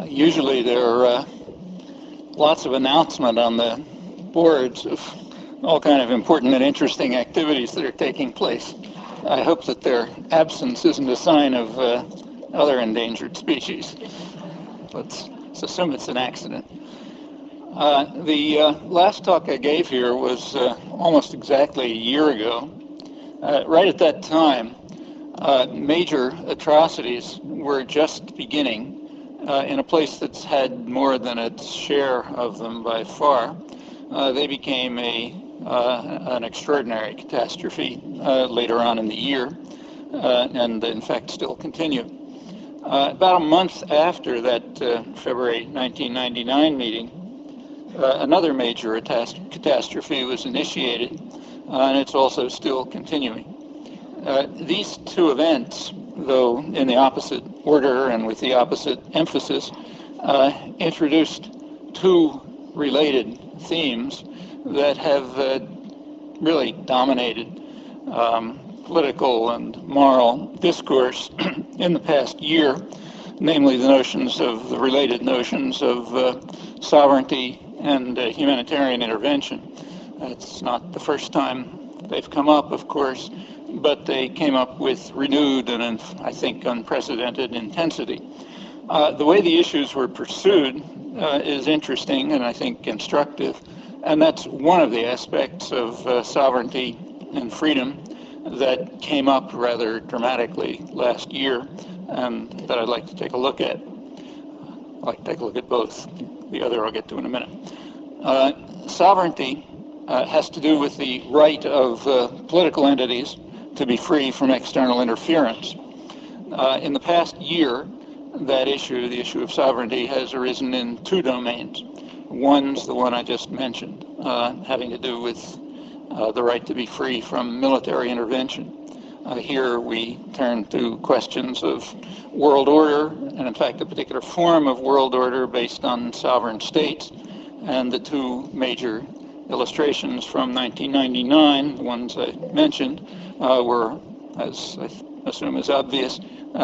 Usually there are lots of announcement on the boards of all kind of important and interesting activities that are taking place. I hope that their absence isn't a sign of other endangered species. Let's assume it's an accident. The last talk I gave here was almost exactly a year ago. Right at that time, major atrocities were just beginning in a place that's had more than its share of them by far. They became an extraordinary catastrophe later on in the year, and in fact still continue. About a month after that February 1999 meeting, another major catastrophe was initiated, and it's also still continuing. These two events, though in the opposite order and with the opposite emphasis, introduced two related themes that have really dominated political and moral discourse in the past year, namely the related notions of sovereignty and humanitarian intervention. It's not the first time they've come up, of course, but they came up with renewed and, I think, unprecedented intensity. The way the issues were pursued is interesting and I think instructive, and that's one of the aspects of sovereignty and freedom that came up rather dramatically last year and that I'd like to take a look at. I'd like to take a look at both. The other I'll get to in a minute. Sovereignty has to do with the right of political entities to be free from external interference. In the past year, that issue, the issue of sovereignty, has arisen in two domains. One's the one I just mentioned, having to do with the right to be free from military intervention. Here we turn to questions of world order, and in fact a particular form of world order based on sovereign states. And the two major illustrations from 1999, the ones I mentioned, were, as I assume is obvious,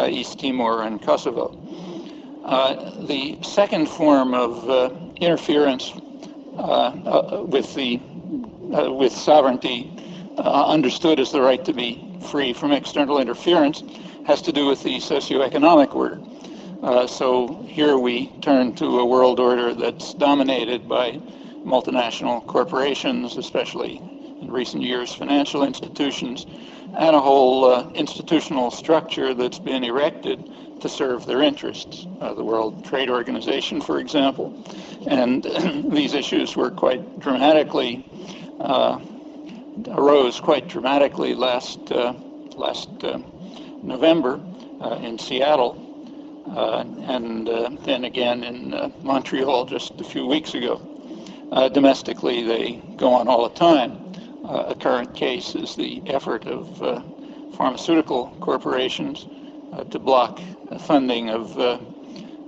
East Timor and Kosovo. The second form of interference with sovereignty, understood as the right to be free from external interference, has to do with the socioeconomic order. So here we turn to a world order that's dominated by multinational corporations, especially in recent years financial institutions, and a whole institutional structure that's been erected to serve their interests. The World Trade Organization, for example. And these issues were quite dramatically, arose quite dramatically last November in Seattle, and then again in Montreal just a few weeks ago. Domestically, they go on all the time. A current case is the effort of pharmaceutical corporations to block funding of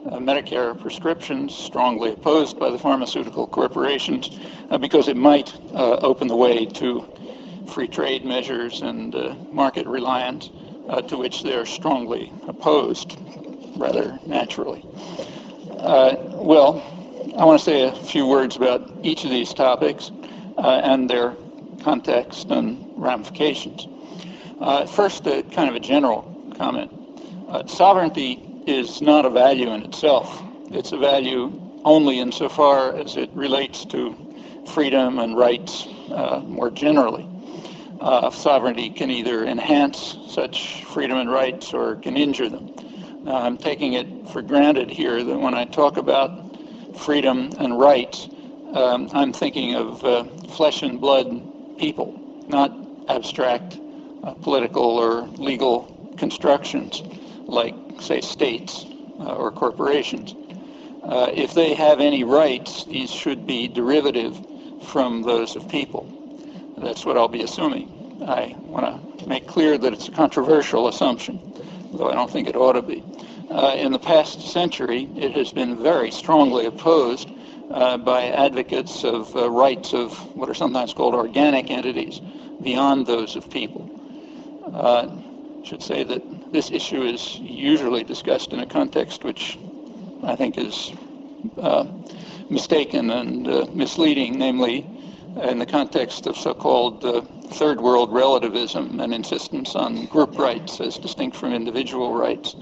Medicare prescriptions, strongly opposed by the pharmaceutical corporations, because it might open the way to free trade measures and market reliance, to which they're strongly opposed, rather naturally. Well, I want to say a few words about each of these topics and their context and ramifications. First, kind of a general comment. Sovereignty is not a value in itself. It's a value only insofar as it relates to freedom and rights more generally. Sovereignty can either enhance such freedom and rights or can injure them. Now, I'm taking it for granted here that when I talk about freedom and rights, I'm thinking of flesh and blood people, not abstract political or legal constructions like, say, states or corporations. If they have any rights, these should be derivative from those of people. That's what I'll be assuming. I want to make clear that it's a controversial assumption, though I don't think it ought to be. In the past century, it has been very strongly opposed by advocates of rights of what are sometimes called organic entities beyond those of people. I should say that this issue is usually discussed in a context which I think is mistaken and misleading, namely in the context of so-called third world relativism and insistence on group rights as distinct from individual rights.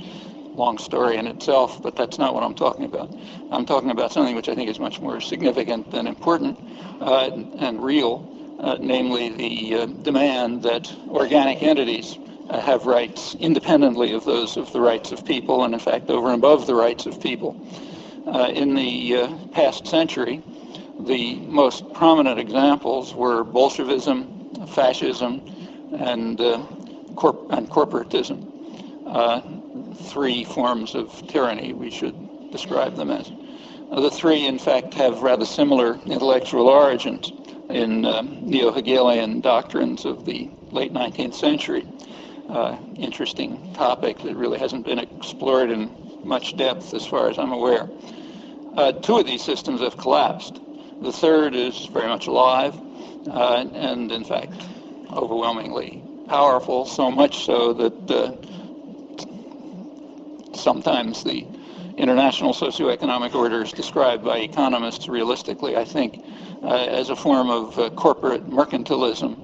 Long story in itself, but that's not what I'm talking about. I'm talking about something which I think is much more significant and important and real, namely the demand that organic entities have rights independently of those of the rights of people, and in fact over and above the rights of people. In the past century, the most prominent examples were Bolshevism, fascism, and corporatism. Three forms of tyranny, we should describe them as. The three, in fact, have rather similar intellectual origins in neo-hegelian doctrines of the late 19th century. Interesting topic that really hasn't been explored in much depth as far as I'm aware. Two of these systems have collapsed. The third is very much alive and, in fact, overwhelmingly powerful, so much so that sometimes the international socioeconomic order is described by economists realistically, I think, as a form of corporate mercantilism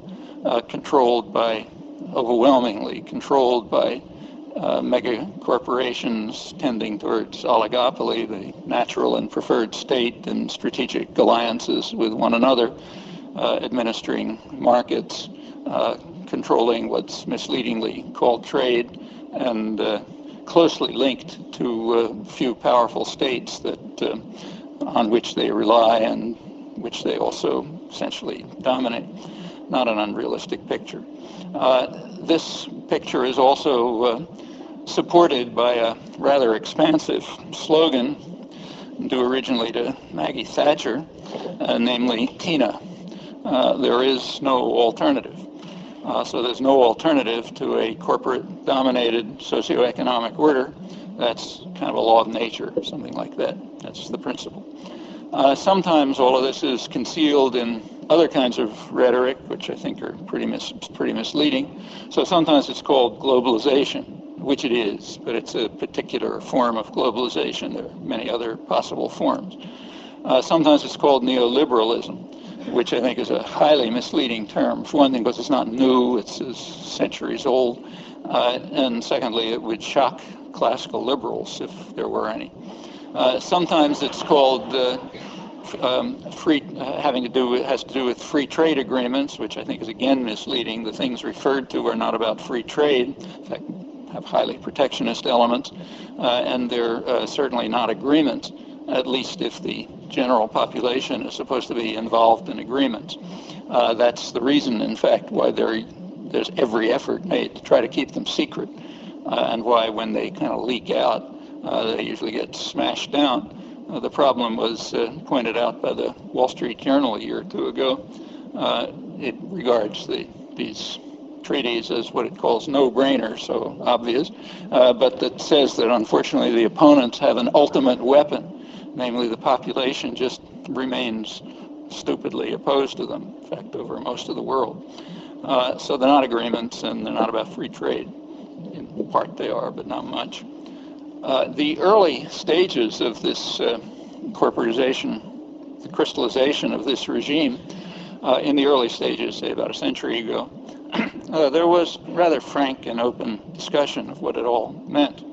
overwhelmingly controlled by mega corporations tending towards oligopoly, the natural and preferred state, and strategic alliances with one another, administering markets, controlling what's misleadingly called trade, and closely linked to a few powerful states that on which they rely and which they also essentially dominate. Not an unrealistic picture. This picture is also supported by a rather expansive slogan due originally to Maggie Thatcher, namely TINA. There is no alternative. So there's no alternative to a corporate-dominated socioeconomic order. That's kind of a law of nature, something like that. That's the principle. Sometimes all of this is concealed in other kinds of rhetoric, which I think are pretty misleading. So sometimes it's called globalization, which it is, but it's a particular form of globalization. There are many other possible forms. Sometimes it's called neoliberalism, which I think is a highly misleading term. For one thing, because it's not new, it's centuries old. And secondly, it would shock classical liberals if there were any. Sometimes it's called has to do with free trade agreements, which I think is again misleading. The things referred to are not about free trade. In fact, have highly protectionist elements, and they're certainly not agreements, at least if the general population is supposed to be involved in agreements. That's the reason, in fact, why there's every effort made to try to keep them secret, and why when they kind of leak out, they usually get smashed down. The problem was pointed out by the Wall Street Journal a year or two ago. It regards these treaties as what it calls no-brainers, so obvious, but that says that unfortunately the opponents have an ultimate weapon, namely the population just remains stupidly opposed to them, in fact, over most of the world. So they're not agreements, and they're not about free trade. In part they are, but not much. The early stages of this corporatization, the crystallization of this regime, in the early stages, say about a century ago, there was rather frank and open discussion of what it all meant.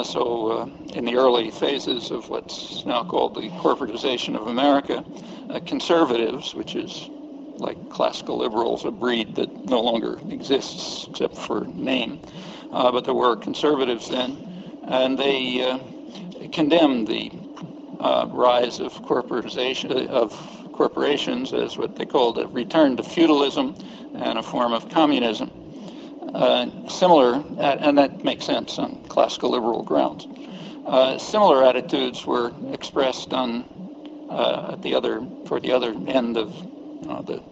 So in the early phases of what's now called the corporatization of America, conservatives, which is like classical liberals, a breed that no longer exists except for name, but there were conservatives then, and they condemned the rise of corporatization of corporations as what they called a return to feudalism and a form of communism. Similar, and that makes sense on classical liberal grounds. Similar attitudes were expressed on toward the other end of the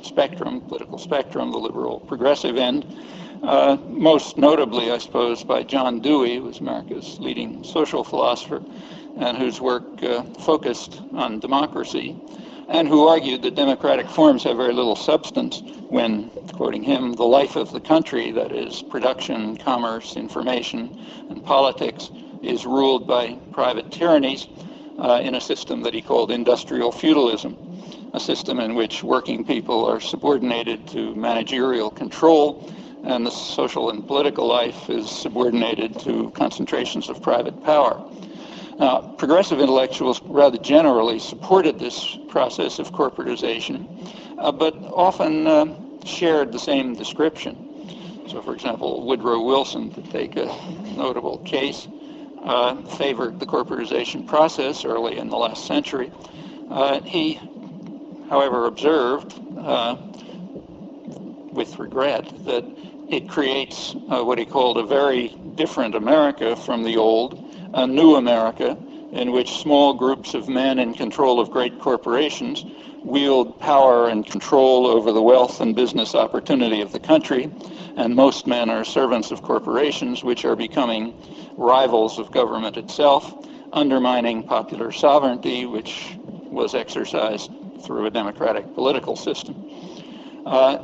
spectrum, political spectrum, the liberal progressive end. Most notably, I suppose, by John Dewey, who was America's leading social philosopher, and whose work focused on democracy, and who argued that democratic forms have very little substance when, quoting him, the life of the country, that is production, commerce, information, and politics, is ruled by private tyrannies in a system that he called industrial feudalism, a system in which working people are subordinated to managerial control, and the social and political life is subordinated to concentrations of private power. Now, progressive intellectuals rather generally supported this process of corporatization, but often shared the same description. So, for example, Woodrow Wilson, to take a notable case, favored the corporatization process early in the last century. He, however, observed with regret that it creates what he called a very different America from the old, a new America in which small groups of men in control of great corporations wield power and control over the wealth and business opportunity of the country, and most men are servants of corporations which are becoming rivals of government itself, undermining popular sovereignty which was exercised through a democratic political system.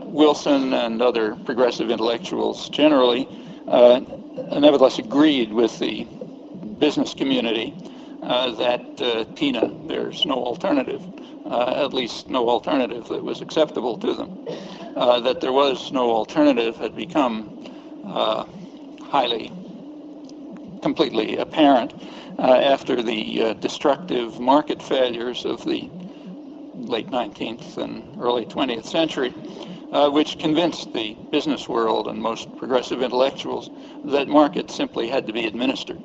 Wilson and other progressive intellectuals generally nevertheless agreed with the business community that Tina, there's no alternative, at least no alternative that was acceptable to them. That there was no alternative had become completely apparent after the destructive market failures of the late 19th and early 20th century, which convinced the business world and most progressive intellectuals that markets simply had to be administered.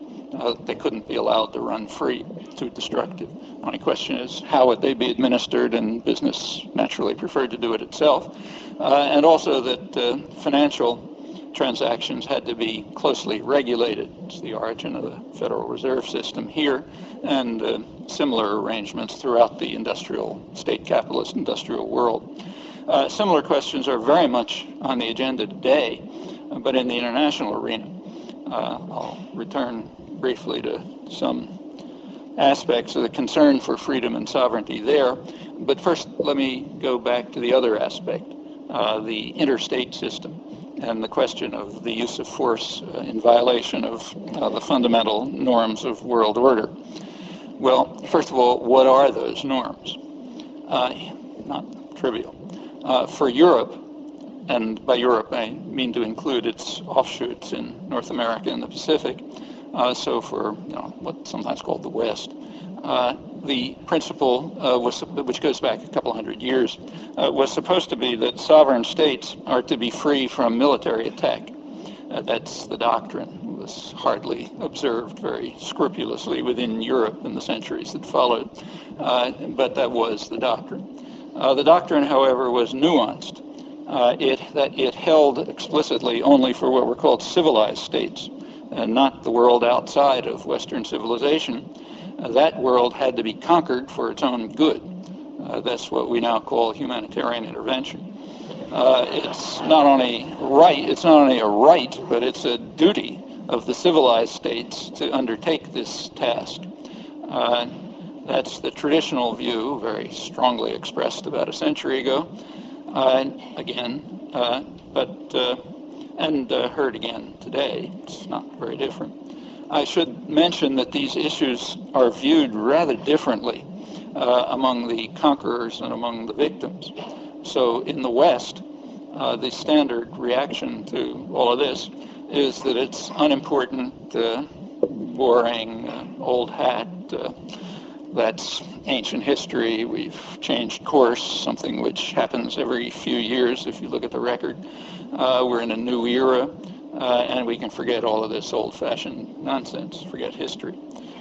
They couldn't be allowed to run free, too destructive. The only question is how would they be administered, and business naturally preferred to do it itself. And also that financial transactions had to be closely regulated. It's the origin of the Federal Reserve System here, and similar arrangements throughout the state capitalist industrial world. Similar questions are very much on the agenda today, but in the international arena. I'll return briefly to some aspects of the concern for freedom and sovereignty there. But first, let me go back to the other aspect, the interstate system, and the question of the use of force in violation of the fundamental norms of world order. Well, first of all, what are those norms? Not trivial. For Europe, and by Europe I mean to include its offshoots in North America and the Pacific, so for what's sometimes called the West, the principle, which goes back a couple hundred years, was supposed to be that sovereign states are to be free from military attack. That's the doctrine. It was hardly observed very scrupulously within Europe in the centuries that followed, but that was the doctrine. The doctrine, however, was nuanced. It held explicitly only for what were called civilized states, and not the world outside of Western civilization. That world had to be conquered for its own good. That's what we now call humanitarian intervention. It's not only a right, but it's a duty of the civilized states to undertake this task. That's the traditional view, very strongly expressed about a century ago, and heard again today. It's not very different. I should mention that these issues are viewed rather differently among the conquerors and among the victims. So in the West, the standard reaction to all of this is that it's unimportant, boring, old hat, that's ancient history, we've changed course, something which happens every few years if you look at the record. We're in a new era, and we can forget all of this old-fashioned nonsense, forget history.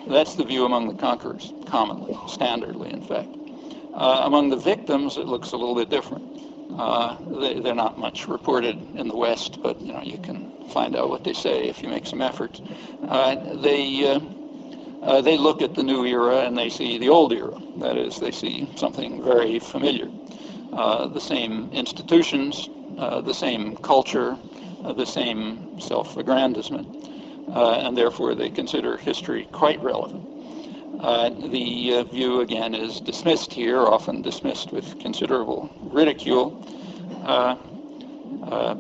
That's the view among the conquerors, commonly, standardly, in fact. Among the victims, it looks a little bit different. They're not much reported in the West, but you can find out what they say if you make some efforts. They look at the new era and they see the old era. That is, they see something very familiar. The same institutions, the same culture, the same self-aggrandizement, and therefore they consider history quite relevant. The view, again, is dismissed here, often dismissed with considerable ridicule,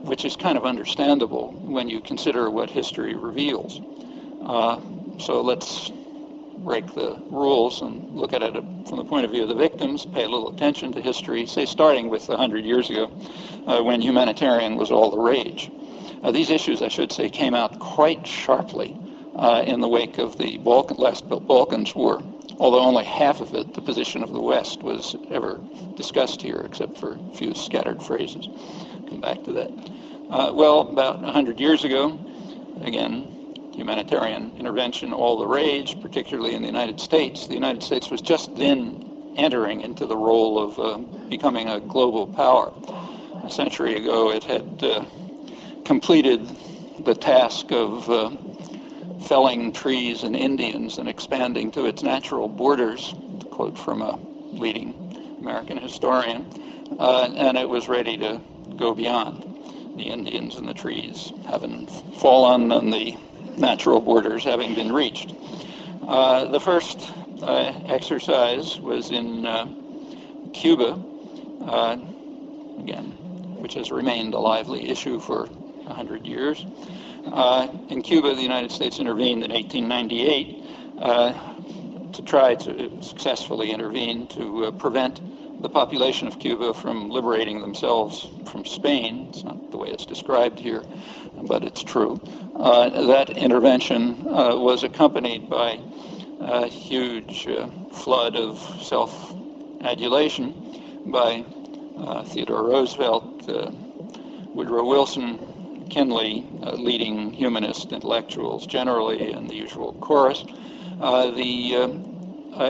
which is kind of understandable when you consider what history reveals. So let's break the rules and look at it from the point of view of the victims, pay a little attention to history, say starting with 100 years ago, when humanitarian was all the rage. These issues, I should say, came out quite sharply in the wake of the last Balkans War, although only half of it, the position of the West, was ever discussed here, except for a few scattered phrases. Come back to that. Well, about 100 years ago, again, humanitarian intervention, all the rage, particularly in the United States. The United States was just then entering into the role of becoming a global power. A century ago, it had completed the task of felling trees and Indians and expanding to its natural borders, to quote from a leading American historian, and it was ready to go beyond the Indians and the trees, having fallen and the natural borders having been reached. The first exercise was in Cuba, again, which has remained a lively issue for 100 years. In Cuba, the United States intervened in 1898 to try to successfully intervene to prevent the population of Cuba from liberating themselves from Spain. It's not the way it's described here, but it's true. That intervention was accompanied by a huge flood of self-adulation by Theodore Roosevelt, Woodrow Wilson, Kinley, leading humanist intellectuals generally, and the usual chorus. The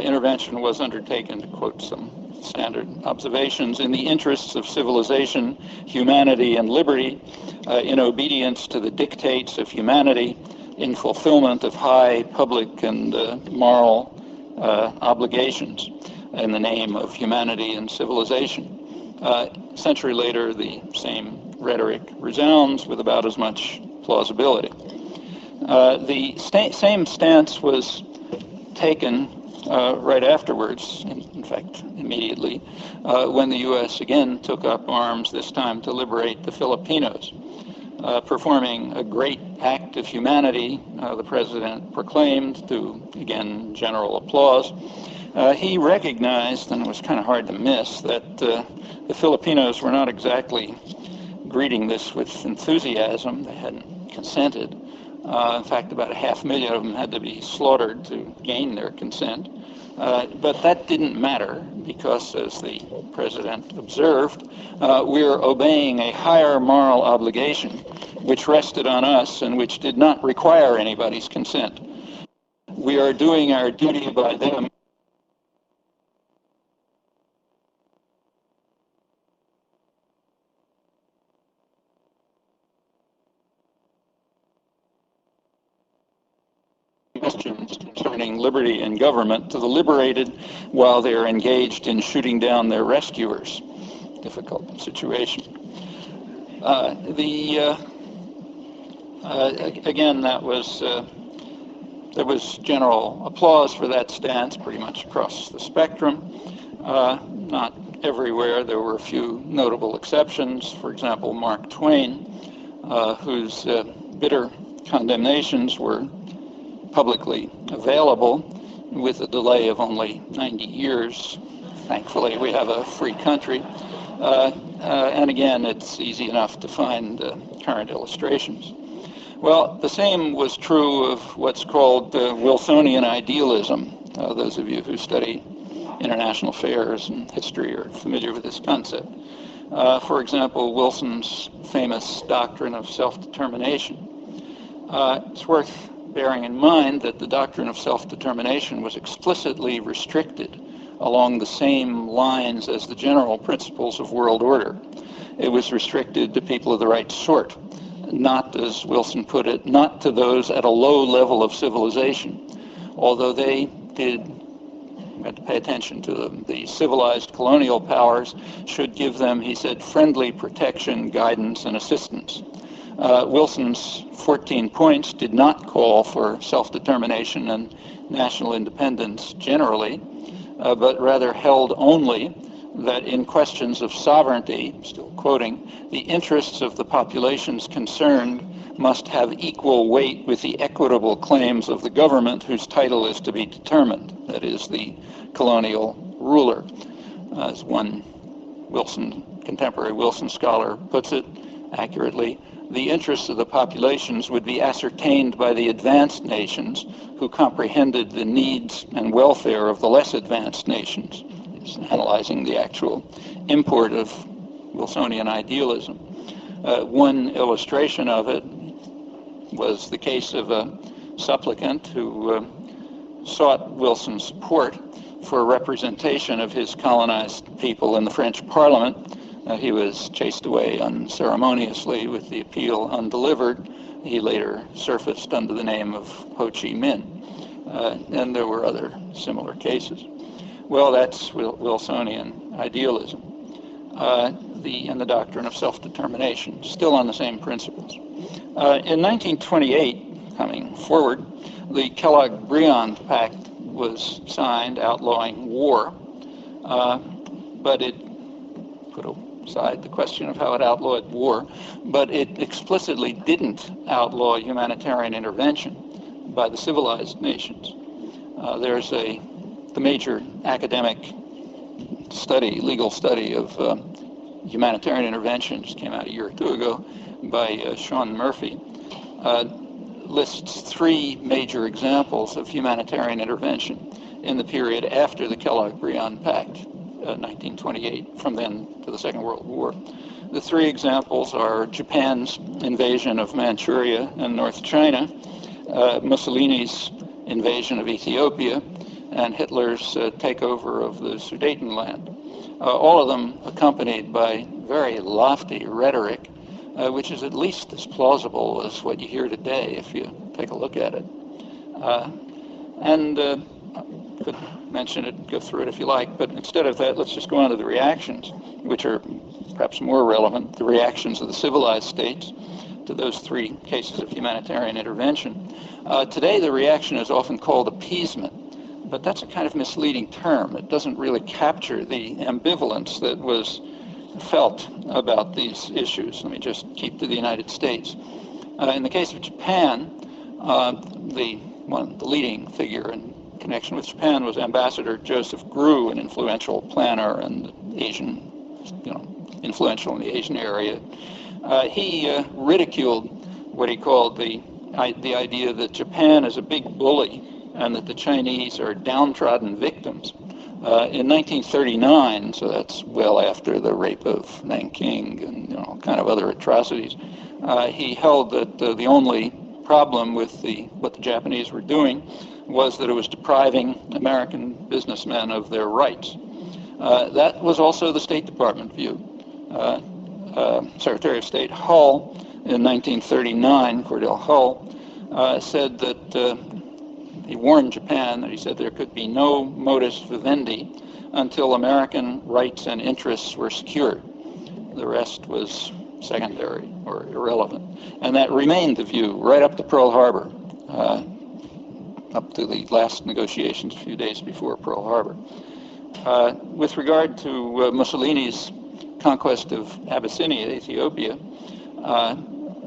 intervention was undertaken, to quote some standard observations, in the interests of civilization, humanity, and liberty, in obedience to the dictates of humanity, in fulfillment of high public and moral obligations in the name of humanity and civilization. A century later, the same rhetoric resounds with about as much plausibility. The same stance was taken right afterwards, in fact, immediately, when the U.S. again took up arms, this time to liberate the Filipinos. Performing a great act of humanity, the president proclaimed, to, again, general applause. He recognized, and it was kind of hard to miss, that the Filipinos were not exactly greeting this with enthusiasm. They hadn't consented. In fact, about 500,000 of them had to be slaughtered to gain their consent. But that didn't matter because, as the president observed, we're obeying a higher moral obligation which rested on us and which did not require anybody's consent. We are doing our duty by them. Questions concerning liberty and government to the liberated while they are engaged in shooting down their rescuers. Difficult situation. Again, that was there was general applause for that stance pretty much across the spectrum. Not everywhere. There were a few notable exceptions. For example, Mark Twain, whose bitter condemnations were publicly available with a delay of only 90 years. Thankfully, we have a free country. And again, it's easy enough to find current illustrations. Well, the same was true of what's called Wilsonian idealism. Those of you who study international affairs and history are familiar with this concept. For example, Wilson's famous doctrine of self-determination. It's worth bearing in mind that the doctrine of self-determination was explicitly restricted along the same lines as the general principles of world order. It was restricted to people of the right sort, not, as Wilson put it, not to those at a low level of civilization, although they did, we had to pay attention to them. The civilized colonial powers should give them, he said, friendly protection, guidance, and assistance. Wilson's 14 points did not call for self-determination and national independence generally, but rather held only that in questions of sovereignty, still quoting, the interests of the populations concerned must have equal weight with the equitable claims of the government whose title is to be determined, that is, the colonial ruler. As one contemporary Wilson scholar puts it accurately, the interests of the populations would be ascertained by the advanced nations who comprehended the needs and welfare of the less advanced nations. He's analyzing the actual import of Wilsonian idealism. One illustration of it was the case of a supplicant who sought Wilson's support for representation of his colonized people in the French Parliament. He was chased away unceremoniously with the appeal undelivered. He later surfaced under the name of Ho Chi Minh. And there were other similar cases. Well, that's Wilsonian idealism. And the doctrine of self-determination, still on the same principles. In 1928, coming forward, the Kellogg-Briand Pact was signed outlawing war, but it put aside the question of how it outlawed war, but it explicitly didn't outlaw humanitarian intervention by the civilized nations. There's the major academic study, legal study of humanitarian intervention, just came out a year or two ago, by Sean Murphy, lists three major examples of humanitarian intervention in the period after the Kellogg-Briand Pact, 1928, from then to the Second World War. The three examples are Japan's invasion of Manchuria and North China, Mussolini's invasion of Ethiopia, and Hitler's takeover of the Sudetenland. All of them accompanied by very lofty rhetoric, which is at least as plausible as what you hear today if you take a look at it. I could mention it, go through it if you like, but instead of that, let's just go on to the reactions, which are perhaps more relevant, the reactions of the civilized states to those three cases of humanitarian intervention. Today, the reaction is often called appeasement, but that's a kind of misleading term. It doesn't really capture the ambivalence that was felt about these issues. Let me just keep to the United States. In the case of Japan, the leading figure in connection with Japan was Ambassador Joseph Grew, an influential planner and influential in the Asian area. He ridiculed what he called the idea that Japan is a big bully and that the Chinese are downtrodden victims. In 1939, so that's well after the rape of Nanking and kind of other atrocities, he held that the only problem with what the Japanese were doing was that it was depriving American businessmen of their rights. That was also the State Department view. Secretary of State Hull in 1939, Cordell Hull, said that he warned Japan that he said there could be no modus vivendi until American rights and interests were secured. The rest was secondary or irrelevant. And that remained the view right up to Pearl Harbor, up to the last negotiations a few days before Pearl Harbor. With regard to Mussolini's conquest of Abyssinia, Ethiopia,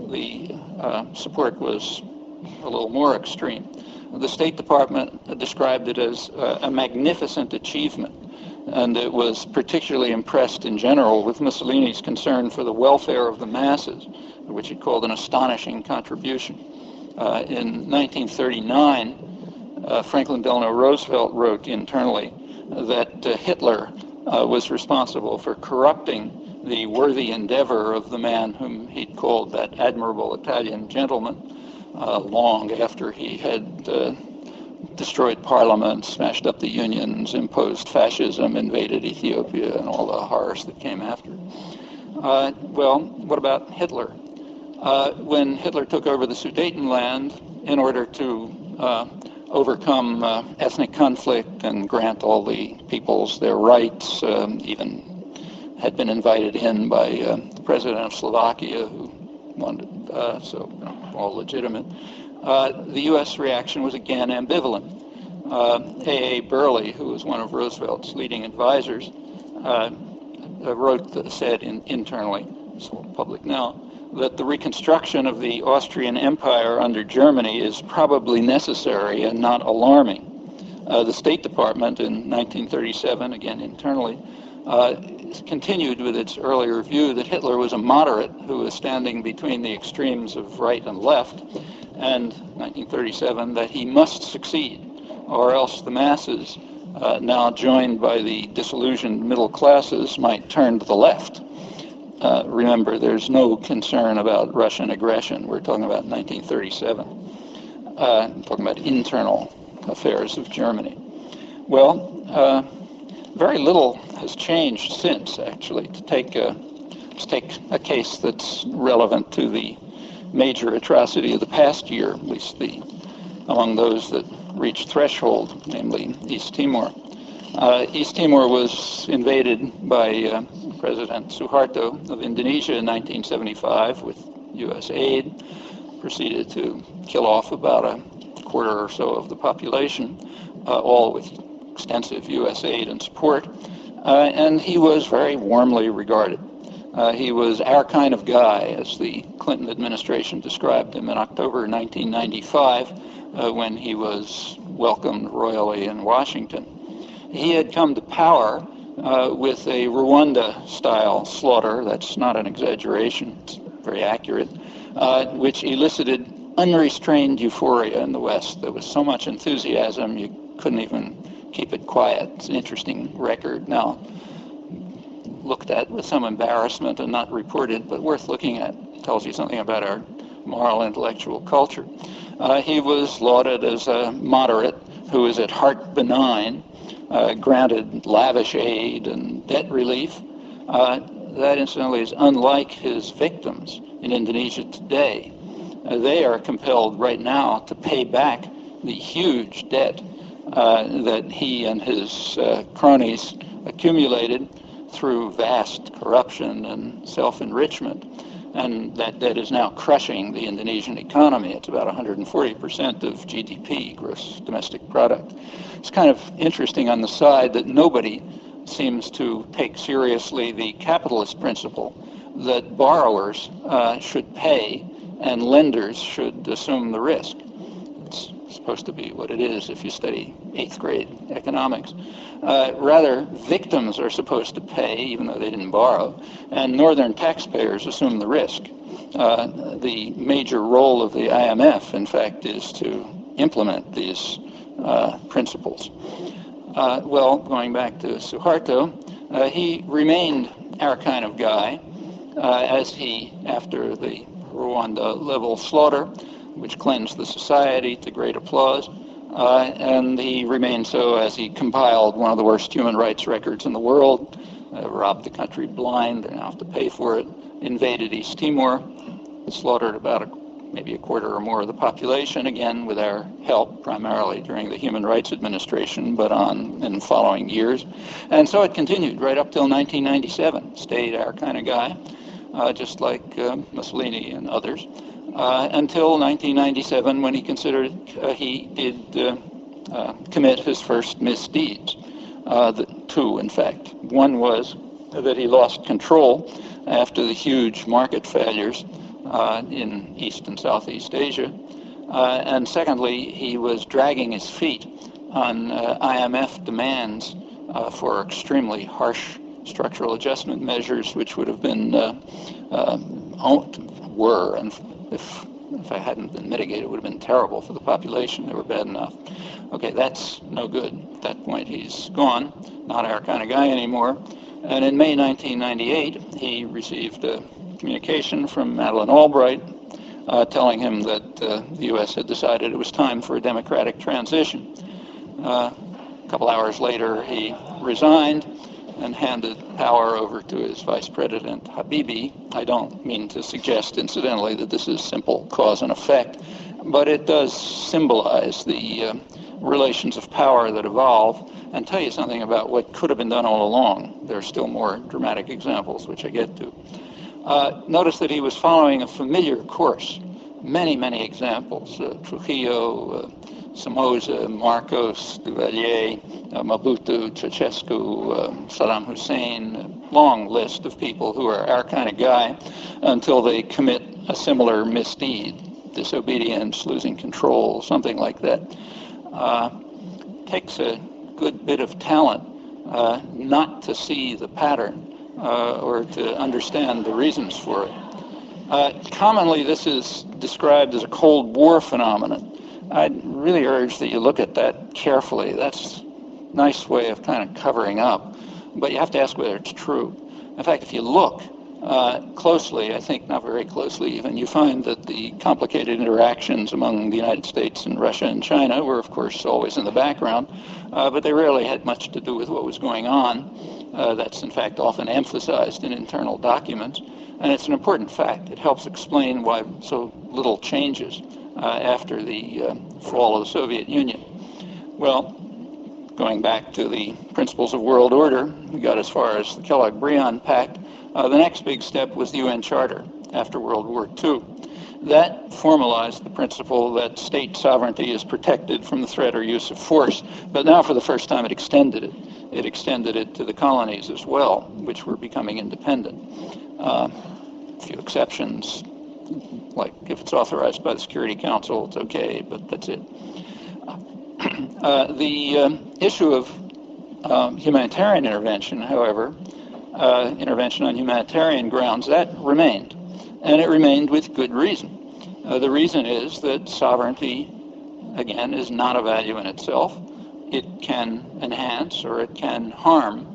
the support was a little more extreme. The State Department described it as a magnificent achievement, and it was particularly impressed in general with Mussolini's concern for the welfare of the masses, which it called an astonishing contribution. In 1939, Franklin Delano Roosevelt wrote internally that Hitler was responsible for corrupting the worthy endeavor of the man whom he'd called that admirable Italian gentleman, long after he had destroyed Parliament, smashed up the unions, imposed fascism, invaded Ethiopia, and all the horrors that came after. Well, what about Hitler? When Hitler took over the Sudetenland in order to overcome ethnic conflict and grant all the peoples their rights, even had been invited in by the president of Slovakia, who wanted, all legitimate. The U.S. reaction was again ambivalent. A. Burley, who was one of Roosevelt's leading advisors, said internally, it's all public now, that the reconstruction of the Austrian Empire under Germany is probably necessary and not alarming. The State Department in 1937, again internally, continued with its earlier view that Hitler was a moderate who was standing between the extremes of right and left, and 1937 that he must succeed, or else the masses, now joined by the disillusioned middle classes, might turn to the left. Remember, there's no concern about Russian aggression. We're talking about 1937. Talking about internal affairs of Germany. Well, very little has changed since, actually. To take a case that's relevant to the major atrocity of the past year, at least among those that reached threshold, namely East Timor. East Timor was invaded by President Suharto of Indonesia in 1975 with U.S. aid, proceeded to kill off about a quarter or so of the population, all with extensive U.S. aid and support, and he was very warmly regarded. He was our kind of guy, as the Clinton administration described him in October 1995, when he was welcomed royally in Washington. He had come to power with a Rwanda-style slaughter, that's not an exaggeration, it's very accurate, which elicited unrestrained euphoria in the West. There was so much enthusiasm you couldn't even keep it quiet. It's an interesting record now, looked at with some embarrassment and not reported, but worth looking at. It tells you something about our moral intellectual culture. He was lauded as a moderate who is at heart benign, granted lavish aid and debt relief. That, incidentally, is unlike his victims in Indonesia today. They are compelled right now to pay back the huge debt that he and his cronies accumulated through vast corruption and self-enrichment. And that debt is now crushing the Indonesian economy. It's about 140% of GDP, gross domestic product. It's kind of interesting on the side that nobody seems to take seriously the capitalist principle that borrowers should pay and lenders should assume the risk. It's supposed to be what it is if you study 8th grade economics. Rather, victims are supposed to pay, even though they didn't borrow, and northern taxpayers assume the risk. The major role of the IMF, in fact, is to implement these principles. Well, going back to Suharto, he remained our kind of guy, as he, after the Rwanda-level slaughter, which cleansed the society to great applause, and he remained so as he compiled one of the worst human rights records in the world, robbed the country blind, and now have to pay for it, invaded East Timor, slaughtered about maybe a quarter or more of the population, again with our help primarily during the Human Rights Administration, but in following years. And so it continued right up till 1997, stayed our kind of guy, just like Mussolini and others, until 1997 when he considered he did commit his first misdeeds. Two, in fact. One was that he lost control after the huge market failures in East and Southeast Asia. And secondly, he was dragging his feet on IMF demands for extremely harsh structural adjustment measures, which would have been, and if I hadn't been mitigated, it would have been terrible for the population. They were bad enough. Okay, that's no good. At that point, he's gone, not our kind of guy anymore. And in May 1998, he received a communication from Madeleine Albright telling him that the U.S. had decided it was time for a democratic transition. A couple hours later, he resigned and handed power over to his vice president, Habibie. I don't mean to suggest, incidentally, that this is simple cause and effect, but it does symbolize the relations of power that evolve and tell you something about what could have been done all along. There are still more dramatic examples, which I get to. Notice that he was following a familiar course. Many, many examples. Trujillo, Somoza, Marcos, Duvalier, Mobutu, Ceausescu, Saddam Hussein, long list of people who are our kind of guy until they commit a similar misdeed, disobedience, losing control, something like that. Takes a good bit of talent not to see the pattern or to understand the reasons for it. Commonly, this is described as a Cold War phenomenon. I'd really urge that you look at that carefully. That's a nice way of kind of covering up, but you have to ask whether it's true. In fact, if you look closely, I think not very closely even, you find that the complicated interactions among the United States and Russia and China were, of course, always in the background, but they rarely had much to do with what was going on. That's, in fact, often emphasized in internal documents, and it's an important fact. It helps explain why so little changes after the fall of the Soviet Union. Well, going back to the principles of world order, we got as far as the Kellogg-Briand Pact. The next big step was the UN Charter after World War II. That formalized the principle that state sovereignty is protected from the threat or use of force, but now for the first time it extended it. It extended it to the colonies as well, which were becoming independent. A few exceptions, like if it's authorized by the Security Council, it's okay, but that's it. The issue of humanitarian intervention, however, intervention on humanitarian grounds, that remained. And it remained with good reason. The reason is that sovereignty, again, is not a value in itself. It can enhance or it can harm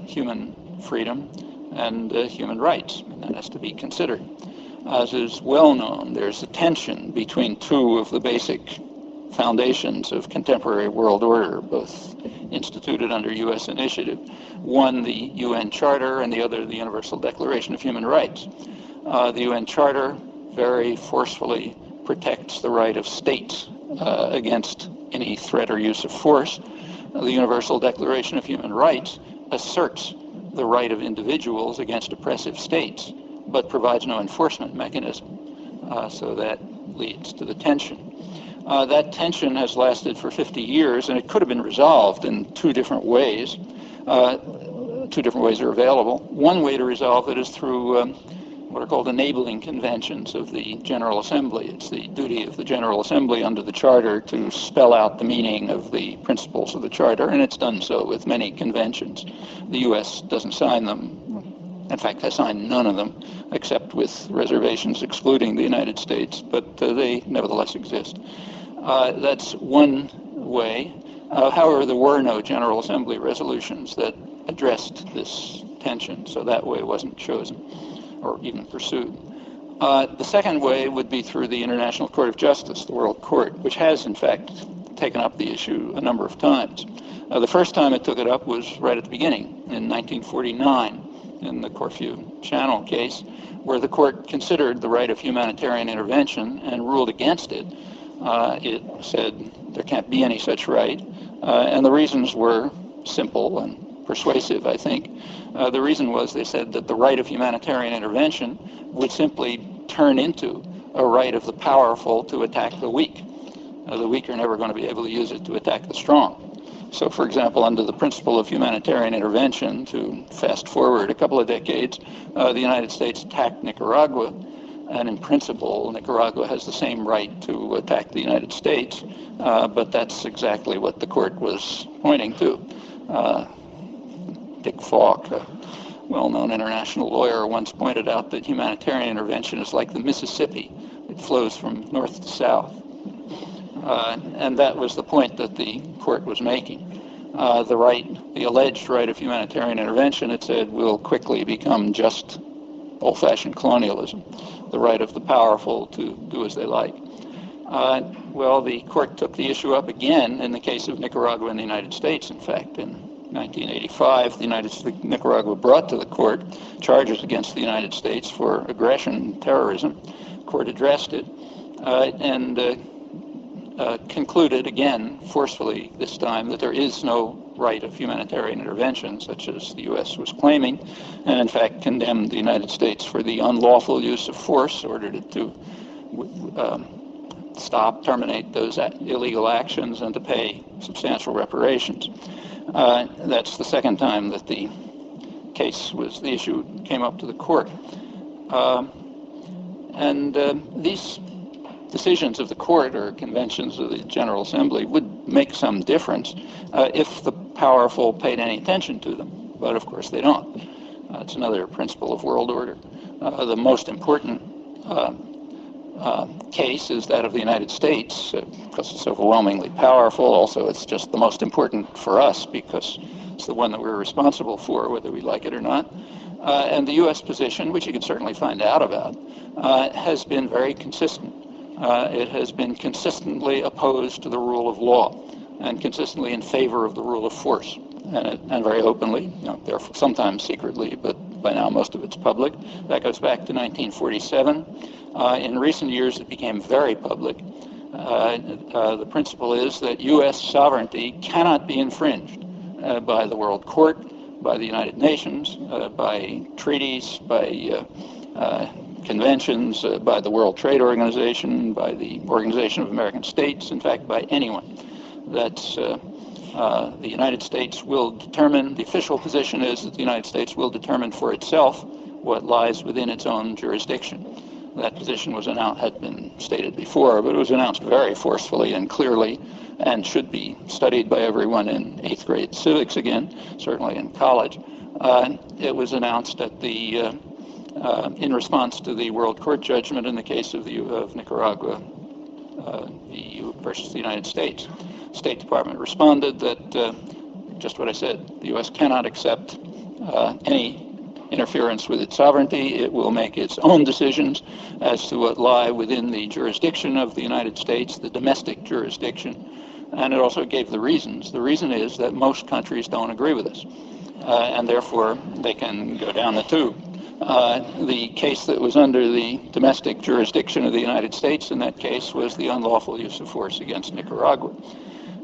human freedom and human rights. And that has to be considered. As is well known, there's a tension between two of the basic foundations of contemporary world order, both instituted under U.S. initiative. One, the UN Charter, and the other, the Universal Declaration of Human Rights. The UN Charter very forcefully protects the right of states against any threat or use of force. The Universal Declaration of Human Rights asserts the right of individuals against oppressive states, but provides no enforcement mechanism. So that leads to the tension. That tension has lasted for 50 years, and it could have been resolved in two different ways. Two different ways are available. One way to resolve it is through what are called enabling conventions of the General Assembly. It's the duty of the General Assembly under the Charter to spell out the meaning of the principles of the Charter, and it's done so with many conventions. The U.S. doesn't sign them. In fact, has signed none of them, except with reservations excluding the United States, but they nevertheless exist. That's one way. However, there were no General Assembly resolutions that addressed this tension, so that way wasn't chosen or even pursued. The second way would be through the International Court of Justice, the World Court, which has, in fact, taken up the issue a number of times. The first time it took it up was right at the beginning, in 1949, in the Corfu Channel case, where the court considered the right of humanitarian intervention and ruled against it. It said there can't be any such right, and the reasons were simple and persuasive, I think. The reason was they said that the right of humanitarian intervention would simply turn into a right of the powerful to attack the weak. The weak are never going to be able to use it to attack the strong. So, for example, under the principle of humanitarian intervention, to fast forward a couple of decades, the United States attacked Nicaragua, and in principle, Nicaragua has the same right to attack the United States, but that's exactly what the court was pointing to. Dick Falk, a well-known international lawyer, once pointed out that humanitarian intervention is like the Mississippi. It flows from north to south. And that was the point that the court was making. The alleged right of humanitarian intervention, it said, will quickly become just old-fashioned colonialism, the right of the powerful to do as they like. Well, the court took the issue up again in the case of Nicaragua and the United States, in fact. In 1985, Nicaragua brought to the court charges against the United States for aggression and terrorism. The court addressed it and concluded again, forcefully this time, that there is no right of humanitarian intervention, such as the U.S. was claiming, and in fact condemned the United States for the unlawful use of force, ordered it to terminate those illegal actions, and to pay substantial reparations. That's the second time that the the issue came up to the court. These decisions of the court or conventions of the General Assembly would make some difference if the powerful paid any attention to them. But of course they don't. It's another principle of world order. The most important case is that of the United States, because it's overwhelmingly powerful. Also, it's just the most important for us because it's the one that we're responsible for, whether we like it or not. And the U.S. position, which you can certainly find out about, has been very consistent. It has been consistently opposed to the rule of law and consistently in favor of the rule of force, and very openly, therefore sometimes secretly, but by now most of it's public. That goes back to 1947. In recent years, it became very public. The principle is that U.S. sovereignty cannot be infringed by the World Court, by the United Nations, by treaties, by conventions, by the World Trade Organization, by the Organization of American States, in fact, by anyone. That's the United States will determine, the official position is that the United States will determine for itself what lies within its own jurisdiction. That position had been stated before, but it was announced very forcefully and clearly and should be studied by everyone in 8th grade civics again, certainly in college. It was announced at in response to the World Court judgment in the case of Nicaragua versus the United States. State Department responded that just what I said, the U.S. cannot accept any interference with its sovereignty. It will make its own decisions as to what lie within the jurisdiction of the United States, the domestic jurisdiction, and it also gave the reasons. The reason is that most countries don't agree with us, and therefore they can go down the tube. The case that was under the domestic jurisdiction of the United States in that case was the unlawful use of force against Nicaragua.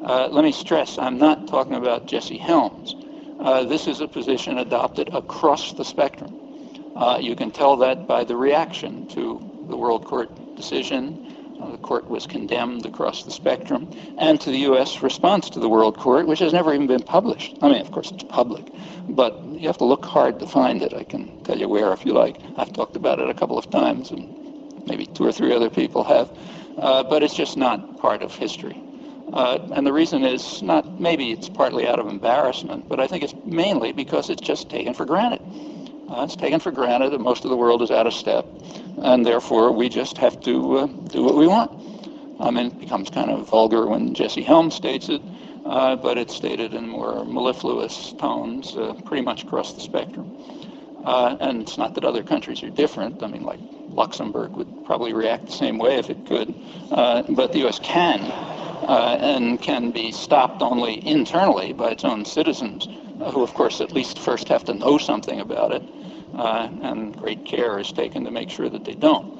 Let me stress, I'm not talking about Jesse Helms. This is a position adopted across the spectrum. You can tell that by the reaction to the World Court decision. The court was condemned across the spectrum, and to the U.S. response to the World Court, which has never even been published. I mean, of course, it's public, but you have to look hard to find it. I can tell you where if you like. I've talked about it a couple of times, and maybe 2 or 3 other people have, but it's just not part of history. And the reason is not, maybe it's partly out of embarrassment, but I think it's mainly because it's just taken for granted. It's taken for granted that most of the world is out of step, and therefore we just have to do what we want. I mean, it becomes kind of vulgar when Jesse Helms states it, but it's stated in more mellifluous tones pretty much across the spectrum. And it's not that other countries are different. I mean, like Luxembourg would probably react the same way if it could, but the U.S. can. And can be stopped only internally by its own citizens, who of course at least first have to know something about it, and great care is taken to make sure that they don't.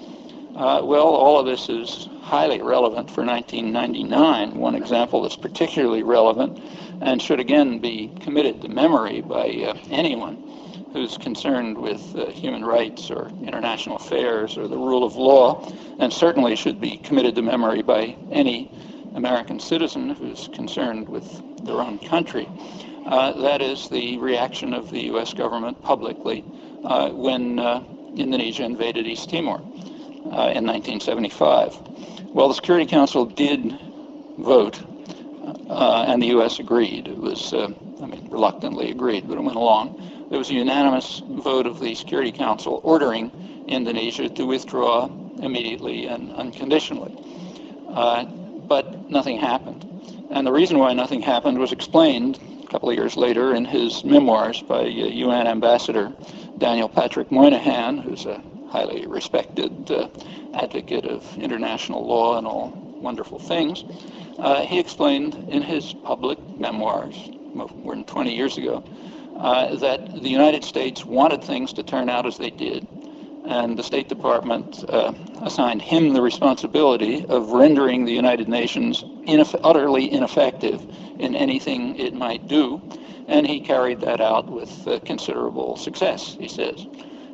Well, all of this is highly relevant for 1999. One example that's particularly relevant and should again be committed to memory by anyone who's concerned with human rights or international affairs or the rule of law, and certainly should be committed to memory by any American citizen who's concerned with their own country. That is the reaction of the U.S. government publicly when Indonesia invaded East Timor in 1975. Well, the Security Council did vote, and the U.S. agreed. It was, reluctantly agreed, but it went along. There was a unanimous vote of the Security Council ordering Indonesia to withdraw immediately and unconditionally. But nothing happened. And the reason why nothing happened was explained a couple of years later in his memoirs by UN Ambassador Daniel Patrick Moynihan, who's a highly respected advocate of international law and all wonderful things. He explained in his public memoirs, more than 20 years ago, that the United States wanted things to turn out as they did, and the State Department assigned him the responsibility of rendering the United Nations utterly ineffective in anything it might do, and he carried that out with considerable success, he says.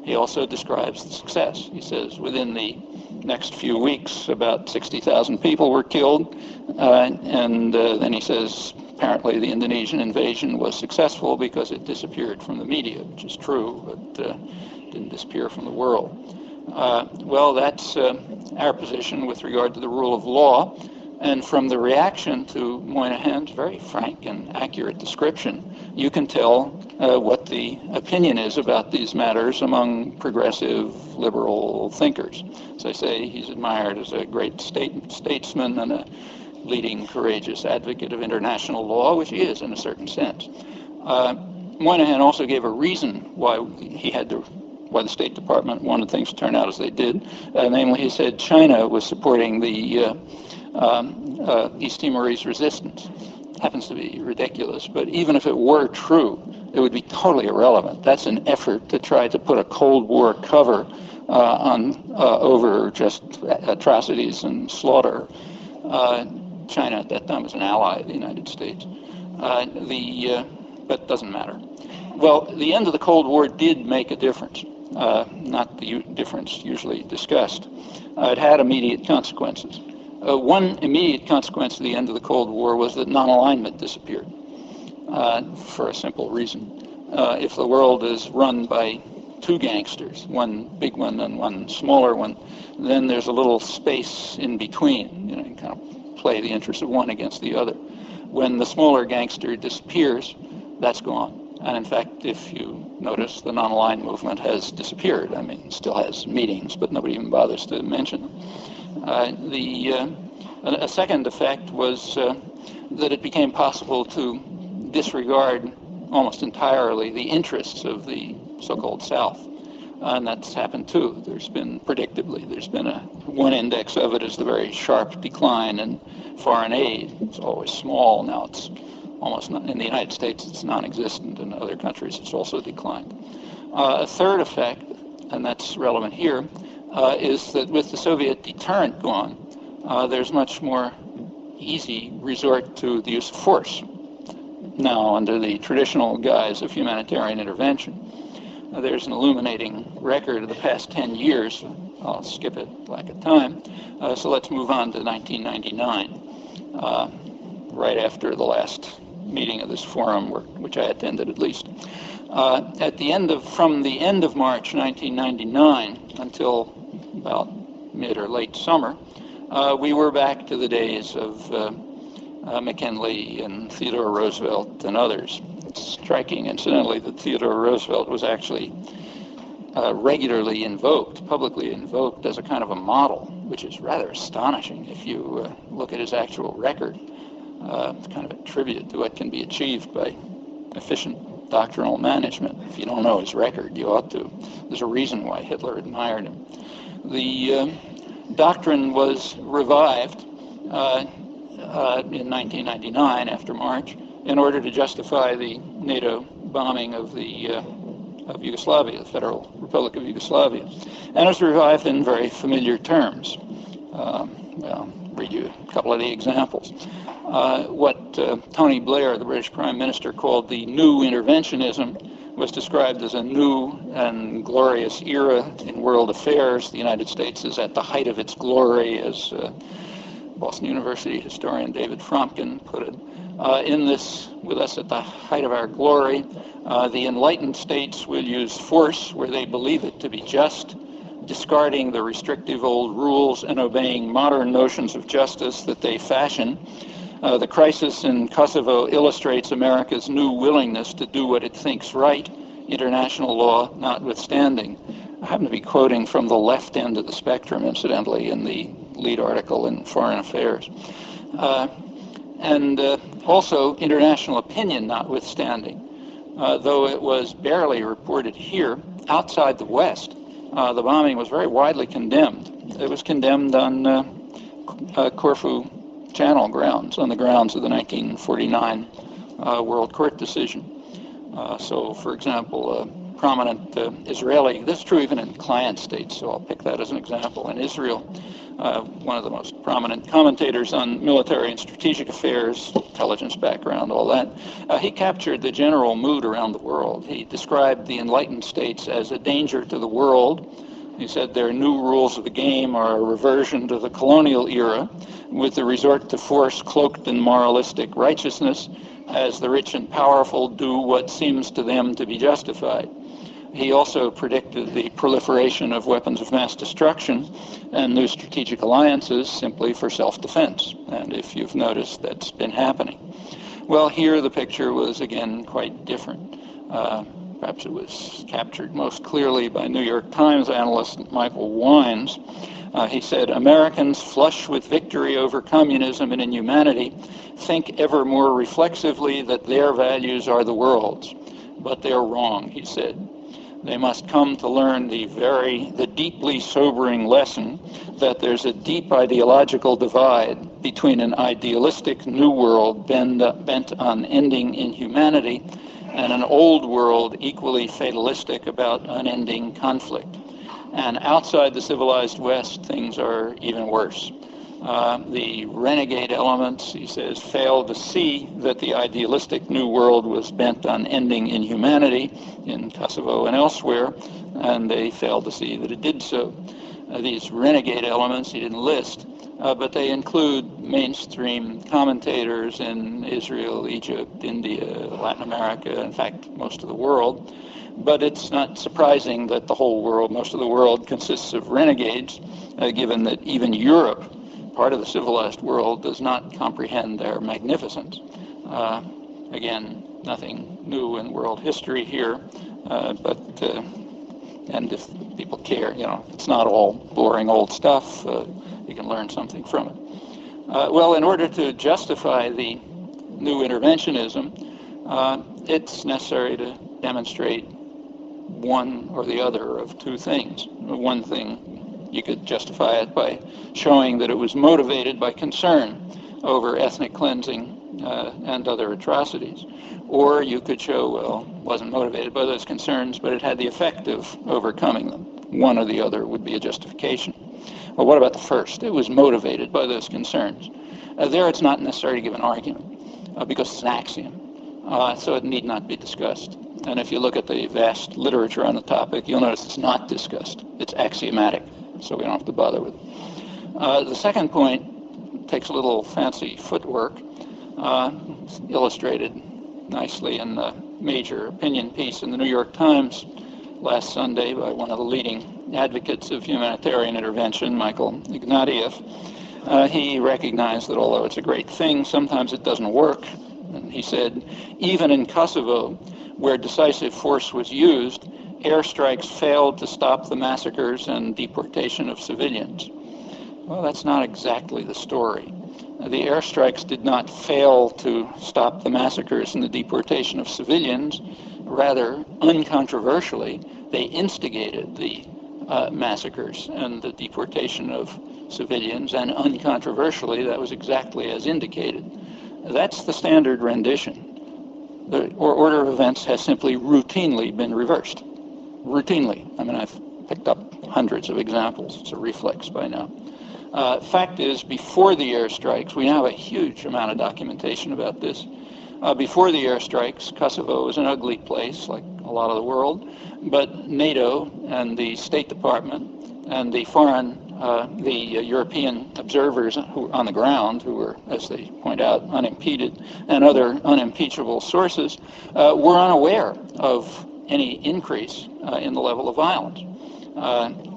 He also describes the success. He says within the next few weeks about 60,000 people were killed, and then he says apparently the Indonesian invasion was successful because it disappeared from the media, which is true, but didn't disappear from the world. Well, that's our position with regard to the rule of law. And from the reaction to Moynihan's very frank and accurate description, you can tell what the opinion is about these matters among progressive liberal thinkers. As I say, he's admired as a great statesman and a leading courageous advocate of international law, which he is in a certain sense. Moynihan also gave a reason why why the State Department wanted things to turn out as they did. Namely, he said China was supporting the East Timorese resistance. Happens to be ridiculous, but even if it were true, it would be totally irrelevant. That's an effort to try to put a Cold War cover over just atrocities and slaughter. China at that time was an ally of the United States. But it doesn't matter. Well, the end of the Cold War did make a difference, not the difference usually discussed. It had immediate consequences. One immediate consequence of the end of the Cold War was that non-alignment disappeared for a simple reason. If the world is run by two gangsters, one big one and one smaller one, then there's a little space in between. You know, you kind of play the interests of one against the other. When the smaller gangster disappears, that's gone. And in fact, if you notice, the non-aligned movement has disappeared. I mean, it still has meetings, but nobody even bothers to mention them. A second effect was that it became possible to disregard almost entirely the interests of the so-called South. And that's happened too. There's been one index of it is the very sharp decline in foreign aid. It's always small. Now it's almost not, in the United States it's non-existent. In other countries it's also declined. A third effect, and that's relevant here, is that with the Soviet deterrent gone, there's much more easy resort to the use of force now under the traditional guise of humanitarian intervention. There's an illuminating record of the past 10 years. I'll skip it lack of time. So let's move on to 1999, right after the last meeting of this forum, which I attended at least. From the end of March 1999 until about mid or late summer, we were back to the days of McKinley and Theodore Roosevelt and others. It's striking, incidentally, that Theodore Roosevelt was actually regularly publicly invoked as a kind of a model, which is rather astonishing if you look at his actual record. It's kind of a tribute to what can be achieved by efficient doctrinal management. If you don't know his record, you ought to. There's a reason why Hitler admired him. The doctrine was revived in 1999 after March in order to justify the NATO bombing of Yugoslavia, the Federal Republic of Yugoslavia. And it was revived in very familiar terms. I'll read you a couple of the examples. What Tony Blair, the British Prime Minister, called the new interventionism was described as a new and glorious era in world affairs. The United States is at the height of its glory, as Boston University historian David Fromkin put it. With us at the height of our glory, the enlightened states will use force where they believe it to be just, discarding the restrictive old rules and obeying modern notions of justice that they fashion. The crisis in Kosovo illustrates America's new willingness to do what it thinks right, international law notwithstanding. I happen to be quoting from the left end of the spectrum, incidentally, in the lead article in Foreign Affairs. And also international opinion notwithstanding. Though it was barely reported here, outside the West, the bombing was very widely condemned. It was condemned on Corfu Channel grounds, on the grounds of the 1949 World Court decision. So, for example, a prominent Israeli, this is true even in client states, so I'll pick that as an example. In Israel, one of the most prominent commentators on military and strategic affairs, intelligence background, all that, he captured the general mood around the world. He described the enlightened states as a danger to the world, He said their new rules of the game are a reversion to the colonial era, with the resort to force cloaked in moralistic righteousness as the rich and powerful do what seems to them to be justified. He also predicted the proliferation of weapons of mass destruction and new strategic alliances simply for self-defense. And if you've noticed, that's been happening. Well, here the picture was again quite different. Perhaps it was captured most clearly by New York Times analyst Michael Wines. He said, Americans flush with victory over communism and inhumanity think ever more reflexively that their values are the world's. But they're wrong, he said. They must come to learn the deeply sobering lesson that there's a deep ideological divide between an idealistic new world bent on ending inhumanity and an old world equally fatalistic about unending conflict. And outside the civilized West, things are even worse. The renegade elements, he says, failed to see that the idealistic new world was bent on ending inhumanity in Kosovo and elsewhere, and they failed to see that it did so. These renegade elements he didn't list, but they include mainstream commentators in Israel, Egypt, India, Latin America, in fact, most of the world. But it's not surprising that the whole world, most of the world, consists of renegades, given that even Europe, part of the civilized world, does not comprehend their magnificence. Again, nothing new in world history here, and if people care, it's not all boring old stuff. You can learn something from it. Well, in order to justify the new interventionism, it's necessary to demonstrate one or the other of two things. One thing, you could justify it by showing that it was motivated by concern over ethnic cleansing and other atrocities. Or you could show, well, it wasn't motivated by those concerns, but it had the effect of overcoming them. One or the other would be a justification. Well, what about the first? It was motivated by those concerns. There it's not necessary to give an argument because it's an axiom, so it need not be discussed. And if you look at the vast literature on the topic, you'll notice it's not discussed. It's axiomatic, so we don't have to bother with it. The second point takes a little fancy footwork. It's illustrated nicely in the major opinion piece in the New York Times last Sunday by one of the leading advocates of humanitarian intervention, Michael Ignatieff. He recognized that although it's a great thing, sometimes it doesn't work. And he said, even in Kosovo, where decisive force was used, airstrikes failed to stop the massacres and deportation of civilians. Well, that's not exactly the story. The airstrikes did not fail to stop the massacres and the deportation of civilians. Rather, uncontroversially, they instigated the massacres and the deportation of civilians, and uncontroversially, that was exactly as indicated. That's the standard rendition. The order of events has simply routinely been reversed. Routinely. I mean, I've picked up hundreds of examples. It's a reflex by now. Fact is, before the airstrikes, we now have a huge amount of documentation about this. Before the airstrikes, Kosovo was an ugly place, like a lot of the world, but NATO and the State Department and the European observers who on the ground, who were, as they point out, unimpeded, and other unimpeachable sources, were unaware of any increase in the level of violence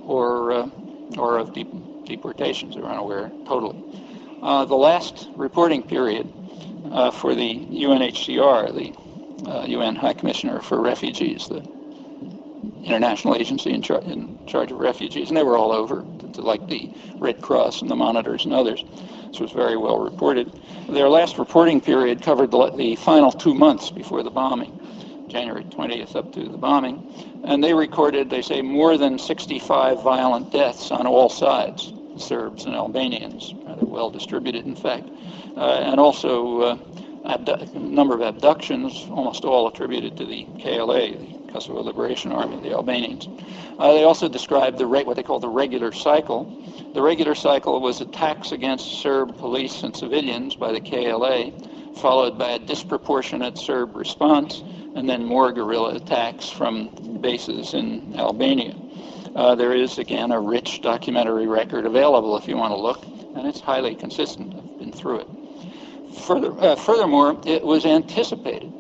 or of deportations. They were unaware totally. The last reporting period for the UNHCR, the UN High Commissioner for Refugees, the international agency in charge of refugees, and they were all over, like the Red Cross and the Monitors and others. This was very well reported. Their last reporting period covered the final 2 months before the bombing, January 20th up to the bombing, and they recorded, they say, more than 65 violent deaths on all sides, Serbs and Albanians, rather well distributed, in fact, and also a number of abductions, almost all attributed to the KLA, the Kosovo Liberation Army, the Albanians. They also described what they call the regular cycle. The regular cycle was attacks against Serb police and civilians by the KLA, followed by a disproportionate Serb response, and then more guerrilla attacks from bases in Albania. There is, again, a rich documentary record available if you want to look, and it's highly consistent. I've been through it. Furthermore, it was anticipated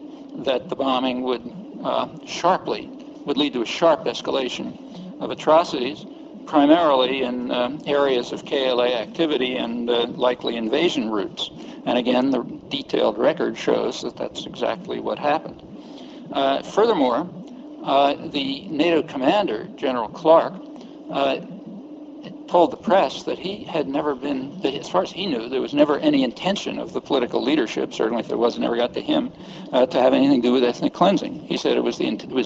that the bombing would lead to a sharp escalation of atrocities, primarily in areas of KLA activity and likely invasion routes. And again, the detailed record shows that that's exactly what happened. Furthermore, the NATO commander, General Clark, told the press that he had never been, that as far as he knew, there was never any intention of the political leadership, certainly if there was, it never got to him, to have anything to do with ethnic cleansing. He said it was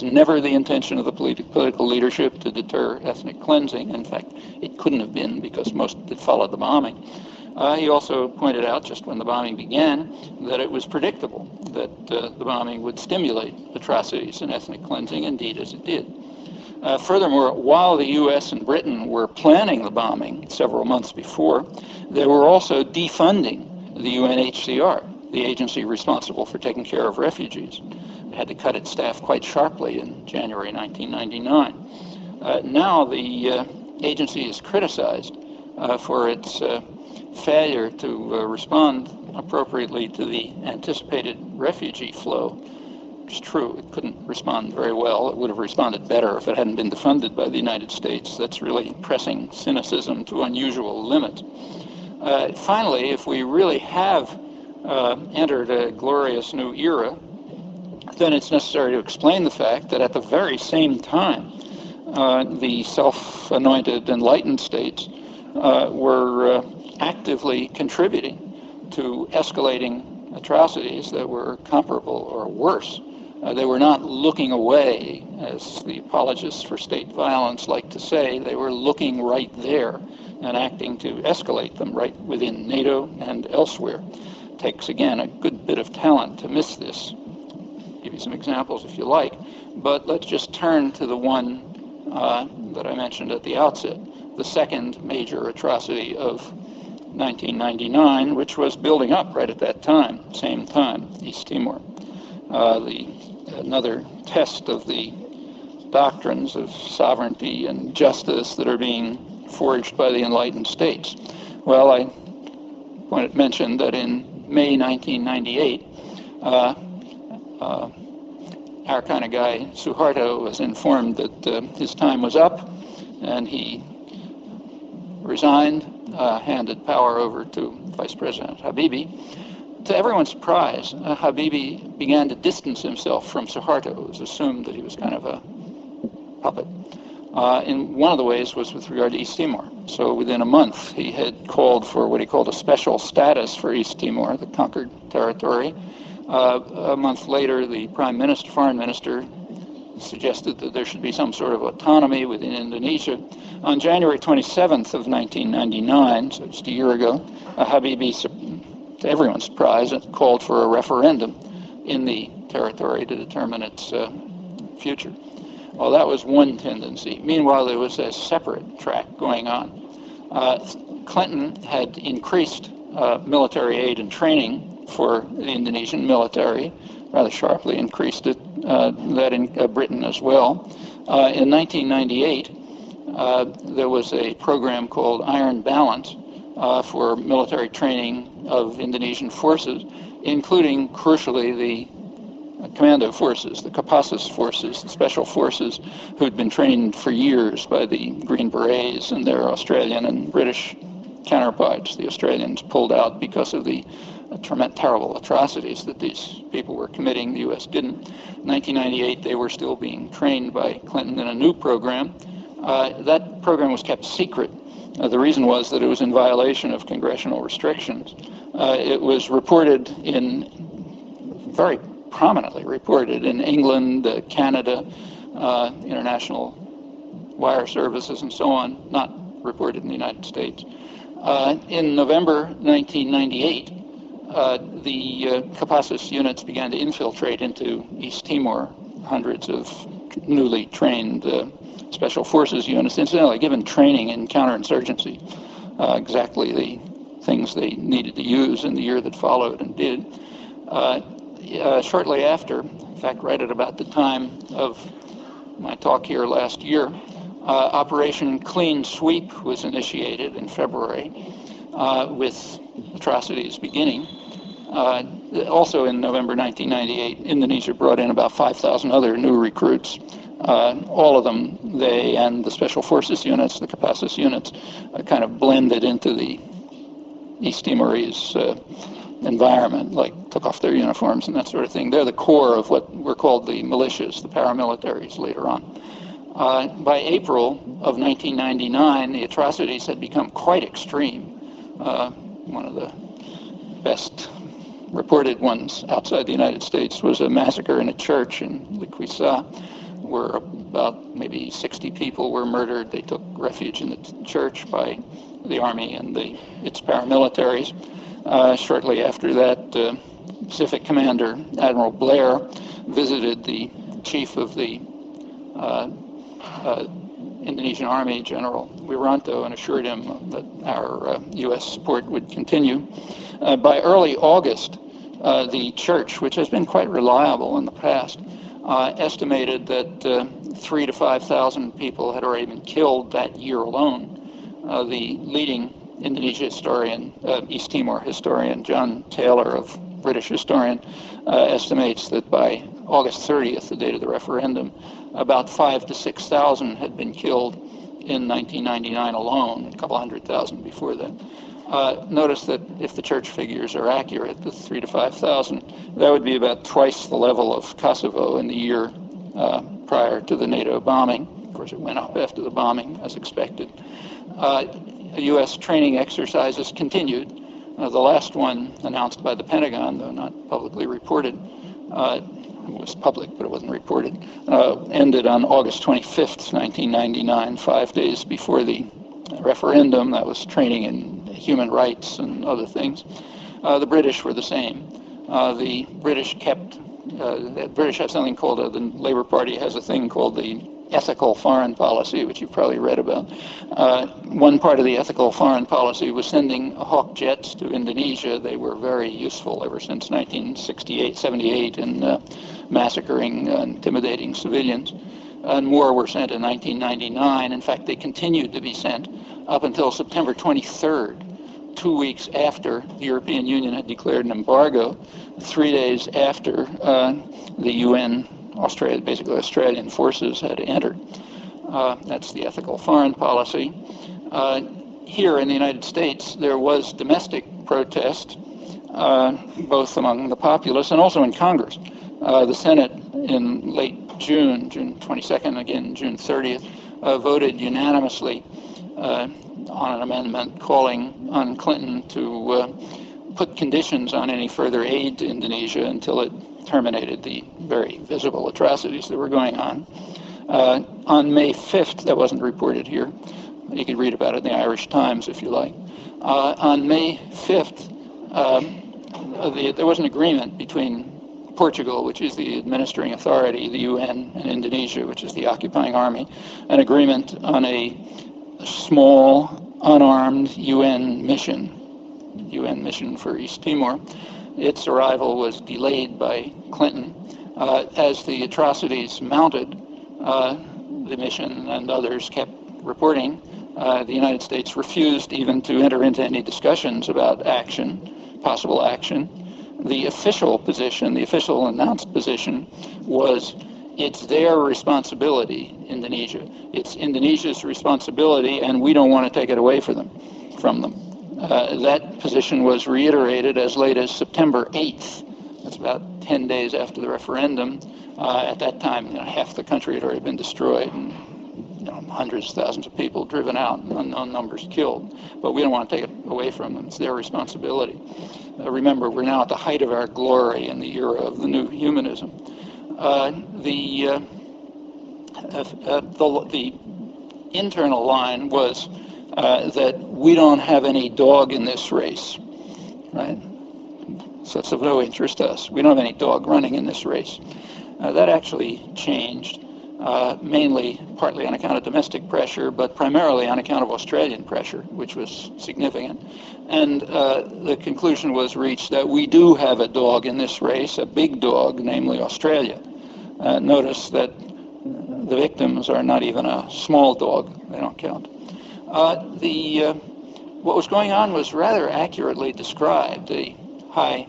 never the intention of the political leadership to deter ethnic cleansing. In fact, it couldn't have been because most had followed the bombing. He also pointed out, just when the bombing began, that it was predictable that the bombing would stimulate atrocities and ethnic cleansing, indeed as it did. Furthermore, while the U.S. and Britain were planning the bombing several months before, they were also defunding the UNHCR, the agency responsible for taking care of refugees. It had to cut its staff quite sharply in January 1999. Now the agency is criticized for its failure to respond appropriately to the anticipated refugee flow. It's true, it couldn't respond very well. It would have responded better if it hadn't been defunded by the United States. That's really pressing cynicism to unusual limits. Finally, if we really have entered a glorious new era, then it's necessary to explain the fact that at the very same time, the self-anointed enlightened states were actively contributing to escalating atrocities that were comparable or worse. They were not looking away, as the apologists for state violence like to say. They were looking right there and acting to escalate them right within NATO and elsewhere. It takes, again, a good bit of talent to miss this. I'll give you some examples if you like, but let's just turn to the one that I mentioned at the outset, the second major atrocity of 1999, which was building up right at that time, same time, East Timor. Another test of the doctrines of sovereignty and justice that are being forged by the enlightened states. Well, I mentioned that in May 1998, our kind of guy, Suharto, was informed that his time was up, and he resigned, handed power over to Vice President Habibie. To everyone's surprise, Habibie began to distance himself from Suharto. It was assumed that he was kind of a puppet. And one of the ways was with regard to East Timor. So within a month, he had called for what he called a special status for East Timor, the conquered territory. A month later, the foreign minister, suggested that there should be some sort of autonomy within Indonesia. On January 27th of 1999, so just a year ago, Habibie, to everyone's surprise, called for a referendum in the territory to determine its future. Well, that was one tendency. Meanwhile, there was a separate track going on. Clinton had increased military aid and training for the Indonesian military, rather sharply increased it, that in Britain as well. In 1998, there was a program called Iron Balance for military training of Indonesian forces, including, crucially, the commando forces, the Kopassus forces, the special forces who'd been trained for years by the Green Berets and their Australian and British counterparts. The Australians pulled out because of the terrible atrocities that these people were committing. The U.S. didn't. In 1998, they were still being trained by Clinton in a new program. That program was kept secret. The reason was that it was in violation of congressional restrictions. It was reported very prominently reported in England, Canada, international wire services, and so on, not reported in the United States. In November 1998, the Kopassus units began to infiltrate into East Timor, hundreds of newly trained special forces units, incidentally given training in counterinsurgency, exactly the things they needed to use in the year that followed and did. Shortly after, in fact, right at about the time of my talk here last year, Operation Clean Sweep was initiated in February, with atrocities beginning. Also in November 1998, Indonesia brought in about 5,000 other new recruits. All of them, they and the Special Forces units, the Capacus units, kind of blended into the East Timorese environment, like took off their uniforms and that sort of thing. They're the core of what were called the militias, the paramilitaries later on. By April of 1999, the atrocities had become quite extreme. One of the best reported ones outside the United States was a massacre in a church in Liquisa, where about maybe 60 people were murdered. They took refuge in the church by the army and its paramilitaries. Shortly after that, Pacific Commander Admiral Blair visited the chief of the Indonesian Army, General Wiranto, and assured him that our U.S. support would continue. By early August, the church, which has been quite reliable in the past, estimated that 3,000 to 5,000 people had already been killed that year alone. The leading Indonesia historian, East Timor historian, John Taylor, of British historian, estimates that by August 30th, the date of the referendum, about 5,000 to 6,000 had been killed in 1999 alone, a couple 100,000 before that. Notice that if the church figures are accurate, the 3,000 to 5,000, that would be about twice the level of Kosovo in the year prior to the NATO bombing. Of course, it went up after the bombing, as expected. U.S. training exercises continued. The last one announced by the Pentagon, though not publicly reported, it was public, but it wasn't reported, ended on August 25th, 1999, 5 days before the referendum. That was training in human rights and other things. The British were the same. The British have something called, the Labour Party has a thing called the ethical foreign policy, which you've probably read about. One part of the ethical foreign policy was sending Hawk jets to Indonesia. They were very useful ever since 1968, 78 in massacring, intimidating civilians. And more were sent in 1999. In fact, they continued to be sent up until September 23rd, 2 weeks after the European Union had declared an embargo, 3 days after the UN, basically Australian forces had entered. That's the ethical foreign policy. Here in the United States, there was domestic protest, both among the populace and also in Congress. The Senate in late June 22nd, again June 30th, voted unanimously on an amendment calling on Clinton to put conditions on any further aid to Indonesia until it terminated the very visible atrocities that were going on. On May 5th, that wasn't reported here. You could read about it in the Irish Times if you like. On May 5th, there was an agreement between Portugal, which is the administering authority, the UN, and Indonesia, which is the occupying army, an agreement on a small, unarmed UN mission for East Timor. Its arrival was delayed by Clinton. As the atrocities mounted, the mission and others kept reporting. The United States refused even to enter into any discussions about possible action. The official position, the official announced position, was it's their responsibility, Indonesia. It's Indonesia's responsibility, and we don't want to take it away from them. That position was reiterated as late as September 8th. That's about 10 days after the referendum. At that time, half the country had already been destroyed, and hundreds of thousands of people driven out, and unknown numbers killed. But we don't want to take it away from them. It's their responsibility. Remember, we're now at the height of our glory in the era of the new humanism. The internal line was that we don't have any dog in this race, right? So it's of no interest to us. We don't have any dog running in this race. That actually changed, partly on account of domestic pressure, but primarily on account of Australian pressure, which was significant. And the conclusion was reached that we do have a dog in this race, a big dog, namely Australia. Notice that the victims are not even a small dog. They don't count. What was going on was rather accurately described. The high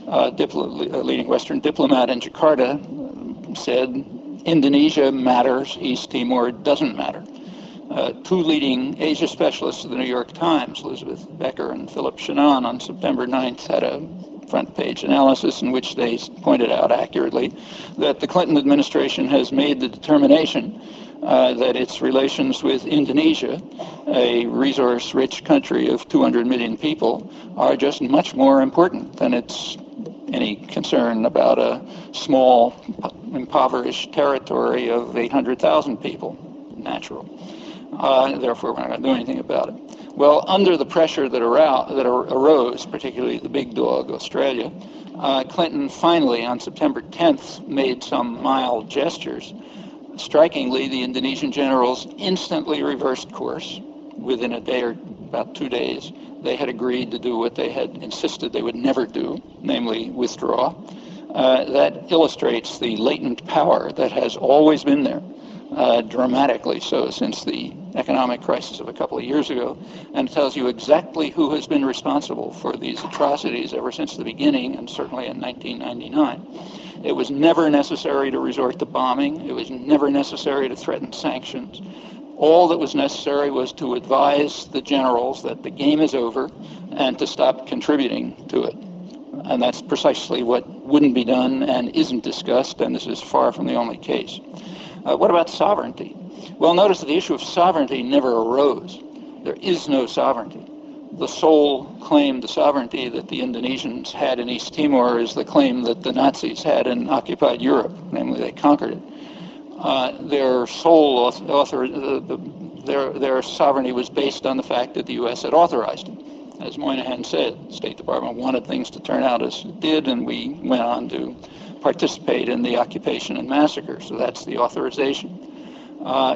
leading Western diplomat in Jakarta said, Indonesia matters, East Timor doesn't matter. Two leading Asia specialists of the New York Times, Elizabeth Becker and Philip Shannon, on September 9th had a front page analysis in which they pointed out accurately that the Clinton administration has made the determination that its relations with Indonesia, a resource-rich country of 200 million people, are just much more important than any concern about a small, impoverished territory of 800,000 people. Natural. Therefore, we're not going to do anything about it. Well, under the pressure that arose, particularly the big dog, Australia, Clinton finally, on September 10th, made some mild gestures. Strikingly, the Indonesian generals instantly reversed course within a day or about 2 days. They had agreed to do what they had insisted they would never do, namely withdraw. That illustrates the latent power that has always been there, dramatically so since the economic crisis of a couple of years ago, and tells you exactly who has been responsible for these atrocities ever since the beginning, and certainly in 1999. It was never necessary to resort to bombing. It was never necessary to threaten sanctions. All that was necessary was to advise the generals that the game is over and to stop contributing to it. And that's precisely what wouldn't be done and isn't discussed, and this is far from the only case. What about sovereignty? Well, notice that the issue of sovereignty never arose. There is no sovereignty. The sole claim to sovereignty that the Indonesians had in East Timor is the claim that the Nazis had in occupied Europe, namely they conquered it. Their sole their sovereignty was based on the fact that the U.S. had authorized it. As Moynihan said, the State Department wanted things to turn out as it did, and we went on to participate in the occupation and massacre. So that's the authorization.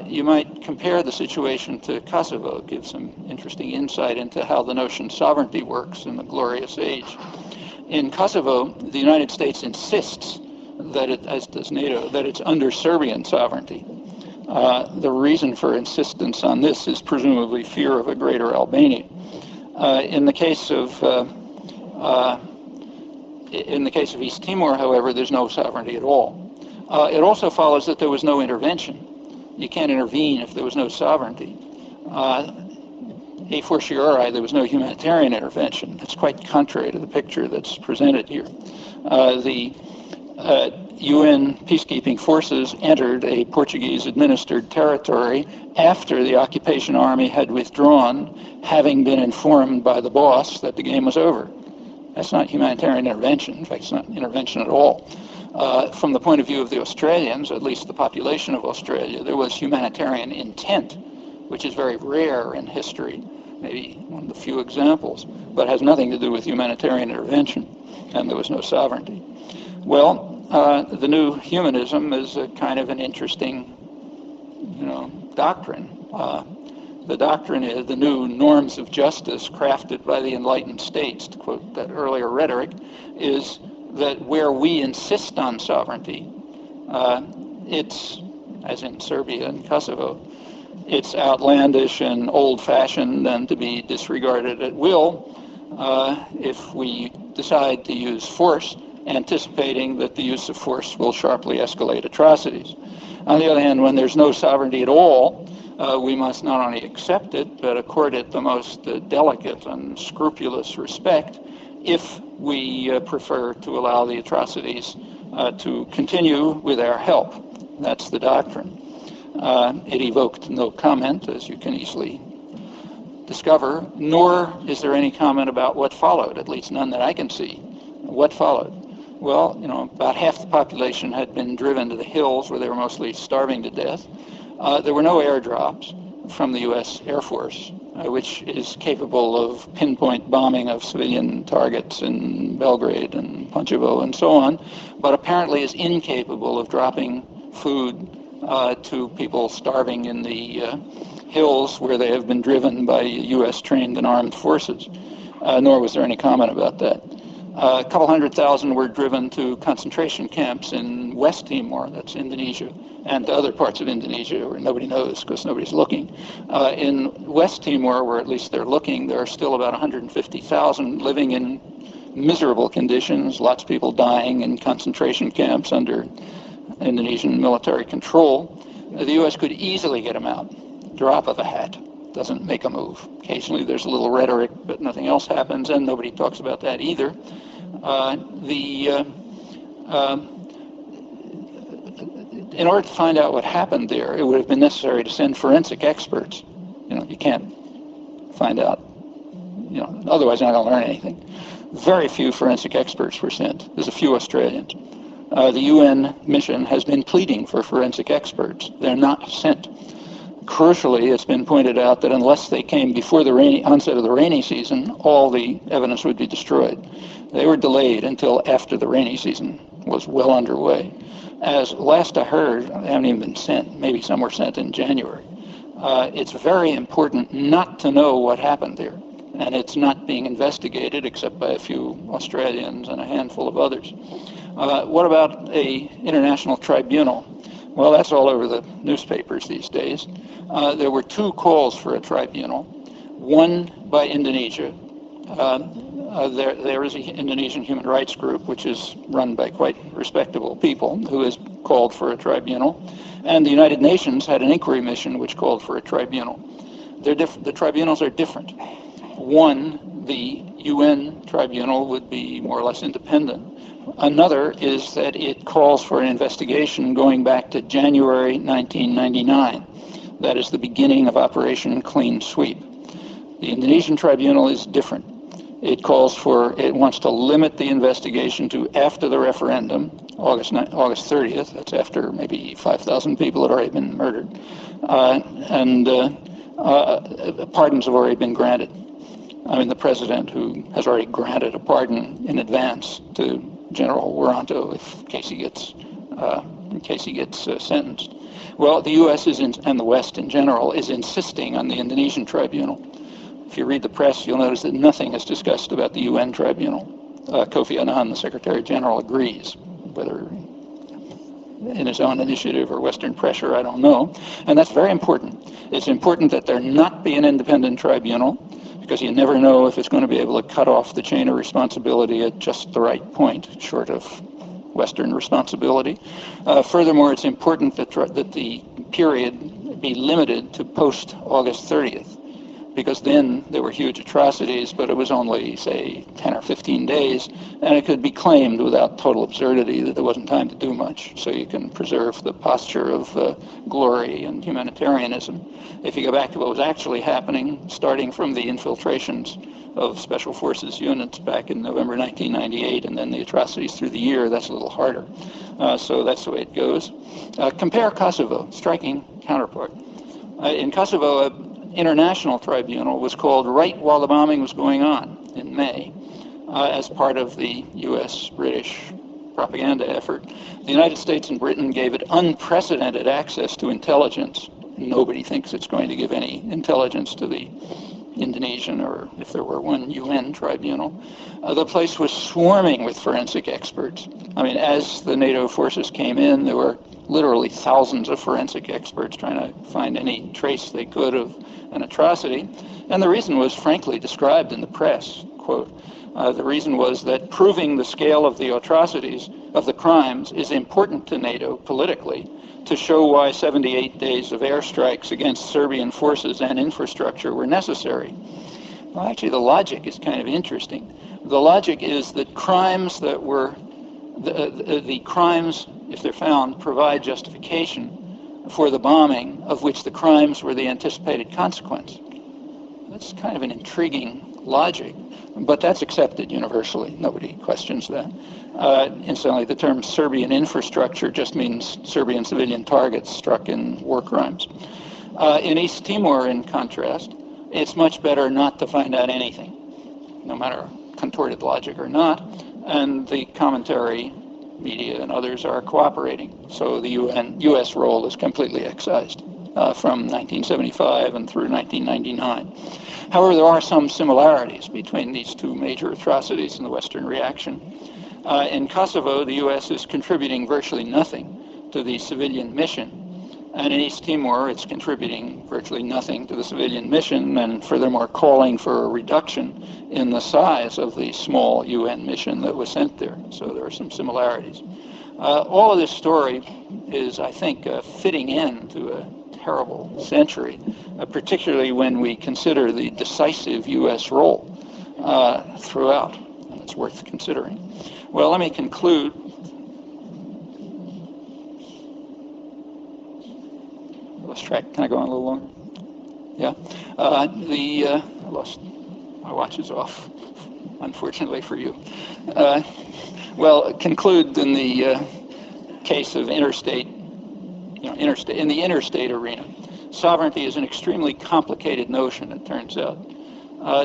You might compare the situation to Kosovo, give some interesting insight into how the notion of sovereignty works in the glorious age. In Kosovo, the United States insists that it, as does NATO, that it's under Serbian sovereignty. The reason for insistence on this is presumably fear of a greater Albania. In the case of East Timor, however, there's no sovereignty at all. It also follows that there was no intervention. You can't intervene if there was no sovereignty. A fortiori, there was no humanitarian intervention. It's quite contrary to the picture that's presented here. The UN peacekeeping forces entered a Portuguese-administered territory after the occupation army had withdrawn, having been informed by the boss that the game was over. That's not humanitarian intervention. In fact, it's not intervention at all. From the point of view of the Australians, at least the population of Australia, there was humanitarian intent, which is very rare in history, maybe one of the few examples, but has nothing to do with humanitarian intervention, and there was no sovereignty. Well, the new humanism is a kind of an interesting, doctrine. The doctrine is the new norms of justice crafted by the enlightened states, to quote that earlier rhetoric, is that where we insist on sovereignty, it's, as in Serbia and Kosovo, it's outlandish and old-fashioned and to be disregarded at will if we decide to use force, anticipating that the use of force will sharply escalate atrocities. On the other hand, when there's no sovereignty at all, we must not only accept it, but accord it the most delicate and scrupulous respect if we prefer to allow the atrocities to continue with our help. That's the doctrine. It evoked no comment, as you can easily discover, nor is there any comment about what followed, at least none that I can see. What followed? Well, about half the population had been driven to the hills where they were mostly starving to death. There were no airdrops from the U.S. Air Force, which is capable of pinpoint bombing of civilian targets in Belgrade and Pančevo and so on, but apparently is incapable of dropping food to people starving in the hills where they have been driven by U.S. trained and armed forces, nor was there any comment about that. A couple 100,000 were driven to concentration camps in West Timor, that's Indonesia, and to other parts of Indonesia where nobody knows because nobody's looking. In West Timor, where at least they're looking, there are still about 150,000 living in miserable conditions, lots of people dying in concentration camps under Indonesian military control. The U.S. could easily get them out, drop of a hat. Doesn't make a move. Occasionally there's a little rhetoric, but nothing else happens, and nobody talks about that either. In order to find out what happened there, it would have been necessary to send forensic experts. You can't find out, otherwise you're not going to learn anything. Very few forensic experts were sent. There's a few Australians. The UN mission has been pleading for forensic experts. They're not sent. Crucially, it's been pointed out that unless they came before the onset of the rainy season, all the evidence would be destroyed. They were delayed until after the rainy season was well underway. As last I heard, they haven't even been sent. Maybe some were sent in January. It's very important not to know what happened there, and it's not being investigated except by a few Australians and a handful of others. What about an international tribunal? Well, that's all over the newspapers these days. There were two calls for a tribunal, one by Indonesia. There is an Indonesian human rights group, which is run by quite respectable people, who has called for a tribunal. And the United Nations had an inquiry mission which called for a tribunal. The tribunals are different. One, the UN tribunal, would be more or less independent. Another is that it calls for an investigation going back to January 1999. That is the beginning of Operation Clean Sweep. The Indonesian tribunal is different. It wants to limit the investigation to after the referendum, August 30th. That's after maybe 5,000 people had already been murdered. Pardons have already been granted. The president, who has already granted a pardon in advance to General Wiranto in case he gets sentenced. Well, the U.S. and the West in general is insisting on the Indonesian tribunal. If you read the press, you'll notice that nothing is discussed about the UN tribunal. Kofi Annan, the Secretary General, agrees, whether in his own initiative or Western pressure, I don't know. And that's very important. It's important that there not be an independent tribunal, because you never know if it's going to be able to cut off the chain of responsibility at just the right point, short of Western responsibility. Furthermore, it's important that the period be limited to post-August 30th, because then there were huge atrocities, but it was only, say, 10 or 15 days, and it could be claimed without total absurdity that there wasn't time to do much, so you can preserve the posture of glory and humanitarianism. If you go back to what was actually happening, starting from the infiltrations of Special Forces units back in November 1998, and then the atrocities through the year, that's a little harder. So that's the way it goes. Compare Kosovo, striking counterpart. In Kosovo, an international tribunal was called right while the bombing was going on in May, as part of the U.S.-British propaganda effort. The United States and Britain gave it unprecedented access to intelligence. Nobody thinks it's going to give any intelligence to the Indonesian, or if there were one, UN tribunal. The place was swarming with forensic experts. As the NATO forces came in, there were literally thousands of forensic experts trying to find any trace they could of an atrocity. And the reason was frankly described in the press, quote, the reason was that proving the scale of the atrocities, of the crimes, is important to NATO politically, to show why 78 days of airstrikes against Serbian forces and infrastructure were necessary. Well, actually, the logic is kind of interesting. The logic is that crimes that were, the crimes, if they're found, provide justification for the bombing of which the crimes were the anticipated consequence. That's kind of an intriguing logic, but that's accepted universally. Nobody questions that. Incidentally, the term Serbian infrastructure just means Serbian civilian targets struck in war crimes. In East Timor, in contrast, it's much better not to find out anything, no matter contorted logic or not, and the commentary, media, and others are cooperating. So the U.S. role is completely excised from 1975 and through 1999. However, there are some similarities between these two major atrocities and the Western reaction. In Kosovo, the U.S. is contributing virtually nothing to the civilian mission. And in East Timor, it's contributing virtually nothing to the civilian mission, and furthermore calling for a reduction in the size of the small UN mission that was sent there. So there are some similarities. All of this story is, I think, fitting in to a terrible century, particularly when we consider the decisive U.S. role throughout. And it's worth considering. Well, let me conclude. Lost track. Can I go on a little longer? Yeah. I lost my watch is off, unfortunately for you. Well, conclude in the case of interstate in the interstate arena. Sovereignty is an extremely complicated notion, it turns out.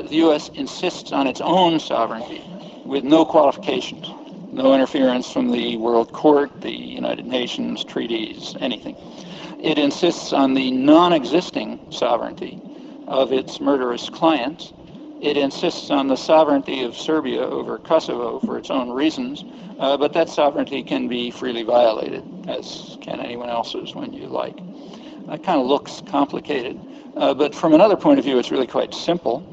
The U.S. insists on its own sovereignty with no qualifications, no interference from the World Court, the United Nations, treaties, anything. It insists on the non-existing sovereignty of its murderous clients. It insists on the sovereignty of Serbia over Kosovo for its own reasons, but that sovereignty can be freely violated, as can anyone else's when you like. That kind of looks complicated, but from another point of view, it's really quite simple.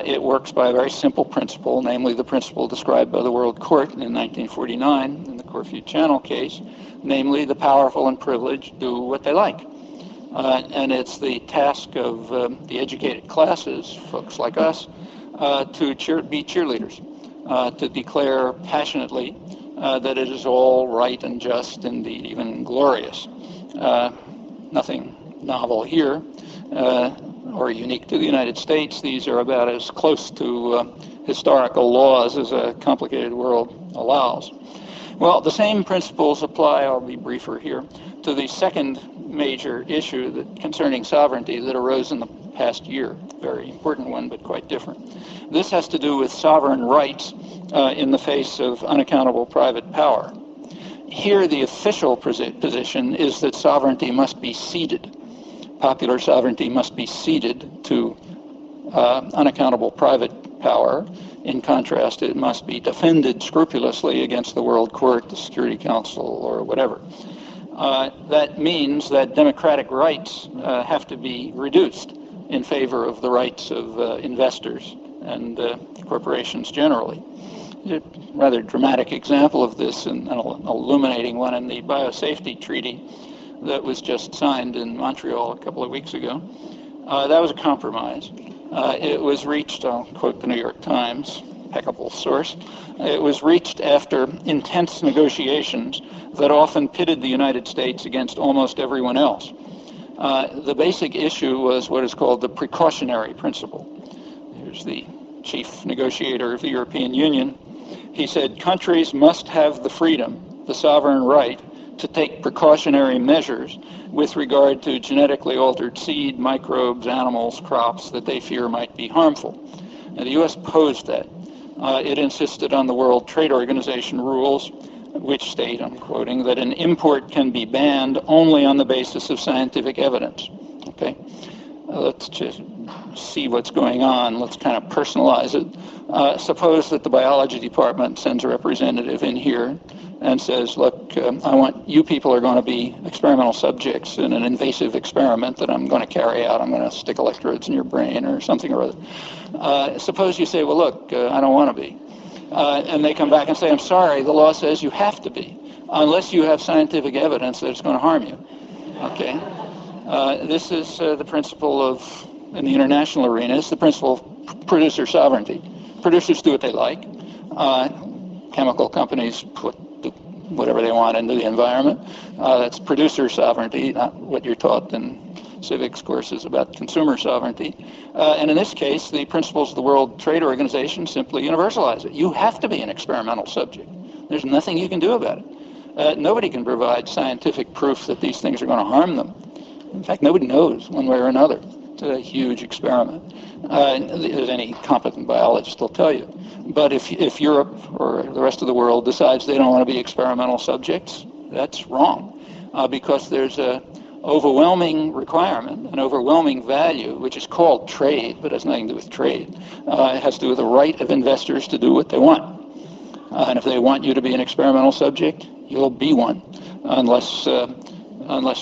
It works by a very simple principle, namely the principle described by the World Court in 1949 in the Corfu Channel case, namely the powerful and privileged do what they like. And it's the task of the educated classes, folks like us, to be cheerleaders, to declare passionately that it is all right and just, indeed even glorious. Nothing novel here or unique to the United States. These are about as close to historical laws as a complicated world allows. Well, the same principles apply, I'll be briefer here, to the second major issue concerning sovereignty that arose in the past year. Very important one, but quite different. This has to do with sovereign rights in the face of unaccountable private power. Here, the official position is that sovereignty must be ceded. Popular sovereignty must be ceded to unaccountable private power. In contrast, it must be defended scrupulously against the World Court, the Security Council, or whatever. That means that democratic rights have to be reduced in favor of the rights of investors and corporations generally. A rather dramatic example of this, and an illuminating one, in the Biosafety Treaty that was just signed in Montreal a couple of weeks ago. That was a compromise. It was reached, I'll quote the New York Times, impeccable source, it was reached after intense negotiations that often pitted the United States against almost everyone else. The basic issue was what is called the precautionary principle. Here's the chief negotiator of the European Union. He said, countries must have the freedom, the sovereign right, to take precautionary measures with regard to genetically altered seed, microbes, animals, crops that they fear might be harmful. Now, the U.S. opposed that. It insisted on the World Trade Organization rules, which state, I'm quoting, that an import can be banned only on the basis of scientific evidence. Okay, let's just see what's going on. Let's kind of personalize it. Suppose that the biology department sends a representative in here and says, look, I want you people are going to be experimental subjects in an invasive experiment that I'm going to carry out. I'm going to stick electrodes in your brain or something or other. Suppose you say, well, look, I don't want to be. And they come back and say, I'm sorry, the law says you have to be, unless you have scientific evidence that it's going to harm you. Okay? This is the principle of, in the international arena, it's the principle of producer sovereignty. Producers do what they like. Chemical companies put whatever they want into the environment. That's producer sovereignty, not what you're taught in civics courses about consumer sovereignty. And in this case, the principles of the World Trade Organization simply universalize it. You have to be an experimental subject. There's nothing you can do about it. Nobody can provide scientific proof that these things are going to harm them. In fact, nobody knows one way or another. It's a huge experiment. As any competent biologist will tell you. But if Europe or the rest of the world decides they don't want to be experimental subjects, that's wrong. Because there's a overwhelming requirement, an overwhelming value, which is called trade, but has nothing to do with trade. It has to do with the right of investors to do what they want. And if they want you to be an experimental subject, you'll be one, unless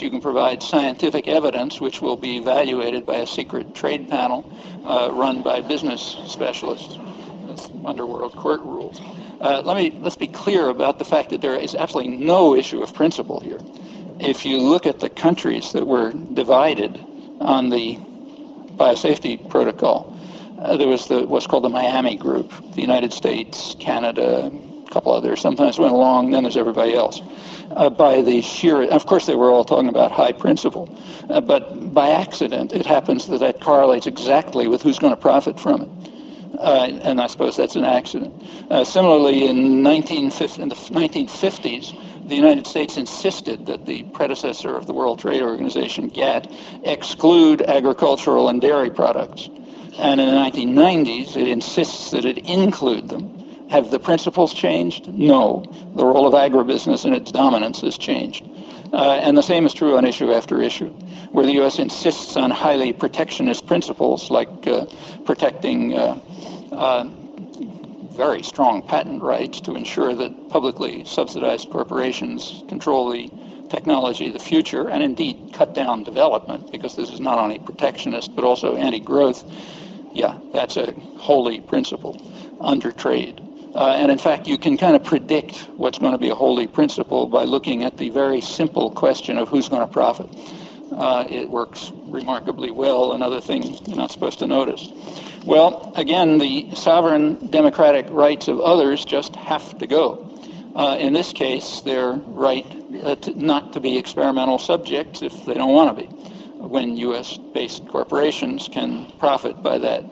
you can provide scientific evidence, which will be evaluated by a secret trade panel run by business specialists. That's underworld court rules. Let's be clear about the fact that there is absolutely no issue of principle here. If you look at the countries that were divided on the Biosafety Protocol, there was what's called the Miami Group, the United States, Canada, a couple others, sometimes went along, then there's everybody else. By the sheer, of course they were all talking about high principle, but by accident it happens that correlates exactly with who's going to profit from it. And I suppose that's an accident. Similarly, in the 1950s, the United States insisted that the predecessor of the World Trade Organization, GATT, exclude agricultural and dairy products. And in the 1990s, it insists that it include them. Have the principles changed? No. The role of agribusiness and its dominance has changed. And the same is true on issue after issue, where the U.S. insists on highly protectionist principles like protecting very strong patent rights to ensure that publicly subsidized corporations control the technology of the future and indeed cut down development, because this is not only protectionist but also anti-growth. Yeah, that's a holy principle under trade. And in fact, you can kind of predict what's going to be a holy principle by looking at the very simple question of who's going to profit. It works remarkably well. Another thing you're not supposed to notice. Well, again, the sovereign democratic rights of others just have to go. In this case, their right not to be experimental subjects if they don't want to be, when U.S.-based corporations can profit by that.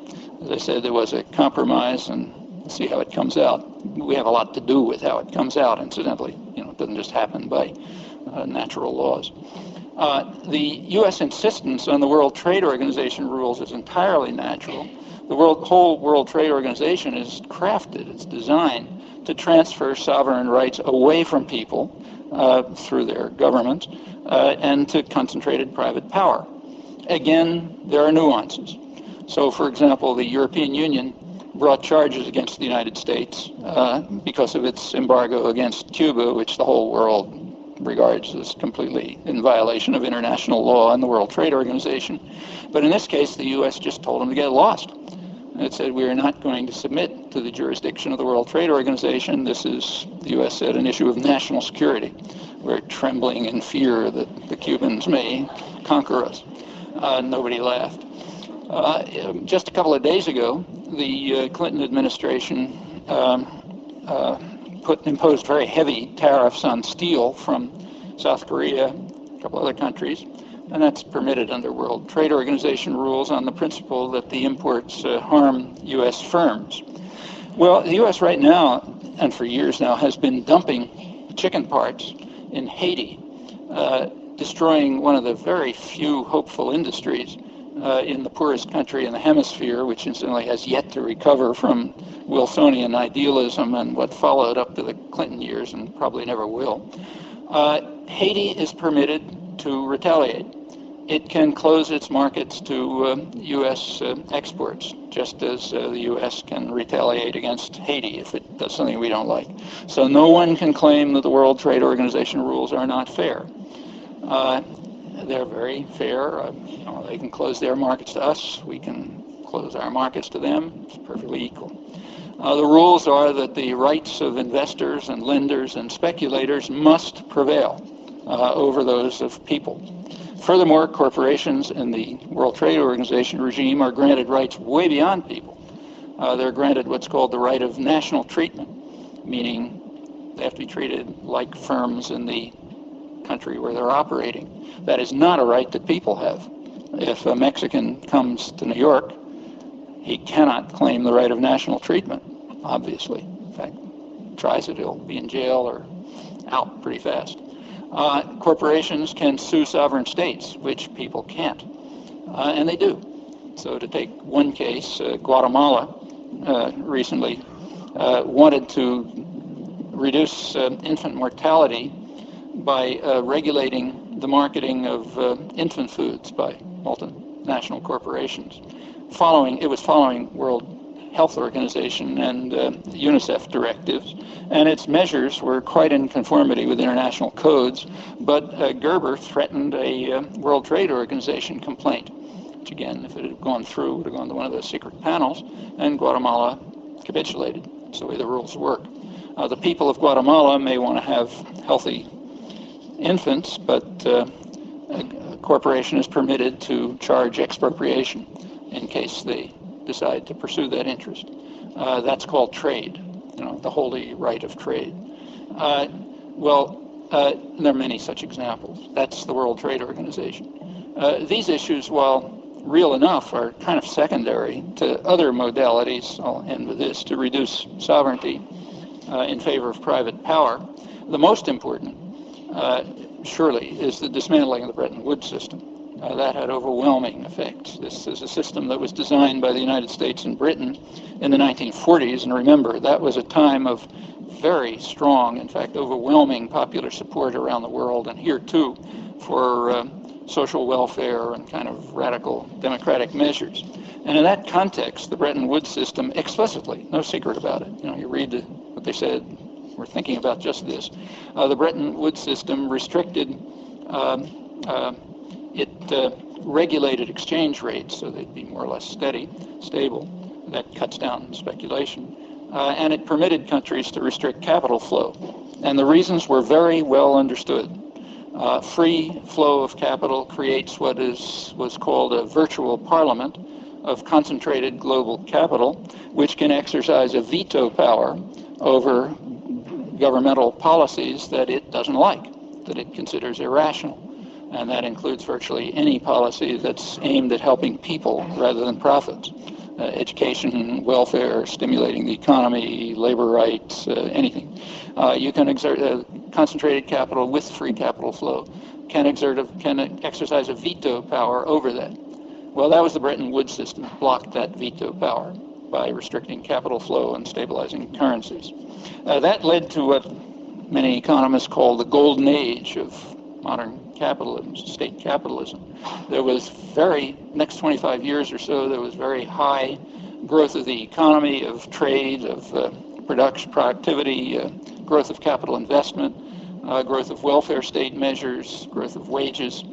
As I said, there was a compromise, and see how it comes out. We have a lot to do with how it comes out, incidentally. It doesn't just happen by natural laws. The U.S. insistence on the World Trade Organization rules is entirely natural. The whole World Trade Organization is crafted, it's designed to transfer sovereign rights away from people through their governments and to concentrated private power. Again, there are nuances. So, for example, the European Union brought charges against the United States because of its embargo against Cuba, which the whole world regards as completely in violation of international law and the World Trade Organization. But in this case, the U.S. just told them to get lost. It said, we are not going to submit to the jurisdiction of the World Trade Organization. This is, the U.S. said, an issue of national security. We're trembling in fear that the Cubans may conquer us. Nobody laughed. Just a couple of days ago, the Clinton administration imposed very heavy tariffs on steel from South Korea, a couple other countries, and that's permitted under World Trade Organization rules on the principle that the imports harm U.S. firms. Well, the U.S. right now, and for years now, has been dumping chicken parts in Haiti, destroying one of the very few hopeful industries in the poorest country in the hemisphere, which incidentally has yet to recover from Wilsonian idealism and what followed up to the Clinton years and probably never will. Haiti is permitted to retaliate. It can close its markets to U.S. exports, just as the U.S. can retaliate against Haiti if it does something we don't like. So no one can claim that the World Trade Organization rules are not fair. They're very fair. They can close their markets to us. We can close our markets to them. It's perfectly equal. The rules are that the rights of investors and lenders and speculators must prevail over those of people. Furthermore, corporations in the World Trade Organization regime are granted rights way beyond people. They're granted what's called the right of national treatment, meaning they have to be treated like firms in the country where they're operating. That is not a right that people have. If a Mexican comes to New York, he cannot claim the right of national treatment, obviously. In fact, tries it, he'll be in jail or out pretty fast. Corporations can sue sovereign states, which people can't, and they do. So to take one case, Guatemala recently wanted to reduce infant mortality by regulating the marketing of infant foods by multinational corporations. It was following World Health Organization and UNICEF directives, and its measures were quite in conformity with international codes, but Gerber threatened a World Trade Organization complaint, which again, if it had gone through, would have gone to one of those secret panels, and Guatemala capitulated. That's the way the rules work. The people of Guatemala may want to have healthy infants, but a corporation is permitted to charge expropriation in case they decide to pursue that interest. That's called trade, the holy right of trade. There are many such examples. That's the World Trade Organization. These issues, while real enough, are kind of secondary to other modalities, I'll end with this, to reduce sovereignty in favor of private power. The most important, surely, is the dismantling of the Bretton Woods system. That had overwhelming effects. This is a system that was designed by the United States and Britain in the 1940s, and remember, that was a time of very strong, in fact, overwhelming popular support around the world, and here too, for social welfare and kind of radical democratic measures. And in that context, the Bretton Woods system explicitly, no secret about it, you read what they said, we're thinking about just this. The Bretton Woods system restricted, it regulated exchange rates so they'd be more or less stable. That cuts down speculation. And it permitted countries to restrict capital flow. And the reasons were very well understood. Free flow of capital creates what was called a virtual parliament of concentrated global capital, which can exercise a veto power over governmental policies that it doesn't like, that it considers irrational. And that includes virtually any policy that's aimed at helping people rather than profits. Education, welfare, stimulating the economy, labor rights, anything. You can exert concentrated capital with free capital flow, can exercise a veto power over that. Well, that was the Bretton Woods system, blocked that veto power by restricting capital flow and stabilizing currencies. That led to what many economists call the golden age of modern capitalism, state capitalism. There was next 25 years or so, there was very high growth of the economy, of trade, of productivity, growth of capital investment, growth of welfare state measures, growth of wages.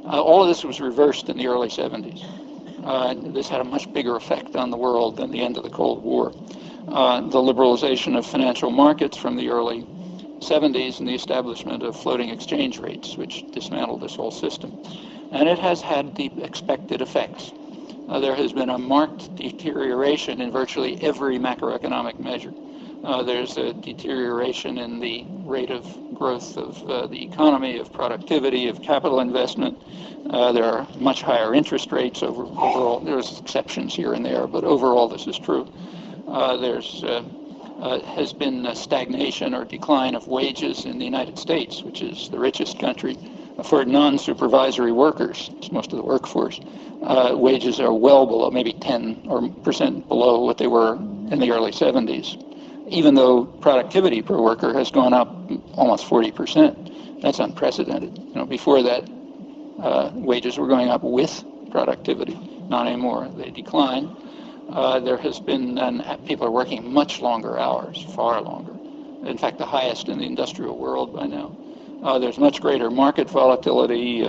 All of this was reversed in the early 70s. This had a much bigger effect on the world than the end of the Cold War. The liberalization of financial markets from the early 70s and the establishment of floating exchange rates, which dismantled this whole system. And it has had the expected effects. There has been a marked deterioration in virtually every macroeconomic measure. There's a deterioration in the rate of growth of the economy, of productivity, of capital investment. There are much higher interest rates overall. There's exceptions here and there, but overall this is true. Has been a stagnation or decline of wages in the United States, which is the richest country. For non-supervisory workers, it's most of the workforce, wages are well below, maybe 10% below what they were in the early 70s, even though productivity per worker has gone up almost 40%. That's unprecedented. Before that, wages were going up with productivity, not anymore. They decline. There has been, and people are working much longer hours, far longer. In fact, the highest in the industrial world by now. There's much greater market volatility,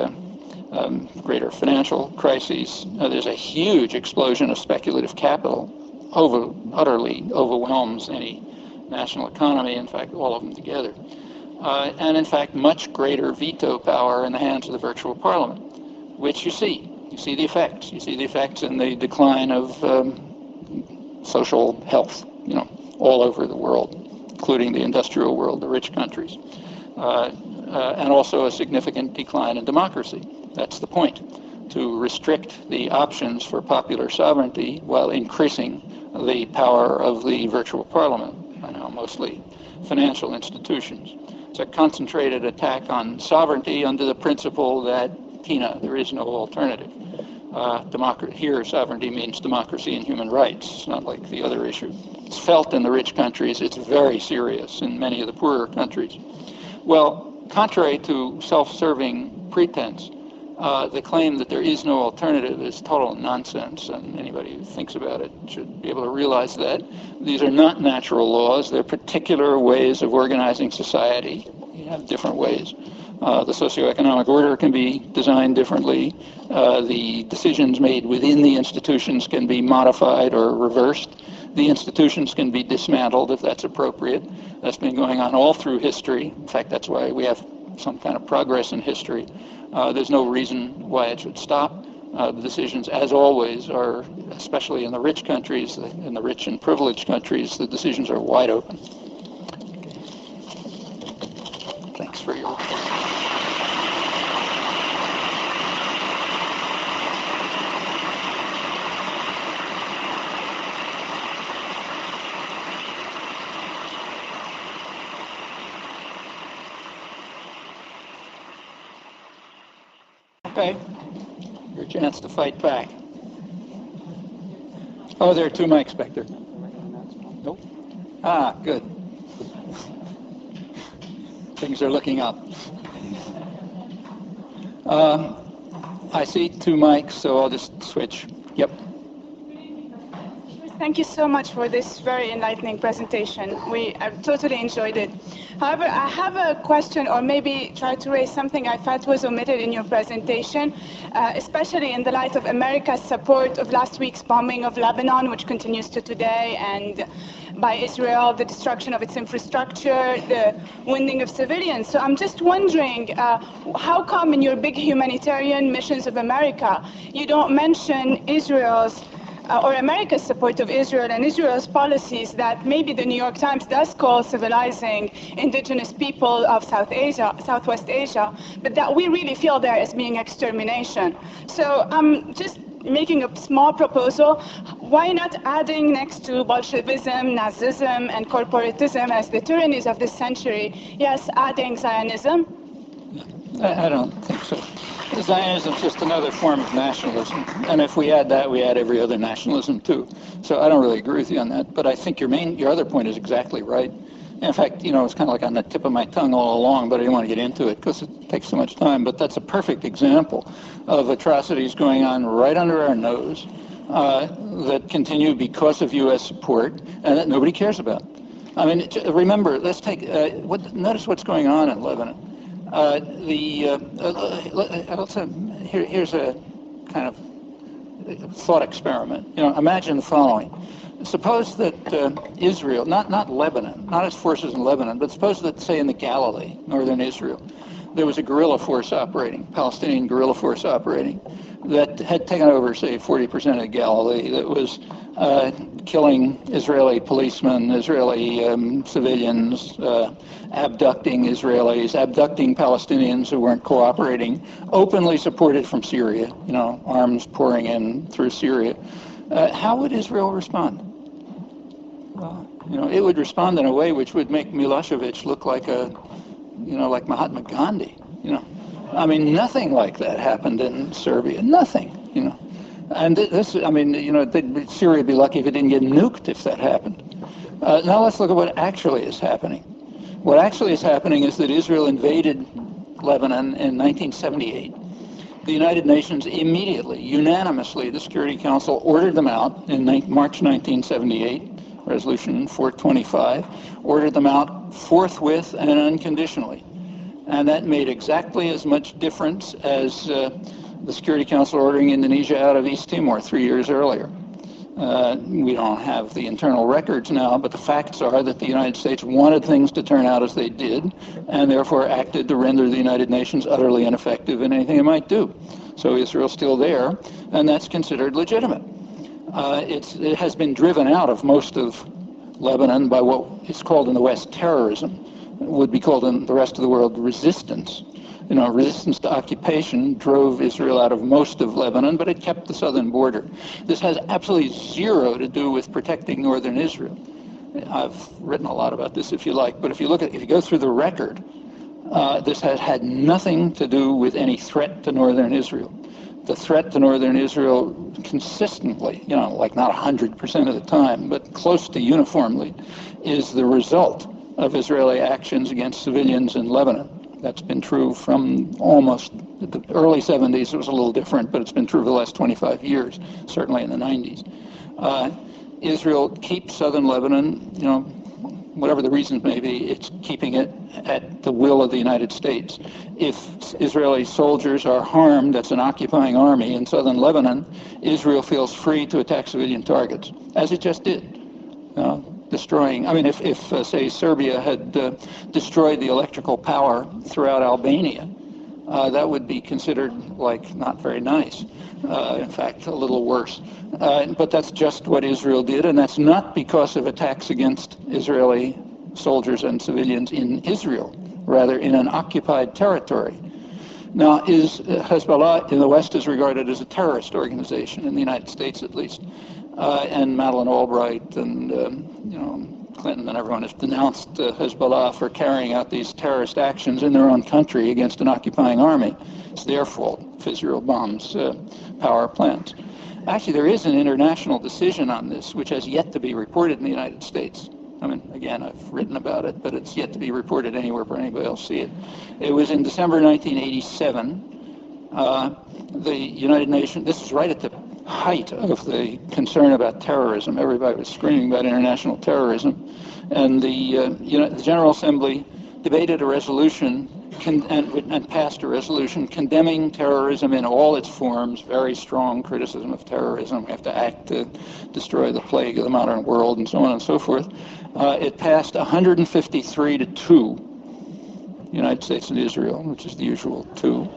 greater financial crises. There's a huge explosion of speculative capital, utterly overwhelms any national economy, in fact, all of them together. And in fact, much greater veto power in the hands of the virtual parliament, which you see. You see the effects. You see the effects in the decline of social health, all over the world, including the industrial world, the rich countries. And also a significant decline in democracy. That's the point, to restrict the options for popular sovereignty while increasing the power of the virtual parliament, by now mostly financial institutions. It's a concentrated attack on sovereignty under the principle that, there is no alternative. Here, sovereignty means democracy and human rights. It's not like the other issue. It's felt in the rich countries. It's very serious in many of the poorer countries. Well, contrary to self-serving pretense, The claim that there is no alternative is total nonsense, and anybody who thinks about it should be able to realize that. These are not natural laws. They're particular ways of organizing society. You have different ways. The socioeconomic order can be designed differently. The decisions made within the institutions can be modified or reversed. The institutions can be dismantled if that's appropriate. That's been going on all through history. In fact, that's why we have some kind of progress in history. There's no reason why it should stop. The decisions, as always, are, especially in the rich countries, in the rich and privileged countries, the decisions are wide open. Thanks for your report. Okay, your chance to fight back. Oh, there are two mics back there. Nope. Ah, good. Things are looking up. I see two mics, so I'll just switch. Yep. Thank you so much for this very enlightening presentation. I've totally enjoyed it. However, I have a question, or maybe try to raise something I felt was omitted in your presentation, especially in the light of America's support of last week's bombing of Lebanon, which continues to today, and by Israel, the destruction of its infrastructure, the wounding of civilians. So I'm just wondering, how come in your big humanitarian missions of America, you don't mention Israel's or America's support of Israel and Israel's policies that maybe the New York Times does call civilizing indigenous people of Southwest Asia, but that we really feel there as being extermination. So I'm just making a small proposal. Why not adding next to Bolshevism, Nazism, and corporatism as the tyrannies of this century, yes, adding Zionism? I don't think so. Zionism is just another form of nationalism, and if we add that, we add every other nationalism too. So I don't really agree with you on that, but I think your other point is exactly right. In fact, it's kind of like on the tip of my tongue all along, but I didn't want to get into it because it takes so much time. But that's a perfect example of atrocities going on right under our nose that continue because of U.S. support and that nobody cares about. I mean, remember, let's take notice what's going on in Lebanon. Here's a kind of thought experiment. Imagine the following. Suppose that Israel, not Lebanon, not its forces in Lebanon, but suppose that, say, in the Galilee, northern Israel, there was a guerrilla force operating, Palestinian guerrilla force operating, that had taken over, say, 40% of Galilee, that was killing Israeli policemen, Israeli civilians, abducting Israelis, abducting Palestinians who weren't cooperating, openly supported from Syria, arms pouring in through Syria. How would Israel respond? Well, it would respond in a way which would make Milosovic look like like Mahatma Gandhi. I mean, nothing like that happened in Serbia. Nothing. And Syria would be lucky if it didn't get nuked if that happened. Now let's look at what actually is happening. What actually is happening is that Israel invaded Lebanon in 1978. The United Nations immediately, unanimously, the Security Council ordered them out in March 1978, Resolution 425, ordered them out forthwith and unconditionally. And that made exactly as much difference as the Security Council ordering Indonesia out of East Timor 3 years earlier. We don't have the internal records now, but the facts are that the United States wanted things to turn out as they did, and therefore acted to render the United Nations utterly ineffective in anything it might do. So Israel's still there, and that's considered legitimate. It has been driven out of most of Lebanon by what is called in the West terrorism, would be called in the rest of the world resistance. Resistance to occupation drove Israel out of most of Lebanon, but it kept the southern border. This has absolutely zero to do with protecting northern Israel. I've written a lot about this if you like, but if you go through the record, this has had nothing to do with any threat to northern Israel. The threat to northern Israel consistently, like not 100% of the time, but close to uniformly, is the result of Israeli actions against civilians in Lebanon. That's been true from almost the early 70s, it was a little different, but it's been true for the last 25 years, certainly in the 90s. Israel keeps southern Lebanon, whatever the reasons may be, it's keeping it at the will of the United States. If Israeli soldiers are harmed, that's an occupying army in southern Lebanon, Israel feels free to attack civilian targets, as it just did. Destroying, if say, Serbia had destroyed the electrical power throughout Albania, that would be considered like not very nice. In fact, a little worse. But that's just what Israel did, and that's not because of attacks against Israeli soldiers and civilians in Israel, rather in an occupied territory. Now, Hezbollah in the West is regarded as a terrorist organization, in the United States at least, and Madeleine Albright and Clinton and everyone has denounced Hezbollah for carrying out these terrorist actions in their own country against an occupying army. It's their fault if Israel bombs power plants. Actually, there is an international decision on this, which has yet to be reported in the United States. Again, I've written about it, but it's yet to be reported anywhere for anybody else to see it. It was in December 1987. The United Nations, this is right at the height of the concern about terrorism. Everybody was screaming about international terrorism. And the General Assembly debated a resolution and passed a resolution condemning terrorism in all its forms, very strong criticism of terrorism. We have to act to destroy the plague of the modern world and so on and so forth. It passed 153 to 2. United States and Israel, which is the usual 2.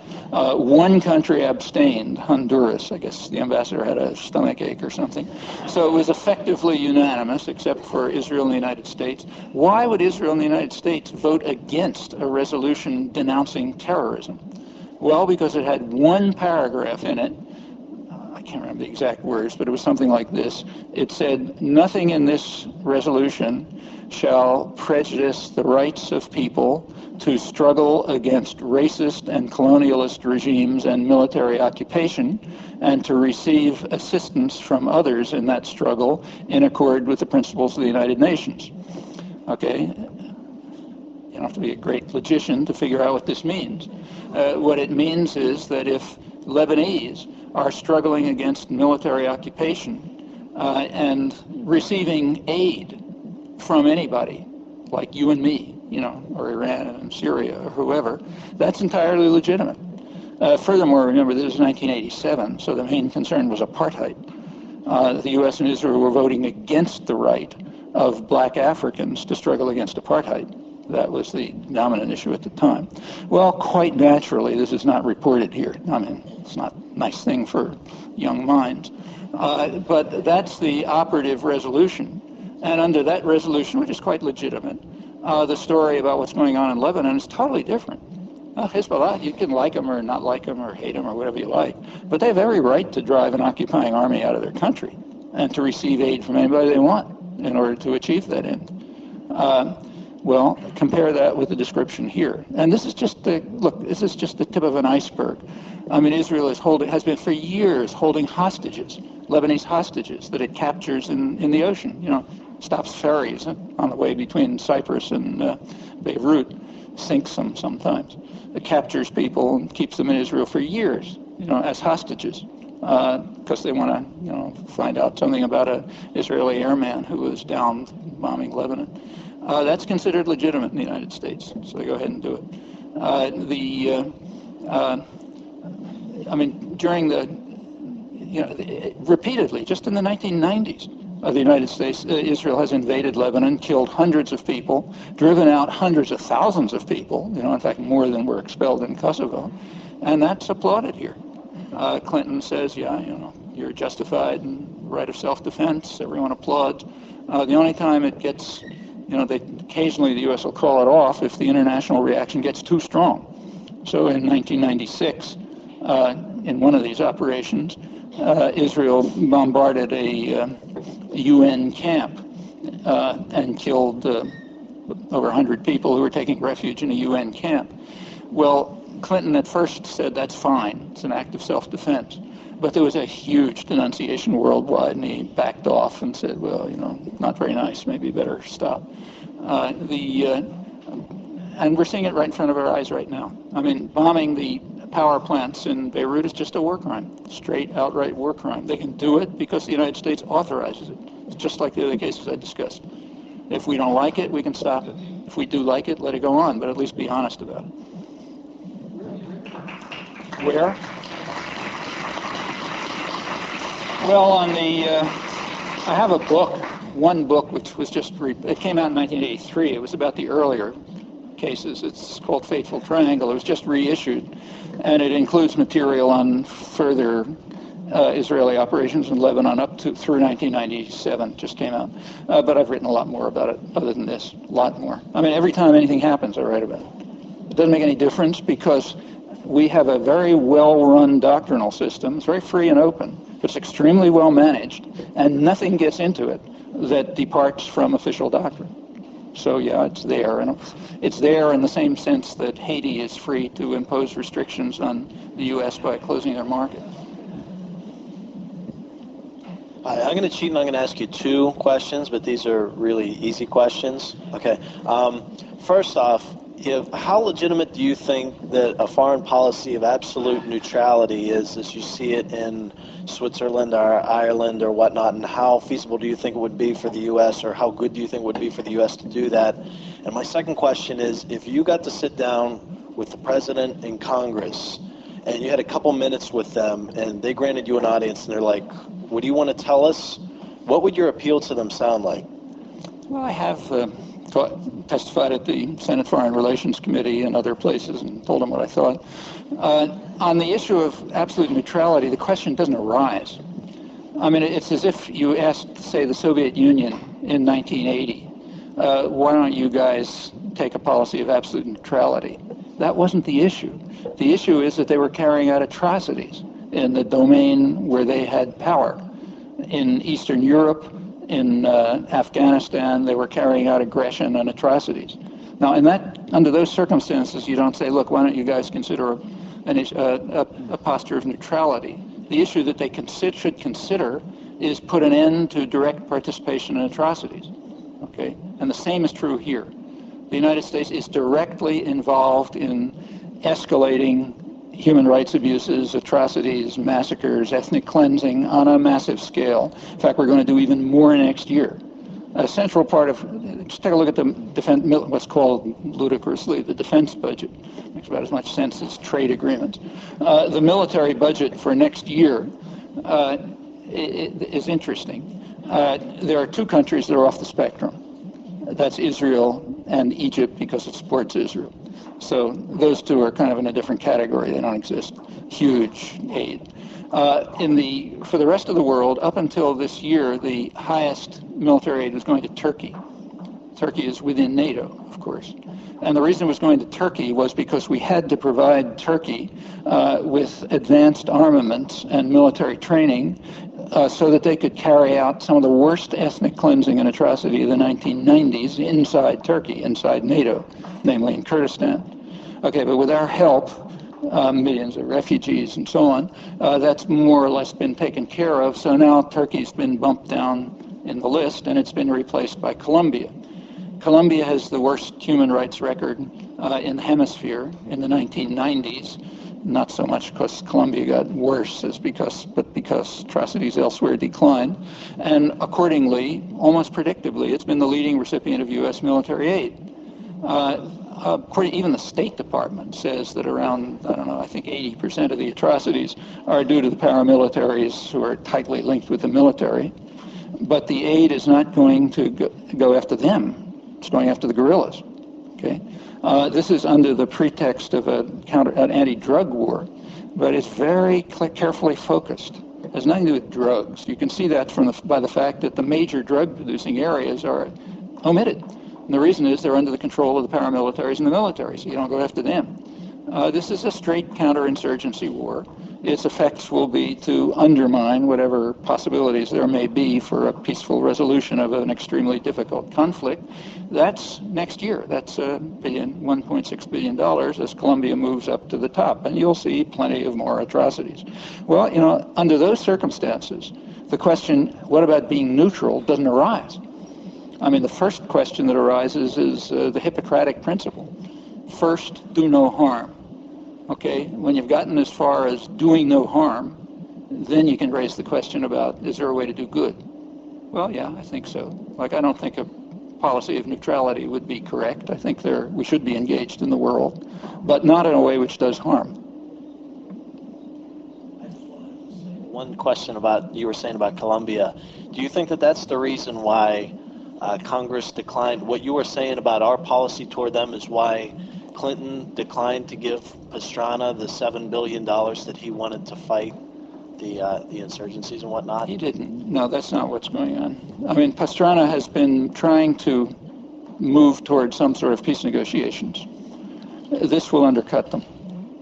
One country abstained, Honduras. I guess the ambassador had a stomach ache or something. So it was effectively unanimous, except for Israel and the United States. Why would Israel and the United States vote against a resolution denouncing terrorism? Well, because it had one paragraph in it. I can't remember the exact words, but it was something like this. It said, nothing in this resolution shall prejudice the rights of people to struggle against racist and colonialist regimes and military occupation, and to receive assistance from others in that struggle in accord with the principles of the United Nations. Okay? You don't have to be a great logician to figure out what this means. What it means is that if Lebanese are struggling against military occupation and receiving aid from anybody, like you and me, or Iran and Syria or whoever, that's entirely legitimate. Furthermore, remember, this is 1987, so the main concern was apartheid. The U.S. and Israel were voting against the right of black Africans to struggle against apartheid. That was the dominant issue at the time. Well, quite naturally, this is not reported here. It's not a nice thing for young minds. But that's the operative resolution. And under that resolution, which is quite legitimate, the story about what's going on in Lebanon is totally different. Hezbollah, you can like them or not like them or hate them or whatever you like, but they have every right to drive an occupying army out of their country and to receive aid from anybody they want in order to achieve that end. Well, compare that with the description here. And this is just the tip of an iceberg. Israel has been for years holding hostages, Lebanese hostages, that it captures in the ocean. Stops ferries on the way between Cyprus and Beirut, sinks them sometimes. It captures people and keeps them in Israel for years, as hostages, because they want to, find out something about an Israeli airman who was down bombing Lebanon. That's considered legitimate in the United States, so they go ahead and do it. Repeatedly, just in the 1990s, the United States, Israel has invaded Lebanon, killed hundreds of people, driven out hundreds of thousands of people, in fact, more than were expelled in Kosovo, and that's applauded here. Clinton says, you're justified in right of self-defense, everyone applauds. The only time it gets, occasionally the U.S. will call it off if the international reaction gets too strong. So in 1996, in one of these operations, Israel bombarded a UN camp and killed over 100 people who were taking refuge in a UN camp. Well, Clinton at first said that's fine, it's an act of self-defense. But there was a huge denunciation worldwide, and he backed off and said, well, not very nice, maybe better stop. And we're seeing it right in front of our eyes right now. Bombing the power plants in Beirut is just a war crime, straight, outright war crime. They can do it because the United States authorizes it. It's just like the other cases I discussed. If we don't like it, we can stop it. If we do like it, let it go on, but at least be honest about it. Where? Well, I have a book, one book, which was just, it came out in 1983. It was about the earlier cases. It's called Fateful Triangle. It was just reissued, and it includes material on further Israeli operations in Lebanon up to through 1997. Just came out, but I've written a lot more about it other than this, a lot more. I mean, every time anything happens, I write about it. It doesn't make any difference because we have a very well-run doctrinal system. It's very free and open. It's extremely well managed, and nothing gets into it that departs from official doctrine. So yeah, it's there, and it's there in the same sense that Haiti is free to impose restrictions on the U.S. by closing their market. I'm going to cheat and I'm going to ask you two questions, but these are really easy questions. Okay. First off, how legitimate do you think that a foreign policy of absolute neutrality is as you see it in Switzerland or Ireland or whatnot, and how feasible do you think it would be for the U.S., or how good do you think it would be for the U.S. to do that? And my second question is, if you got to sit down with the president and Congress and you had a couple minutes with them and they granted you an audience and they're like, what do you want to tell us? What would your appeal to them sound like? Well, I have testified at the Senate Foreign Relations Committee and other places and told them what I thought. On the issue of absolute neutrality, the question doesn't arise. I mean, it's as if you asked, say, the Soviet Union in 1980, why don't you guys take a policy of absolute neutrality? That wasn't the issue. The issue is that they were carrying out atrocities in the domain where they had power. In Eastern Europe, in Afghanistan, they were carrying out aggression and atrocities. Now, under those circumstances, you don't say, look, why don't you guys consider a posture of neutrality? The issue that they should consider is put an end to direct participation in atrocities. Okay? And the same is true here. The United States is directly involved in escalating human rights abuses, atrocities, massacres, ethnic cleansing on a massive scale. In fact, we're going to do even more next year. A central part of, just take a look at the defense, what's called ludicrously the defense budget. Makes about as much sense as trade agreements. The military budget for next year is interesting. There are two countries that are off the spectrum. That's Israel and Egypt, because it supports Israel. So those two are kind of in a different category. They don't exist. Huge aid. For the rest of the world, up until this year, the highest military aid was going to Turkey. Turkey is within NATO, of course. And the reason it was going to Turkey was because we had to provide Turkey with advanced armaments and military training so that they could carry out some of the worst ethnic cleansing and atrocity of the 1990s inside Turkey, inside NATO, namely in Kurdistan. Okay, but with our help, millions of refugees and so on, that's more or less been taken care of. So now Turkey's been bumped down in the list, and it's been replaced by Colombia. Colombia has the worst human rights record in the hemisphere in the 1990s. Not so much because Colombia got worse, but because atrocities elsewhere declined. And accordingly, almost predictably, it's been the leading recipient of U.S. military aid. Even the State Department says that around, I think 80% of the atrocities are due to the paramilitaries who are tightly linked with the military. But the aid is not going to go after them. It's going after the guerrillas. Okay? This is under the pretext of an anti-drug war, but it's very carefully focused. It has nothing to do with drugs. You can see that by the fact that the major drug-producing areas are omitted. And the reason is they're under the control of the paramilitaries and the military, so you don't go after them. This is a straight counterinsurgency war. Its effects will be to undermine whatever possibilities there may be for a peaceful resolution of an extremely difficult conflict. That's next year. That's $1.6 billion as Colombia moves up to the top, and you'll see plenty of more atrocities. Well, under those circumstances, the question, what about being neutral, doesn't arise. I mean, the first question that arises is the Hippocratic principle. First, do no harm. Okay, when you've gotten as far as doing no harm, then you can raise the question about, is there a way to do good? Well, yeah, I think so. Like, I don't think a policy of neutrality would be correct. I think we should be engaged in the world, but not in a way which does harm. One question about, you were saying about Colombia. Do you think that that's the reason why Congress declined? What you were saying about our policy toward them is why Clinton declined to give Pastrana the $7 billion that he wanted to fight the insurgencies and whatnot? He didn't. No, that's not what's going on. I mean, Pastrana has been trying to move toward some sort of peace negotiations. This will undercut them.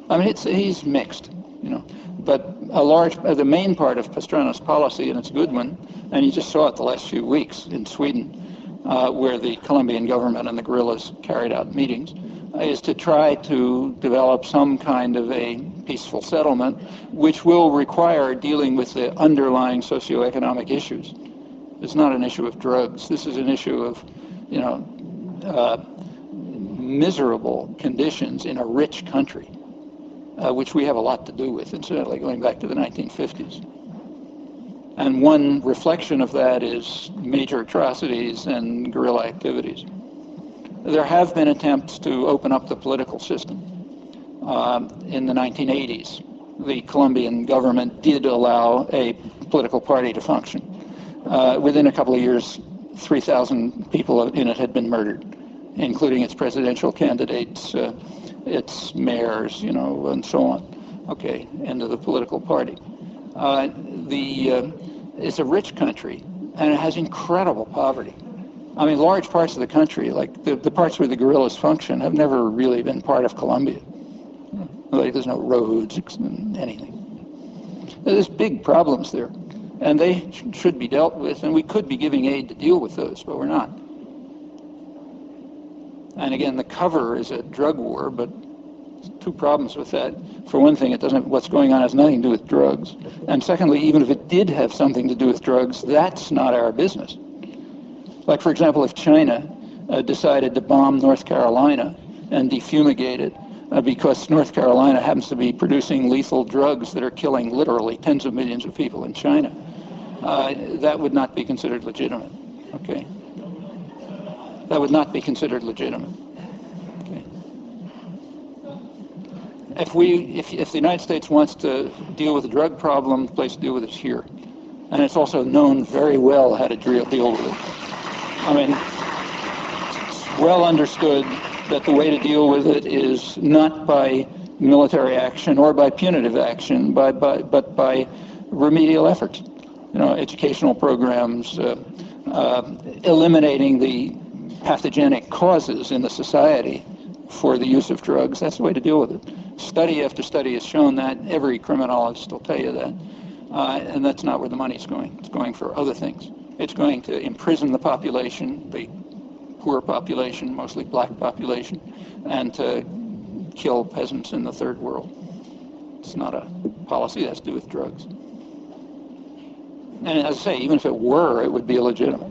I mean, he's mixed, you know. But the main part of Pastrana's policy, and it's a good one, and you just saw it the last few weeks in Sweden, where the Colombian government and the guerrillas carried out meetings, is to try to develop some kind of a peaceful settlement, which will require dealing with the underlying socioeconomic issues. It's not an issue of drugs. This is an issue of, you know, miserable conditions in a rich country, which we have a lot to do with, incidentally, going back to the 1950s. And one reflection of that is major atrocities and guerrilla activities. There have been attempts to open up the political system. In the 1980s, the Colombian government did allow a political party to function. Within a couple of years, 3,000 people in it had been murdered, including its presidential candidates, its mayors, you know, and so on. Okay, end of the political party. It's a rich country, and it has incredible poverty. I mean, large parts of the country, like the parts where the guerrillas function, have never really been part of Colombia. Like, there's no roads, anything. There's big problems there, and they should be dealt with, and we could be giving aid to deal with those, but we're not. And again, the cover is a drug war, but two problems with that. For one thing, what's going on has nothing to do with drugs. And secondly, even if it did have something to do with drugs, that's not our business. Like, for example, if China decided to bomb North Carolina and defumigate it because North Carolina happens to be producing lethal drugs that are killing literally tens of millions of people in China, that would not be considered legitimate. Okay? That would not be considered legitimate. Okay. If the United States wants to deal with the drug problem, the place to deal with it is here. And it's also known very well how to deal with it. I mean, it's well understood that the way to deal with it is not by military action or by punitive action, but by remedial efforts. You know, educational programs, eliminating the pathogenic causes in the society for the use of drugs. That's the way to deal with it. Study after study has shown that. Every criminologist will tell you that. And that's not where the money's going. It's going for other things. It's going to imprison the population, the poor population, mostly black population, and to kill peasants in the third world. It's not a policy that has to do with drugs. And as I say, even if it were, it would be illegitimate.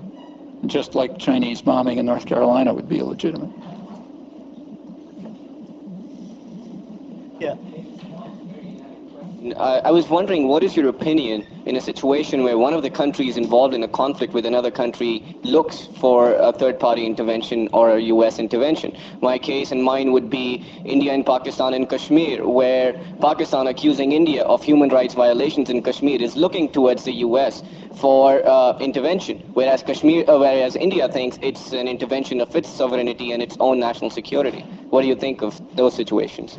Just like Chinese bombing in North Carolina would be illegitimate. Yeah. I was wondering, what is your opinion in a situation where one of the countries involved in a conflict with another country looks for a third-party intervention or a U.S. intervention? My case and mine would be India and Pakistan in Kashmir, where Pakistan accusing India of human rights violations in Kashmir is looking towards the U.S. for intervention, whereas India thinks it's an intervention of its sovereignty and its own national security. What do you think of those situations?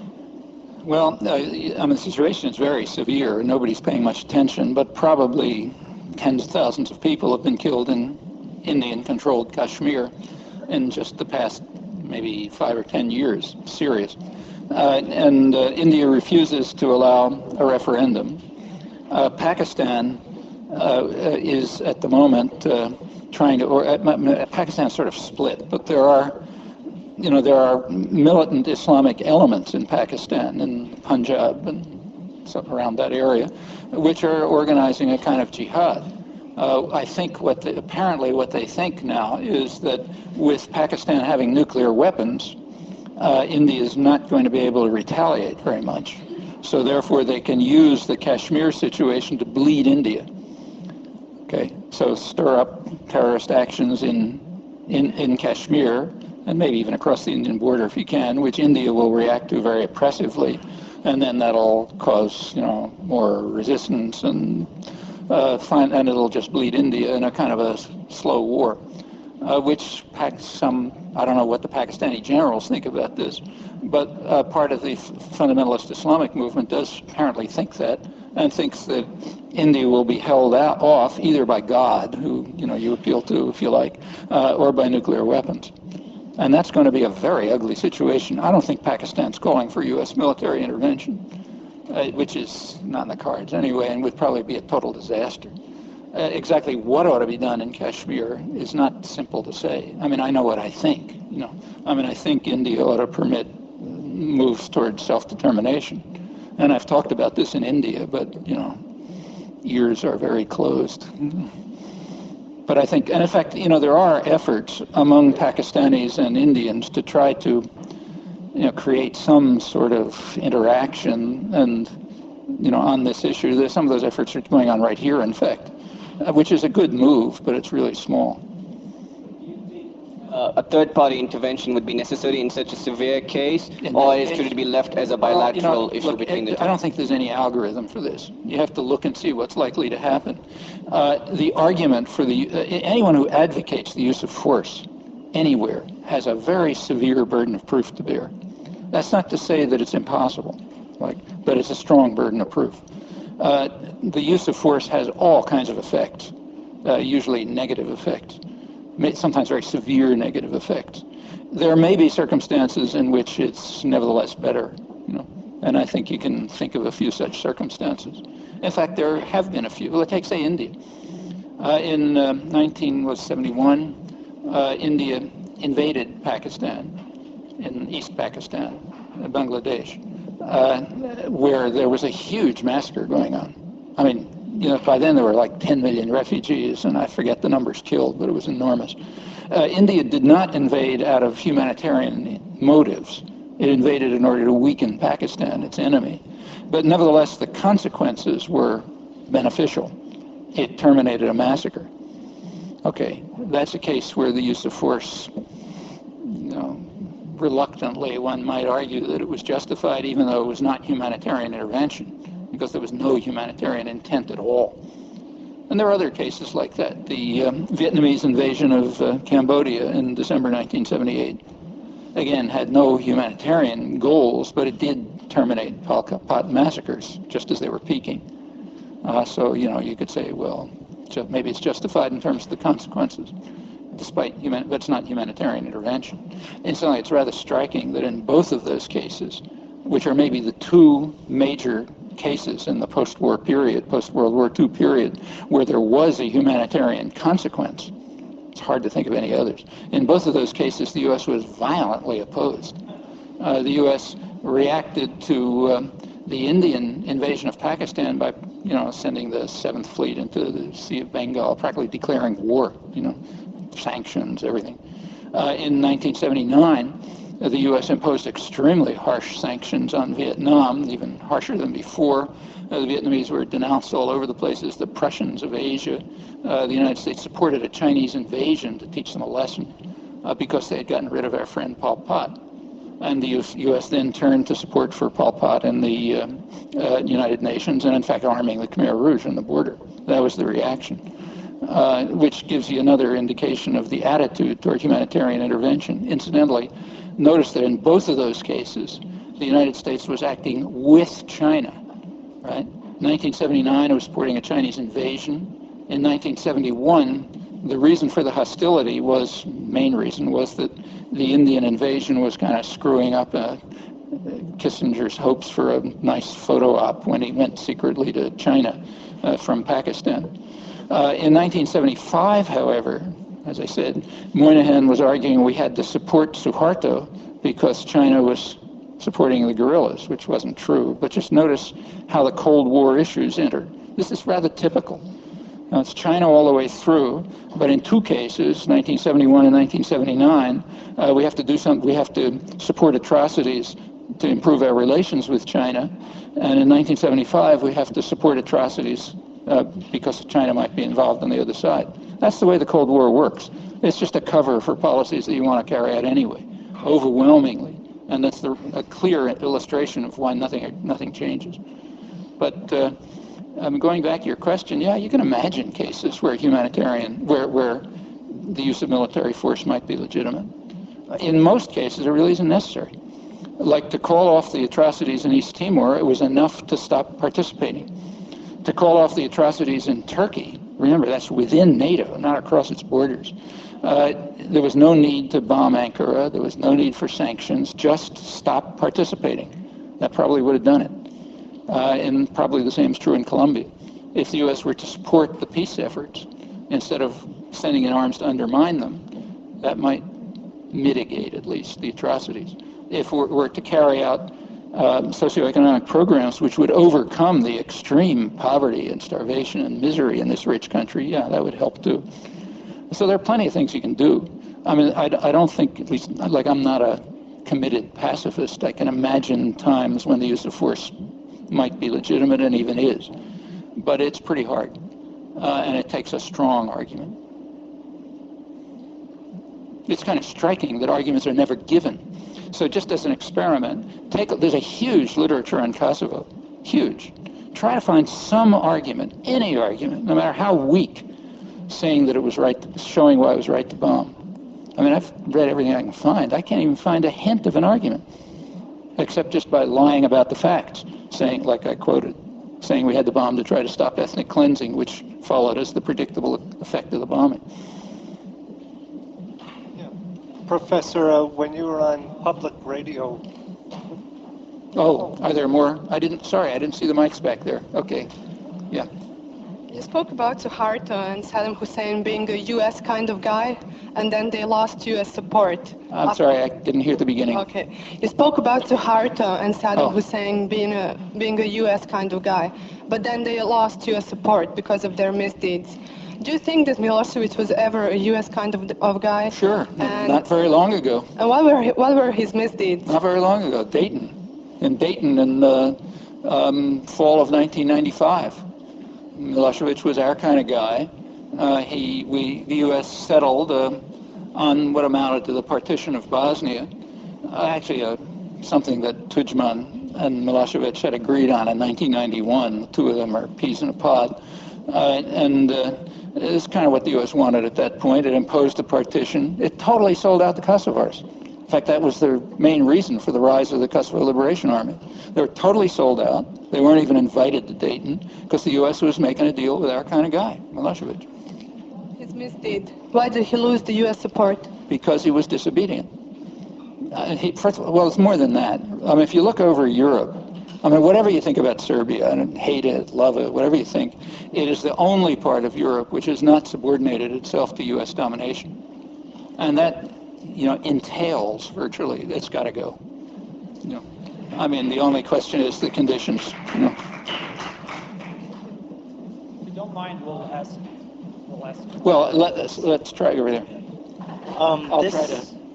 Well, I mean, the situation is very severe. Nobody's paying much attention, but probably tens of thousands of people have been killed in Indian-controlled Kashmir in just the past maybe 5 or 10 years. Serious. And India refuses to allow a referendum. Pakistan is at the moment trying to, Pakistan's sort of split, but there are militant Islamic elements in Pakistan and Punjab and around that area, which are organizing a kind of jihad. I think apparently what they think now is that with Pakistan having nuclear weapons, India is not going to be able to retaliate very much. So therefore they can use the Kashmir situation to bleed India. Okay, so stir up terrorist actions in Kashmir, and maybe even across the Indian border if you can, which India will react to very oppressively, and then that'll cause, more resistance, and it'll just bleed India in a kind of a slow war, which I don't know what the Pakistani generals think about this, but part of the fundamentalist Islamic movement does apparently think that, and thinks that India will be held off either by God, who you appeal to if you like, or by nuclear weapons. And that's going to be a very ugly situation. I don't think Pakistan's calling for U.S. military intervention, which is not in the cards anyway, and would probably be a total disaster. Exactly what ought to be done in Kashmir is not simple to say. I mean, I know what I think. I think India ought to permit moves towards self-determination. And I've talked about this in India, but, ears are very closed. But I think, and in fact, there are efforts among Pakistanis and Indians to try to, create some sort of interaction and, on this issue. Some of those efforts are going on right here, in fact, which is a good move, but it's really small. A third-party intervention would be necessary in such a severe case, or should it be left as a bilateral issue between the two? I don't think there's any algorithm for this. You have to look and see what's likely to happen. The argument for anyone who advocates the use of force anywhere has a very severe burden of proof to bear. That's not to say that it's impossible, but it's a strong burden of proof. The use of force has all kinds of effects, usually negative effects. Sometimes very severe negative effects. There may be circumstances in which it's nevertheless better, and I think you can think of a few such circumstances. In fact, there have been a few. Well, take, say, India. In 1971, India invaded Pakistan, in East Pakistan, Bangladesh, where there was a huge massacre going on. I mean, by then there were like 10 million refugees, and I forget the numbers killed, but it was enormous. India did not invade out of humanitarian motives. It invaded in order to weaken Pakistan, its enemy. But nevertheless, the consequences were beneficial. It terminated a massacre. Okay, that's a case where the use of force, reluctantly one might argue that it was justified, even though it was not humanitarian intervention, because there was no humanitarian intent at all. And there are other cases like that. The Vietnamese invasion of Cambodia in December 1978, again, had no humanitarian goals, but it did terminate Pol Pot massacres just as they were peaking. So, you could say, well, maybe it's justified in terms of the consequences, but it's not humanitarian intervention. Incidentally, it's rather striking that in both of those cases, which are maybe the two major cases in the post-war period, post-World War II period, where there was a humanitarian consequence. It's hard to think of any others. In both of those cases, the U.S. was violently opposed. The U.S. reacted to the Indian invasion of Pakistan by, sending the 7th Fleet into the Sea of Bengal, practically declaring war, sanctions, everything. In 1979, the U.S. imposed extremely harsh sanctions on Vietnam, even harsher than before. The Vietnamese were denounced all over the place as the Prussians of Asia. The United States supported a Chinese invasion to teach them a lesson because they had gotten rid of our friend Pol Pot. And the U.S. then turned to support for Pol Pot in the United Nations, and in fact arming the Khmer Rouge on the border. That was the reaction, which gives you another indication of the attitude toward humanitarian intervention. Incidentally, notice that in both of those cases, the United States was acting with China, right? In 1979, it was supporting a Chinese invasion. In 1971, the reason for the hostility main reason was that the Indian invasion was kind of screwing up Kissinger's hopes for a nice photo op when he went secretly to China from Pakistan. In 1975, however, as I said, Moynihan was arguing we had to support Suharto because China was supporting the guerrillas, which wasn't true. But just notice how the Cold War issues entered. This is rather typical. Now, it's China all the way through, but in two cases, 1971 and 1979, we have to do something. We have to support atrocities to improve our relations with China, and in 1975, we have to support atrocities because China might be involved on the other side. That's the way the Cold War works. It's just a cover for policies that you want to carry out anyway, overwhelmingly, and that's a clear illustration of why nothing changes. But going back to your question, yeah, you can imagine cases where where the use of military force might be legitimate. In most cases, it really isn't necessary. Like to call off the atrocities in East Timor, it was enough to stop participating. To call off the atrocities in Turkey, remember that's within NATO, not across its borders. There was no need to bomb Ankara. There was no need for sanctions. Just stop participating. That probably would have done it. And probably the same is true in Colombia. If the U.S. were to support the peace efforts instead of sending in arms to undermine them, that might mitigate at least the atrocities. If we were to carry out socioeconomic programs which would overcome the extreme poverty and starvation and misery in this rich country, yeah, that would help too. So there are plenty of things you can do. I mean, I don't think, at least, like I'm not a committed pacifist. I can imagine times when the use of force might be legitimate and even is. But it's pretty hard. And it takes a strong argument. It's kind of striking that arguments are never given. So just as an experiment, there's a huge literature on Kosovo. Huge. Try to find some argument, any argument, no matter how weak, saying that it was right, showing why it was right to bomb. I mean, I've read everything I can find. I can't even find a hint of an argument, except just by lying about the facts, saying, like I quoted, saying we had to bomb to try to stop ethnic cleansing, which followed as the predictable effect of the bombing. Yeah. Professor, when you were on public radio... Oh, are there more? I didn't see the mics back there. Okay, yeah. You spoke about Suharto and Saddam Hussein being a U.S. kind of guy, and then they lost U.S. support. I'm sorry, I didn't hear the beginning. Okay. You spoke about Suharto and Saddam Hussein being a U.S. kind of guy, but then they lost U.S. support because of their misdeeds. Do you think that Milosevic was ever a U.S. kind of guy? Sure, not very long ago. And what were his misdeeds? Not very long ago, Dayton. In Dayton in the fall of 1995. Milosevic was our kind of guy. The U.S. settled on what amounted to the partition of Bosnia, something that Tudjman and Milosevic had agreed on in 1991. The two of them are peas in a pod. It's kind of what the U.S. wanted at that point. It imposed a partition. It totally sold out the Kosovars. In fact, that was the main reason for the rise of the Kosovo Liberation Army. They were totally sold out. They weren't even invited to Dayton because the U.S. was making a deal with our kind of guy, Milosevic. His misdeed. Why did he lose the U.S. support? Because he was disobedient. It's more than that. I mean, if you look over Europe, I mean, whatever you think about Serbia, and hate it, love it, whatever you think, it is the only part of Europe which has not subordinated itself to U.S. domination. And that, entails virtually, it's got to go. I mean, the only question is the conditions. If you don't mind, we'll ask. Well, let's try over there.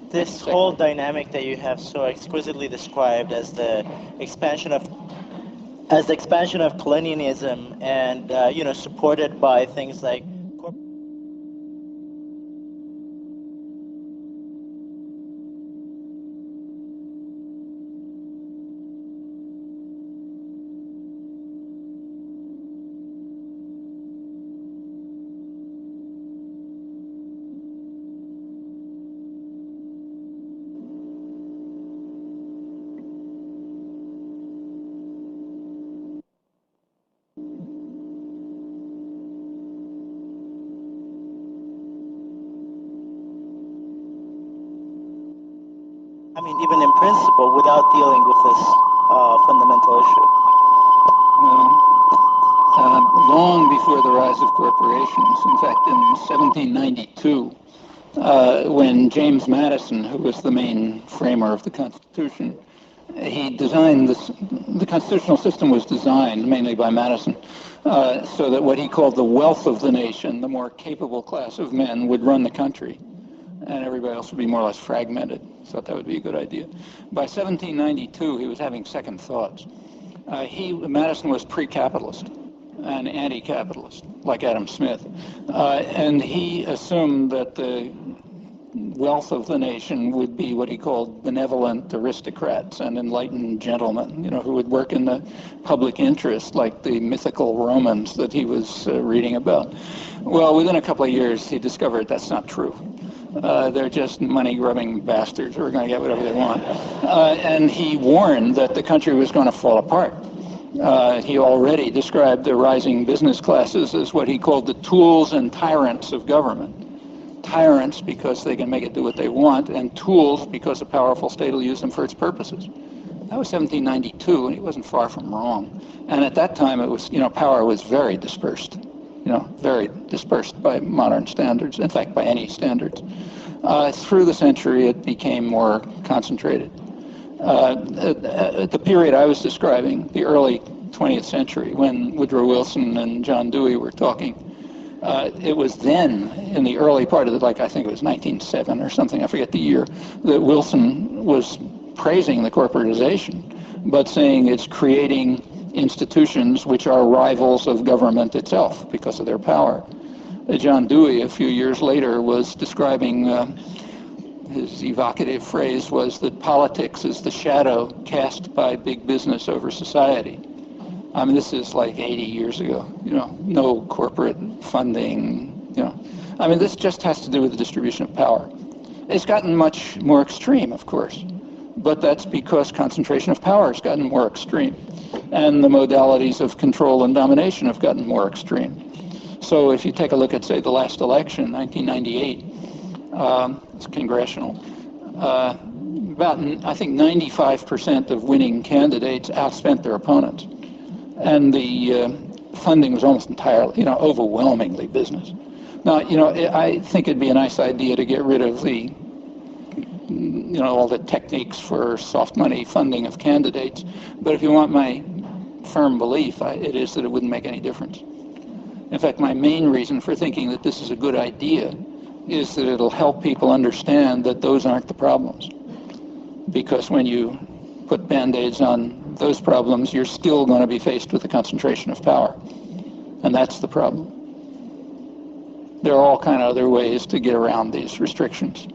This whole dynamic that you have so exquisitely described as the expansion of colonialism, and supported by things like even in principle, without dealing with this fundamental issue. Long before the rise of corporations, in fact, in 1792, when James Madison, who was the main framer of the Constitution, he designed this. The constitutional system was designed mainly by Madison so that what he called the wealth of the nation, the more capable class of men, would run the country, and everybody else would be more or less fragmented. Thought that would be a good idea. By 1792, he was having second thoughts. Madison was pre-capitalist and anti-capitalist, like Adam Smith, and he assumed that the wealth of the nation would be what he called benevolent aristocrats and enlightened gentlemen, who would work in the public interest, like the mythical Romans that he was reading about. Well, within a couple of years, he discovered that's not true. They're just money-grubbing bastards who are going to get whatever they want. And he warned that the country was going to fall apart. He already described the rising business classes as what he called the tools and tyrants of government. Tyrants because they can make it do what they want, and tools because a powerful state will use them for its purposes. That was 1792, and he wasn't far from wrong. And at that time, it was, power was very dispersed. Very dispersed by modern standards, in fact, by any standards. Through the century, it became more concentrated. At the period I was describing, the early 20th century, when Woodrow Wilson and John Dewey were talking, it was then, in the early part of it, I think it was 1907 or something, I forget the year, that Wilson was praising the corporatization, but saying it's creating institutions which are rivals of government itself because of their power. John Dewey, a few years later, was describing, his evocative phrase was that politics is the shadow cast by big business over society. I mean, this is like 80 years ago, no corporate funding, I mean, this just has to do with the distribution of power. It's gotten much more extreme, of course, but that's because concentration of power has gotten more extreme, and the modalities of control and domination have gotten more extreme. So if you take a look at, say, the last election, 1998, it's congressional, about, I think, 95% of winning candidates outspent their opponents. And the funding was almost entirely, overwhelmingly business. Now, I think it'd be a nice idea to get rid of the, all the techniques for soft money funding of candidates. But if you want my firm belief, it is that it wouldn't make any difference. In fact, my main reason for thinking that this is a good idea is that it'll help people understand that those aren't the problems. Because when you put Band-Aids on those problems, you're still going to be faced with the concentration of power. And that's the problem. There are all kind of other ways to get around these restrictions.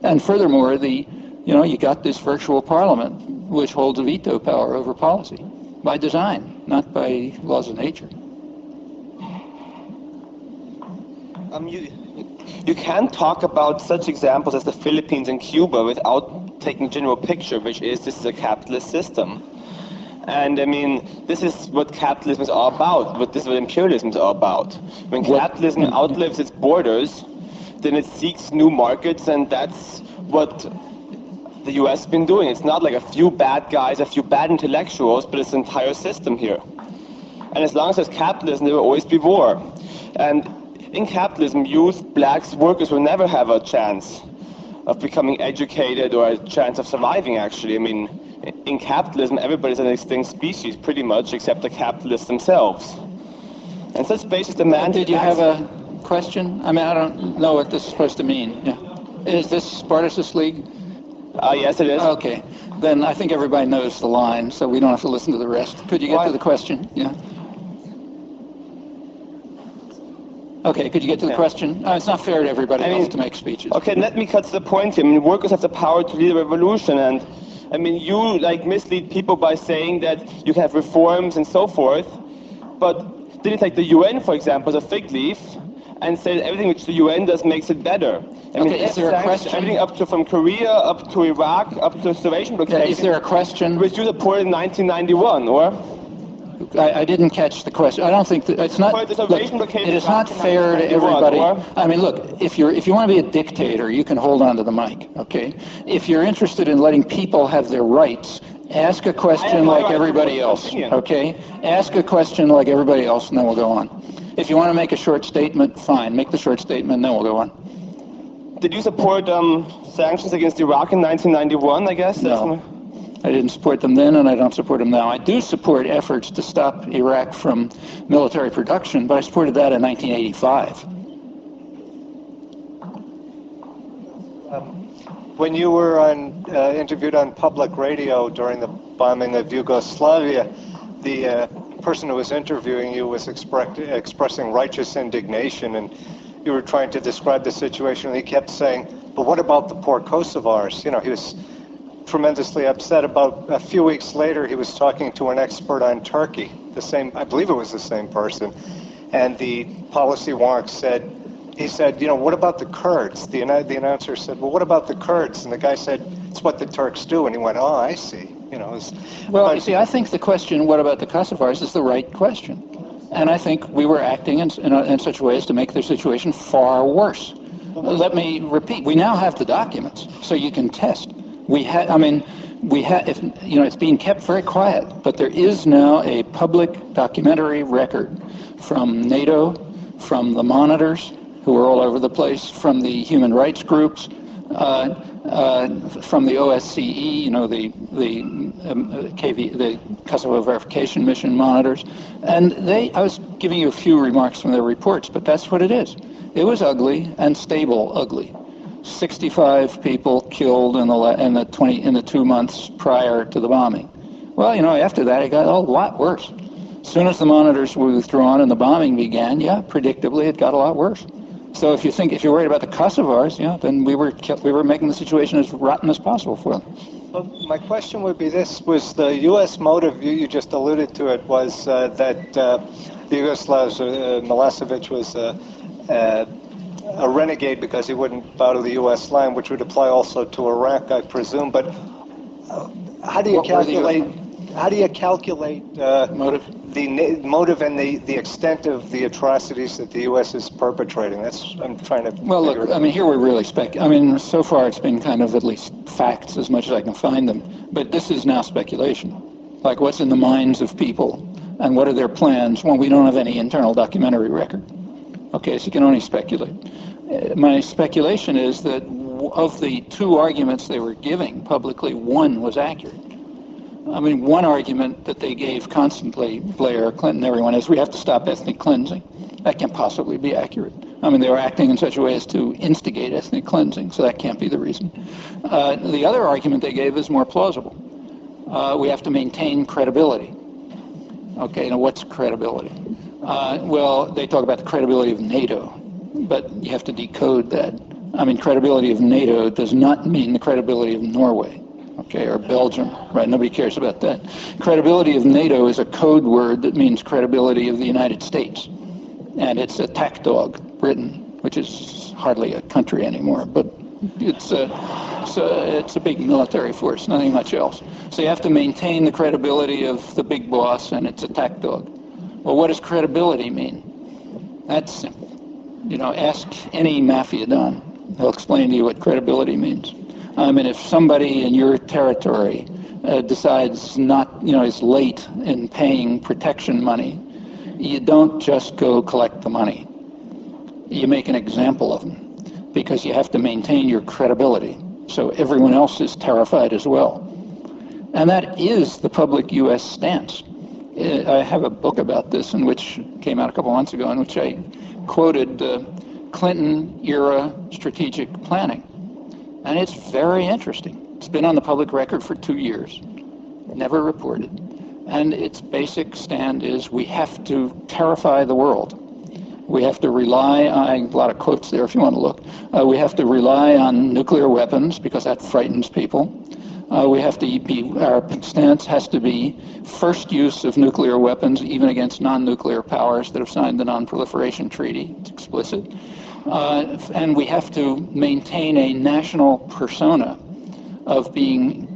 And furthermore, you got this virtual parliament, which holds a veto power over policy, by design, not by laws of nature. You can't talk about such examples as the Philippines and Cuba without taking general picture, which is this is a capitalist system. And I mean, this is what capitalism is all about, but this is what imperialism is all about. When capitalism outlives its borders, then it seeks new markets, and that's what the US has been doing. It's not like a few bad guys, a few bad intellectuals, but it's an entire system here. And as long as there's capitalism, there will always be war. And in capitalism, youth, blacks, workers will never have a chance of becoming educated or a chance of surviving, actually. I mean, in capitalism, everybody's an extinct species, pretty much, except the capitalists themselves. And such basic demand... Did you have a question? I mean, I don't know what this is supposed to mean. Yeah. Is this Spartacus League? Yes, it is. Okay. Then I think everybody knows the line, so we don't have to listen to the rest. Could you get to the question? Yeah. Okay, could you get to the question? It's not fair to everybody else to make speeches. Okay, let me cut to the point here. I mean, workers have the power to lead a revolution, and I mean, you mislead people by saying that you can have reforms and so forth, but then you take the UN, for example, as a fig leaf, and say that everything which the UN does makes it better. I mean, is there a question? Everything up to from Korea, up to Iraq, up to starvation blockade. Is there a question? Which you supported in 1991, or? I didn't catch the question. I don't think that it's not. Look, it is not fair to everybody. I mean, look, if you want to be a dictator, you can hold on to the mic, okay? If you're interested in letting people have their rights, ask a question like everybody else, okay? Ask a question like everybody else, and then we'll go on. If you want to make a short statement, fine. Make the short statement, and then we'll go on. Did you support sanctions against Iraq in 1991? I guess. No. I didn't support them then, and I don't support them now. I do support efforts to stop Iraq from military production, but I supported that in 1985. When you were interviewed on public radio during the bombing of Yugoslavia, the person who was interviewing you was expressing righteous indignation, and you were trying to describe the situation, and he kept saying, but what about the poor Kosovars? You know, he was tremendously upset. About a few weeks later, he was talking to an expert on Turkey, I believe it was the same person, and the policy wonk said, he said, you know, what about the Kurds? The announcer said, well, what about the Kurds? And the guy said, it's what the Turks do. And he went, oh, I see. You know. Well, you see, I think the question, what about the Kosovars, is the right question. And I think we were acting in such ways to make their situation far worse. Let me repeat, we now have the documents, so you can test. It's being kept very quiet, but there is now a public documentary record from NATO, from the monitors, who are all over the place, from the human rights groups, from the OSCE, you know, the Kosovo Verification Mission monitors, and I was giving you a few remarks from their reports, but that's what it is. It was ugly and stable ugly. 65 people killed in the 2 months prior to the bombing. Well, you know, after that it got a lot worse. As soon as the monitors were withdrawn and the bombing began, yeah, predictably it got a lot worse. So if you're worried about the Kosovars, yeah, then we were making the situation as rotten as possible for them. Well, my question would be this: was the U.S. motive, you just alluded to it, was that the Yugoslavs, Milosovic was a renegade because he wouldn't bow to the U.S. line, which would apply also to Iraq, I presume. But how do you calculate? How do you calculate motive? The motive and the extent of the atrocities that the U.S. is perpetrating? I'm trying to. Well, look, I mean, here we're really so far it's been kind of at least facts as much as I can find them. But this is now speculation. Like, what's in the minds of people and what are their plans when we don't have any internal documentary record? Okay, so you can only speculate. My speculation is that of the two arguments they were giving publicly, one was accurate. I mean, one argument that they gave constantly, Blair, Clinton, everyone, is we have to stop ethnic cleansing. That can't possibly be accurate. I mean, they were acting in such a way as to instigate ethnic cleansing, so that can't be the reason. The other argument they gave is more plausible. We have to maintain credibility. Okay, now what's credibility? Well, they talk about the credibility of NATO, but you have to decode that. I mean, credibility of NATO does not mean the credibility of Norway. Okay, or Belgium, right? Nobody cares about that. Credibility of NATO is a code word that means credibility of the United States. And it's attack dog, Britain, which is hardly a country anymore, but it's a big military force, nothing much else. So you have to maintain the credibility of the big boss and its attack dog. Well, what does credibility mean? That's simple. You know, ask any mafia don. They'll explain to you what credibility means. I mean, if somebody in your territory decides is late in paying protection money, you don't just go collect the money. You make an example of them because you have to maintain your credibility. So everyone else is terrified as well. And that is the public U.S. stance. I have a book about this which came out a couple months ago in which I quoted Clinton-era strategic planning. And it's very interesting. It's been on the public record for 2 years, never reported. And its basic stand is we have to terrify the world. We have to rely on, a lot of quotes there if you want to look, we have to rely on nuclear weapons because that frightens people. Our stance has to be first use of nuclear weapons even against non-nuclear powers that have signed the Non-Proliferation Treaty. It's explicit. And we have to maintain a national persona of being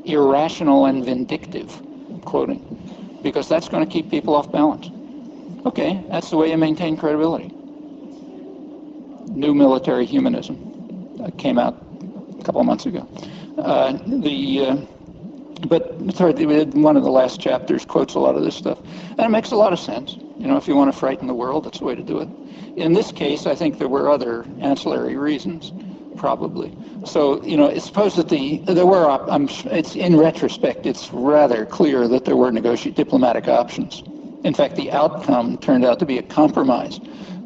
irrational and vindictive, quoting, because that's going to keep people off balance. Okay, that's the way you maintain credibility. New military humanism came out a couple of months ago. But one of the last chapters quotes a lot of this stuff, and it makes a lot of sense. You know, if you want to frighten the world, that's the way to do it. In this case, I think there were other ancillary reasons, probably. So, suppose that there were, it's in retrospect, it's rather clear that there were diplomatic options. In fact, the outcome turned out to be a compromise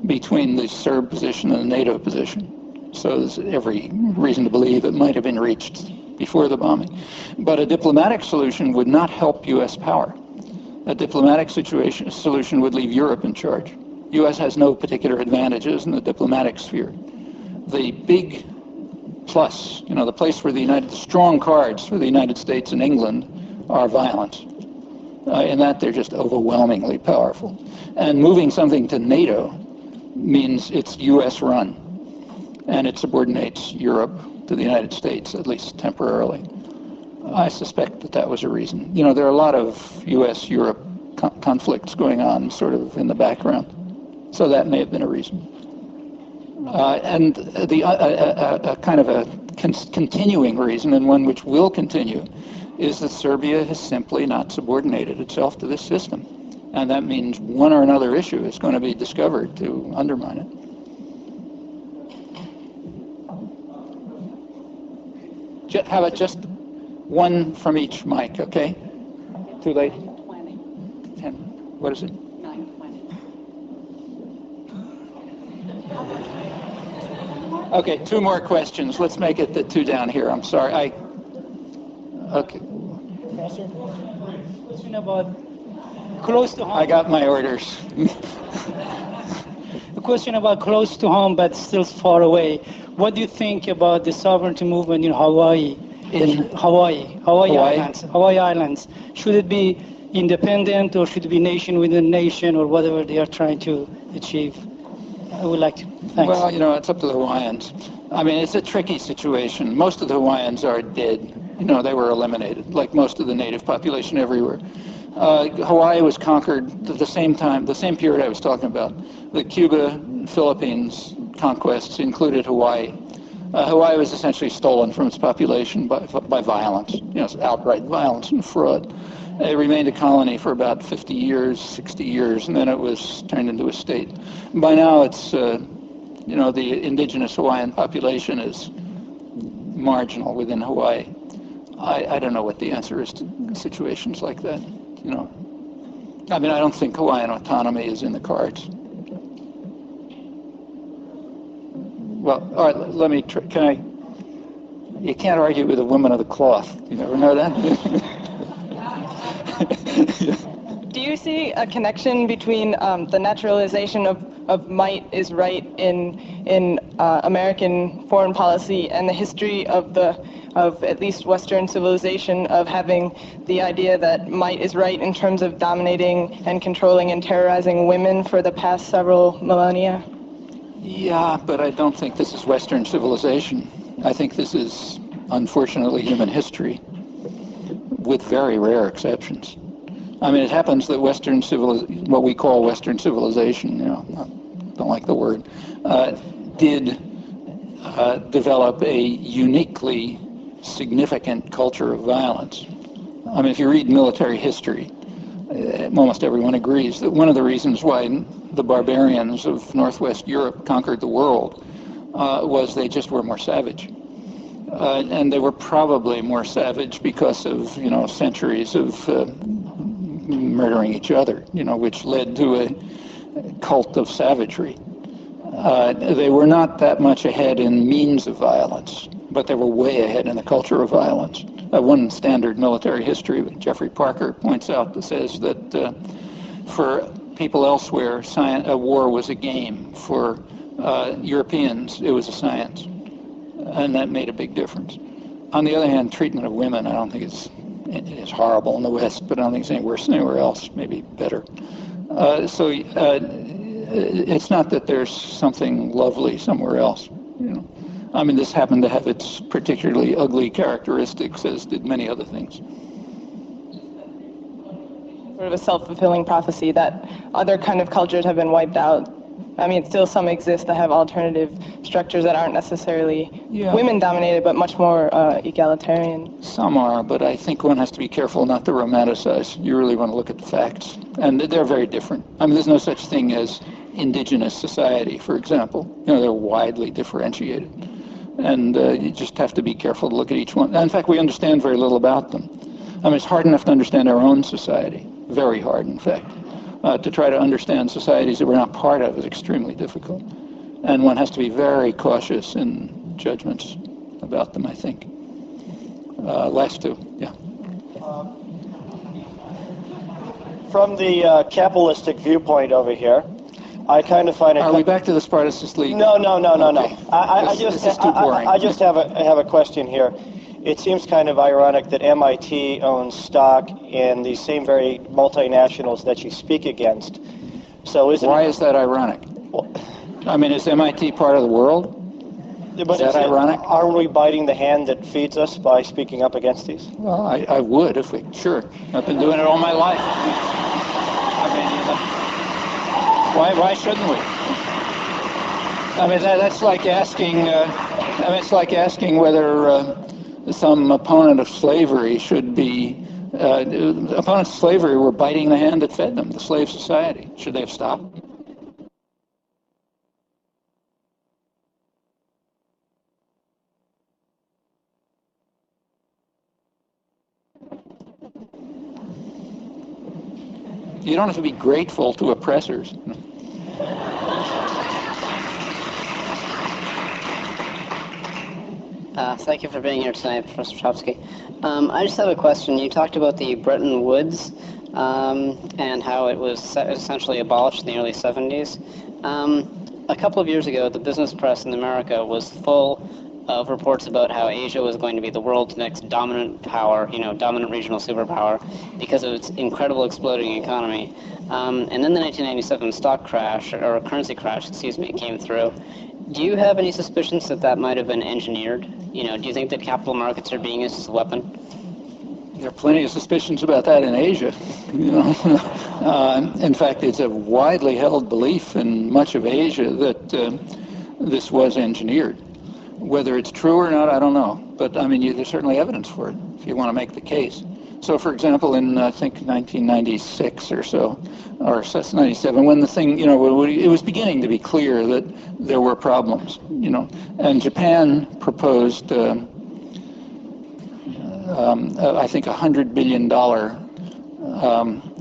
between the Serb position and the NATO position. So there's every reason to believe it might have been reached before the bombing. But a diplomatic solution would not help U.S. power. A diplomatic solution would leave Europe in charge. U.S. has no particular advantages in the diplomatic sphere. The big plus, the place where the strong cards for the United States and England are violence. In that they're just overwhelmingly powerful. And moving something to NATO means it's U.S. run. And it subordinates Europe to the United States, at least temporarily. I suspect that was a reason. There are a lot of U.S.-Europe conflicts going on sort of in the background. So that may have been a reason. And a kind of a continuing reason, and one which will continue, is that Serbia has simply not subordinated itself to this system. And that means one or another issue is going to be discovered to undermine it. How about just one from each mic, okay? Too late? 10. What is it? 9:20. Okay, 2 more questions. Let's make it the 2 down here. I'm sorry. Okay. Professor, question about close to home. I got my orders. A question about close to home but still far away. What do you think about the sovereignty movement in Hawaii? Hawaii Islands. Should it be independent or should it be nation within nation or whatever they are trying to achieve? I would like to. Thanks. Well, it's up to the Hawaiians. I mean, it's a tricky situation. Most of the Hawaiians are dead. They were eliminated, like most of the native population everywhere. Hawaii was conquered at the same time, the same period I was talking about. The Cuba, Philippines conquests included Hawaii. Hawaii was essentially stolen from its population by violence, outright violence and fraud. It remained a colony for about 50 years, 60 years, and then it was turned into a state. By now, it's, the indigenous Hawaiian population is marginal within Hawaii. I don't know what the answer is to situations like that. I don't think Hawaiian autonomy is in the cards. Well, all right, let me try. You can't argue with a woman of the cloth. You never know that? Do you see a connection between the naturalization of might is right in American foreign policy and the history of at least Western civilization of having the idea that might is right in terms of dominating and controlling and terrorizing women for the past several millennia? Yeah, but I don't think this is Western civilization. I think this is, unfortunately, human history, with very rare exceptions. It happens that what we call Western civilization, I don't like the word, did develop a uniquely significant culture of violence. If you read military history, almost everyone agrees that one of the reasons why the barbarians of Northwest Europe conquered the world was they just were more savage. And they were probably more savage because of, centuries of murdering each other, which led to a cult of savagery. They were not that much ahead in means of violence, but they were way ahead in the culture of violence. One standard military history that Jeffrey Parker points out that says that for people elsewhere, a war was a game. For Europeans, it was a science. And that made a big difference. On the other hand, treatment of women, I don't think it's horrible in the West, but I don't think it's any worse than anywhere else, maybe better. So it's not that there's something lovely somewhere else. This happened to have its particularly ugly characteristics, as did many other things. Sort of a self-fulfilling prophecy that other kind of cultures have been wiped out. Still some exist that have alternative structures that aren't necessarily women-dominated, but much more egalitarian. Some are, but I think one has to be careful not to romanticize. You really want to look at the facts. And they're very different. There's no such thing as indigenous society, for example. They're widely differentiated. And you just have to be careful to look at each one. In fact, we understand very little about them. I mean, it's hard enough to understand our own society, very hard, in fact. To try to understand societies that we're not part of is extremely difficult. And one has to be very cautious in judgments about them, I think. Last two, yeah. From the capitalistic viewpoint over here, I kind of find it... Are we back to the Spartacist League? No. Okay. I just have a question here. It seems kind of ironic that MIT owns stock in these same very multinationals that you speak against. So why is that ironic? Well, I mean, is MIT part of the world? But is that ironic? Aren't we biting the hand that feeds us by speaking up against these? Well, I would if we... Sure. I've been doing it all my life. I mean, why shouldn't we? I mean, that's like asking... it's like asking whether... some opponent of slavery should be, opponents of slavery were biting the hand that fed them, the slave society. Should they have stopped? You don't have to be grateful to oppressors. Thank you for being here tonight, Professor Chomsky. I just have a question. You talked about the Bretton Woods and how it was essentially abolished in the early 70s. A couple of years ago, the business press in America was full of reports about how Asia was going to be the world's next dominant power, dominant regional superpower, because of its incredible exploding economy. And then the 1997 stock crash, or currency crash, came through. Do you have any suspicions that might have been engineered? Do you think that capital markets are being used as a weapon? There are plenty of suspicions about that in Asia. In fact, it's a widely held belief in much of Asia that this was engineered. Whether it's true or not, I don't know. But, I mean, there's certainly evidence for it, if you want to make the case. So, for example, in, I think, 1996 or so, or 97, when the thing, it was beginning to be clear that there were problems, and Japan proposed, I think, $100 billion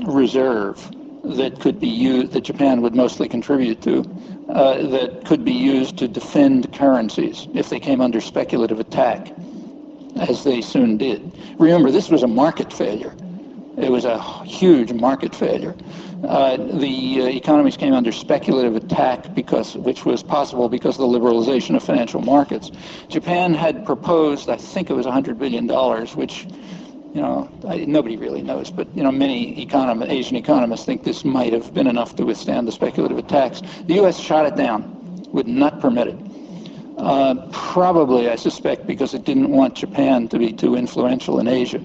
reserve that could be used, that Japan would mostly contribute to, that could be used to defend currencies if they came under speculative attack, as they soon did. Remember, this was a market failure. It was a huge market failure. The economies came under speculative attack which was possible because of the liberalization of financial markets. Japan had proposed, I think it was $100 billion, which, nobody really knows, but, many Asian economists think this might have been enough to withstand the speculative attacks. The U.S. shot it down, would not permit it. Probably, I suspect, because it didn't want Japan to be too influential in Asia.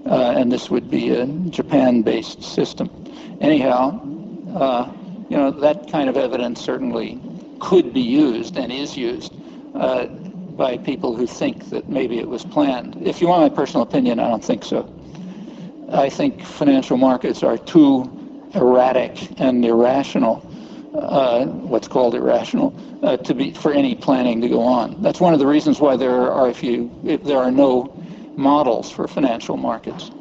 And this would be a Japan-based system. Anyhow, that kind of evidence certainly could be used and is used by people who think that maybe it was planned. If you want my personal opinion, I don't think so. I think financial markets are too erratic and irrational, what's called irrational, for any planning to go on. That's one of the reasons why there are no models for financial markets.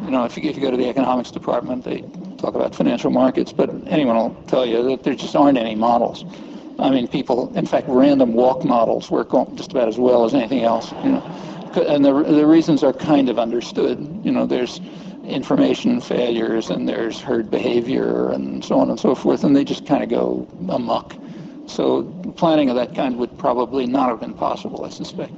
If you go to the economics department, they talk about financial markets, but anyone will tell you that there just aren't any models. I mean, in fact, random walk models work just about as well as anything else. And the reasons are kind of understood. There's information failures and there's herd behavior and so on and so forth, and they just kind of go amok. So planning of that kind would probably not have been possible, I suspect.